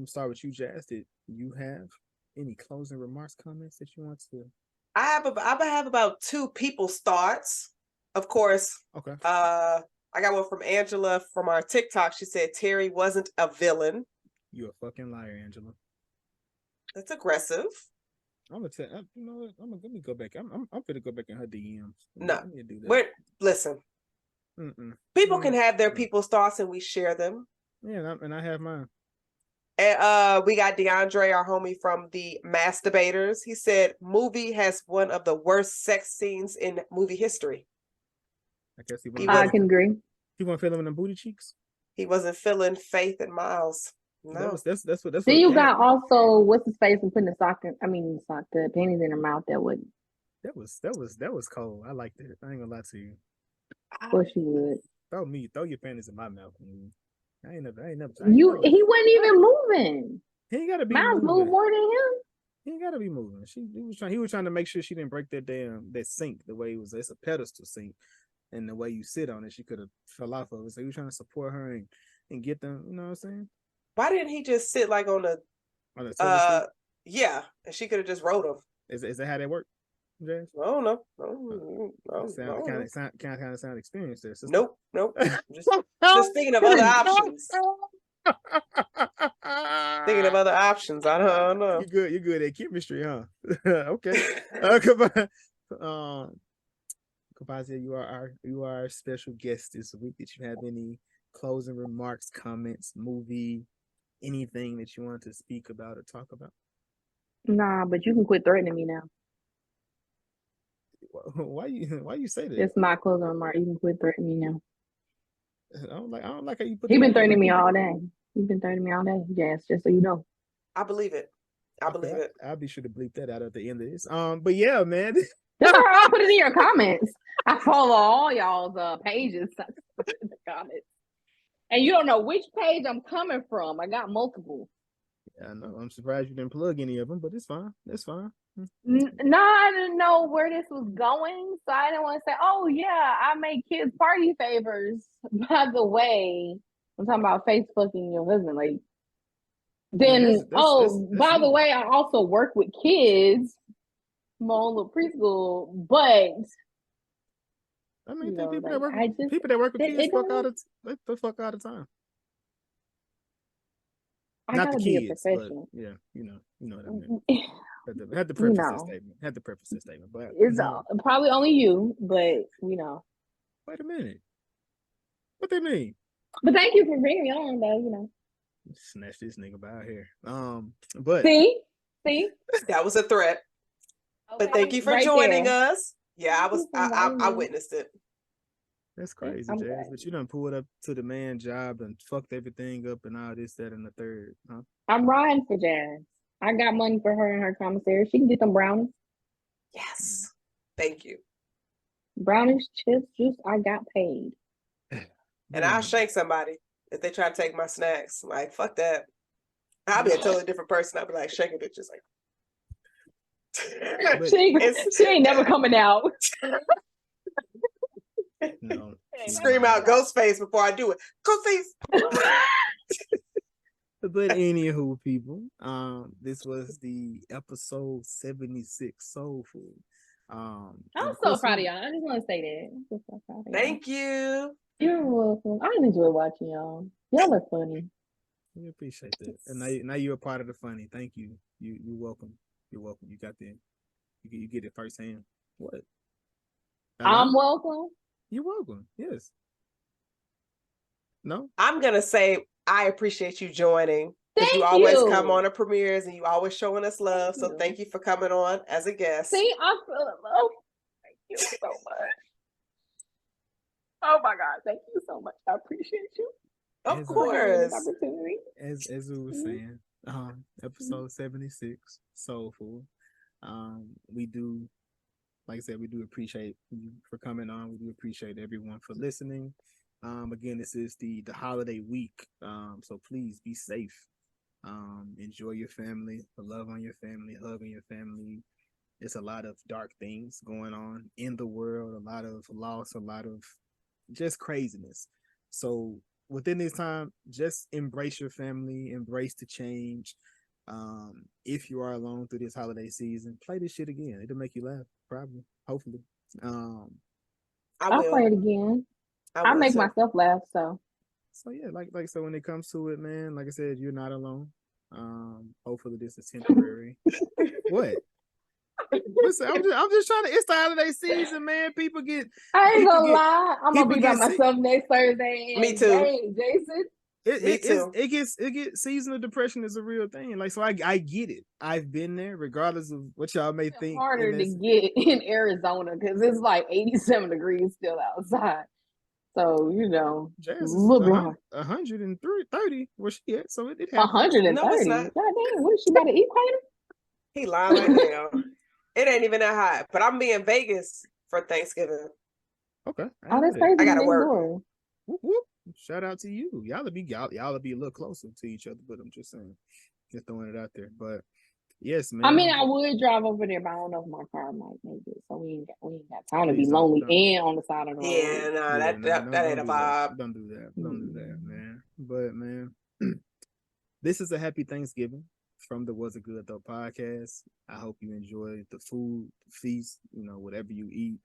Start with you, Jazz. Did you have any closing remarks, comments that you want to? I have about 2 people's thoughts, of course. Okay. I got one from Angela from our TikTok. She said Terri wasn't a villain. You a fucking liar, Angela. That's aggressive. I'm gonna tell you know what? Let me go back. I'm gonna go back in her DMs. No, listen. People can have their people's thoughts, and we share them. Yeah, and I have mine. And we got DeAndre, our homie from the Masturbators. He said movie has one of the worst sex scenes in movie history. I guess I can agree. He wasn't feeling them booty cheeks. He wasn't feeling Faith and Miles. No, that's what. Then you got also what's his face and putting the the panties in her mouth. That was cold. I liked it. I ain't gonna lie to you. Of course you would. Throw your panties in my mouth. I ain't never. He wasn't even moving. He ain't gotta be Miles moving. moved more than him. He ain't gotta be moving. He was trying to make sure she didn't break that sink the way it was. It's a pedestal sink, and the way you sit on it, she could have fell off of it. So he was trying to support her and get them. You know what I'm saying? Why didn't he just sit like on the yeah, and she could have just rode him. Is that how that worked? Jazz? I don't know. Kind of sound experienced there. Sister. Nope. just thinking of other options. Thinking of other options. I don't know. You're good at chemistry, huh? Okay. Kapazia, you are our special guest this week. Did you have any closing remarks, comments, movie, anything that you want to speak about or talk about? Nah, but you can quit threatening me now. Why you say that? It's my closing remark. You can quit threatening me now. I don't like how you put. He's been threatening me all day. Yes, just so you know. I believe it. I'll be sure to bleep that out at the end of this. But yeah, man. That's all right. I'll put it in your comments. I follow all y'all's pages. Comments. And you don't know which page I'm coming from. I got multiple. Yeah, I know. I'm surprised you didn't plug any of them, but it's fine. That's fine. No, I didn't know where this was going, so I didn't want to say, "Oh yeah, I make kids party favors." By the way, I'm talking about face fucking your husband, like. Then, by the way, I also work with kids, my own little preschool, but. I mean, people that work with kids fuck all the time. Not the kids, but yeah, you know what I mean. Had to preface that statement. But it's probably only you, but Wait a minute. What they mean? But thank you for bringing me on, though. Snatch this nigga by here. But see, that was a threat. Okay. But thank you for joining us. Yeah, I witnessed it. That's crazy, Jazz. But you done pulled up to the man job and fucked everything up and all this, that, and the third, huh? I'm riding for Jazz. I got money for her and her commissary. She can get them brownies. Yes. Thank you. Brownies, chips, juice. I got paid. And I'll shank somebody. if they try to take my snacks. Like, fuck that. I'll be a totally different person. I'll be like shaking bitches like. She ain't never coming out. No. Scream out Ghostface before I do it. Ghostface. But anywho, people, this was the episode 76 Soul Food. I'm so proud of y'all. I just want to say that. I'm so proud of y'all. Thank you. You're welcome. I enjoy watching y'all. Y'all are funny. We appreciate that. And now you're a part of the funny. Thank you. You're welcome. You're welcome. You got that. You get it firsthand. What? I'm welcome. You're welcome. Yes. No? I'm going to say I appreciate you joining. Thank you always come on the premieres and you always showing us love. So thank you for coming on as a guest. See, I feel love. Thank you so much. Oh my God. Thank you so much. I appreciate you. Of course. As we were saying, episode 76, Soulful. We do, like I said, we do appreciate you for coming on. We do appreciate everyone for listening. Again, this is the holiday week. So please be safe. Enjoy your family, love on your family, hug on your family. There's a lot of dark things going on in the world, a lot of loss, a lot of just craziness. So within this time, just embrace your family, embrace the change. If you are alone through this holiday season, play this shit again. It'll make you laugh, probably, hopefully. I'll play it again. I'll make myself laugh. So yeah, so when it comes to it, man, like I said, you're not alone. Hopefully this is temporary. What? Listen, I'm just trying to. It's the holiday season, man. People get. I ain't gonna lie. I'm gonna be by myself next Thursday. Me too. Dang, Jason. It gets seasonal depression is a real thing. Like, so I get it. I've been there, regardless of what y'all may think. Harder to get in Arizona because it's like 87 degrees still outside. So Jazz is 130 where she at. So it happens. 130. No, it's not. God damn, what is she about to eat, Quater? He lying like hell. It ain't even that hot. But I'm be in Vegas for Thanksgiving. Okay. Oh, that's crazy. I gotta work. Whoop, whoop. Shout out to you. Y'all be a little closer to each other, but I'm just saying, just throwing it out there. But yes, man. I mean, I would drive over there, but I don't know if my car might make it. So we ain't got time to be lonely and on the side of the road. Yeah, no, that ain't a vibe. Don't do that. Don't do that, man. But man, this is a happy Thanksgiving from the Was It Good Though podcast. I hope you enjoy the food, the feast, whatever you eat.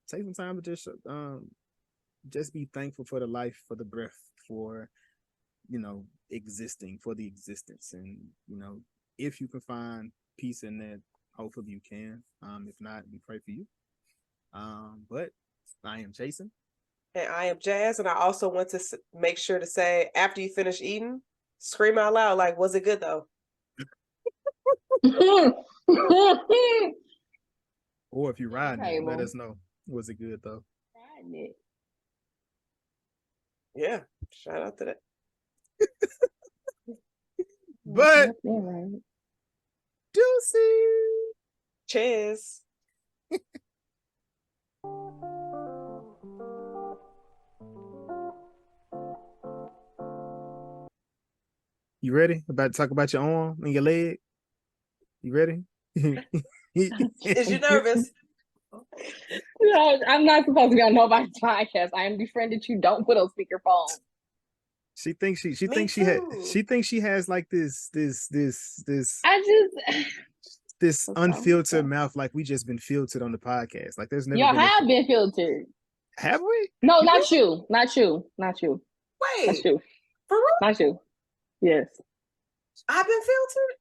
Take some time to just be thankful for the life, for the breath, for existing, for the existence. And if you can find peace in that, hopefully you can. If not, we pray for you. But I am Jason. And I am Jazz. And I also want to make sure to say, after you finish eating, scream out loud like, was it good though? Or if you're riding it, let us know. Was it good though? Riding it. Yeah, shout out to that. But right. Juicy. Cheers. You ready? About to talk about your arm and your leg? You ready? Is you nervous? No, I'm not supposed to be on nobody's podcast. I am befriended you. Don't put on speakerphone. She thinks she has like this unfiltered mouth, like we just been filtered on the podcast. Like there's never y'all have been filtered. Have we? No, not you. Wait, not you. For real? Not you. Yes. I've been filtered?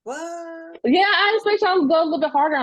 What? Yeah, I expect y'all to go a little bit harder on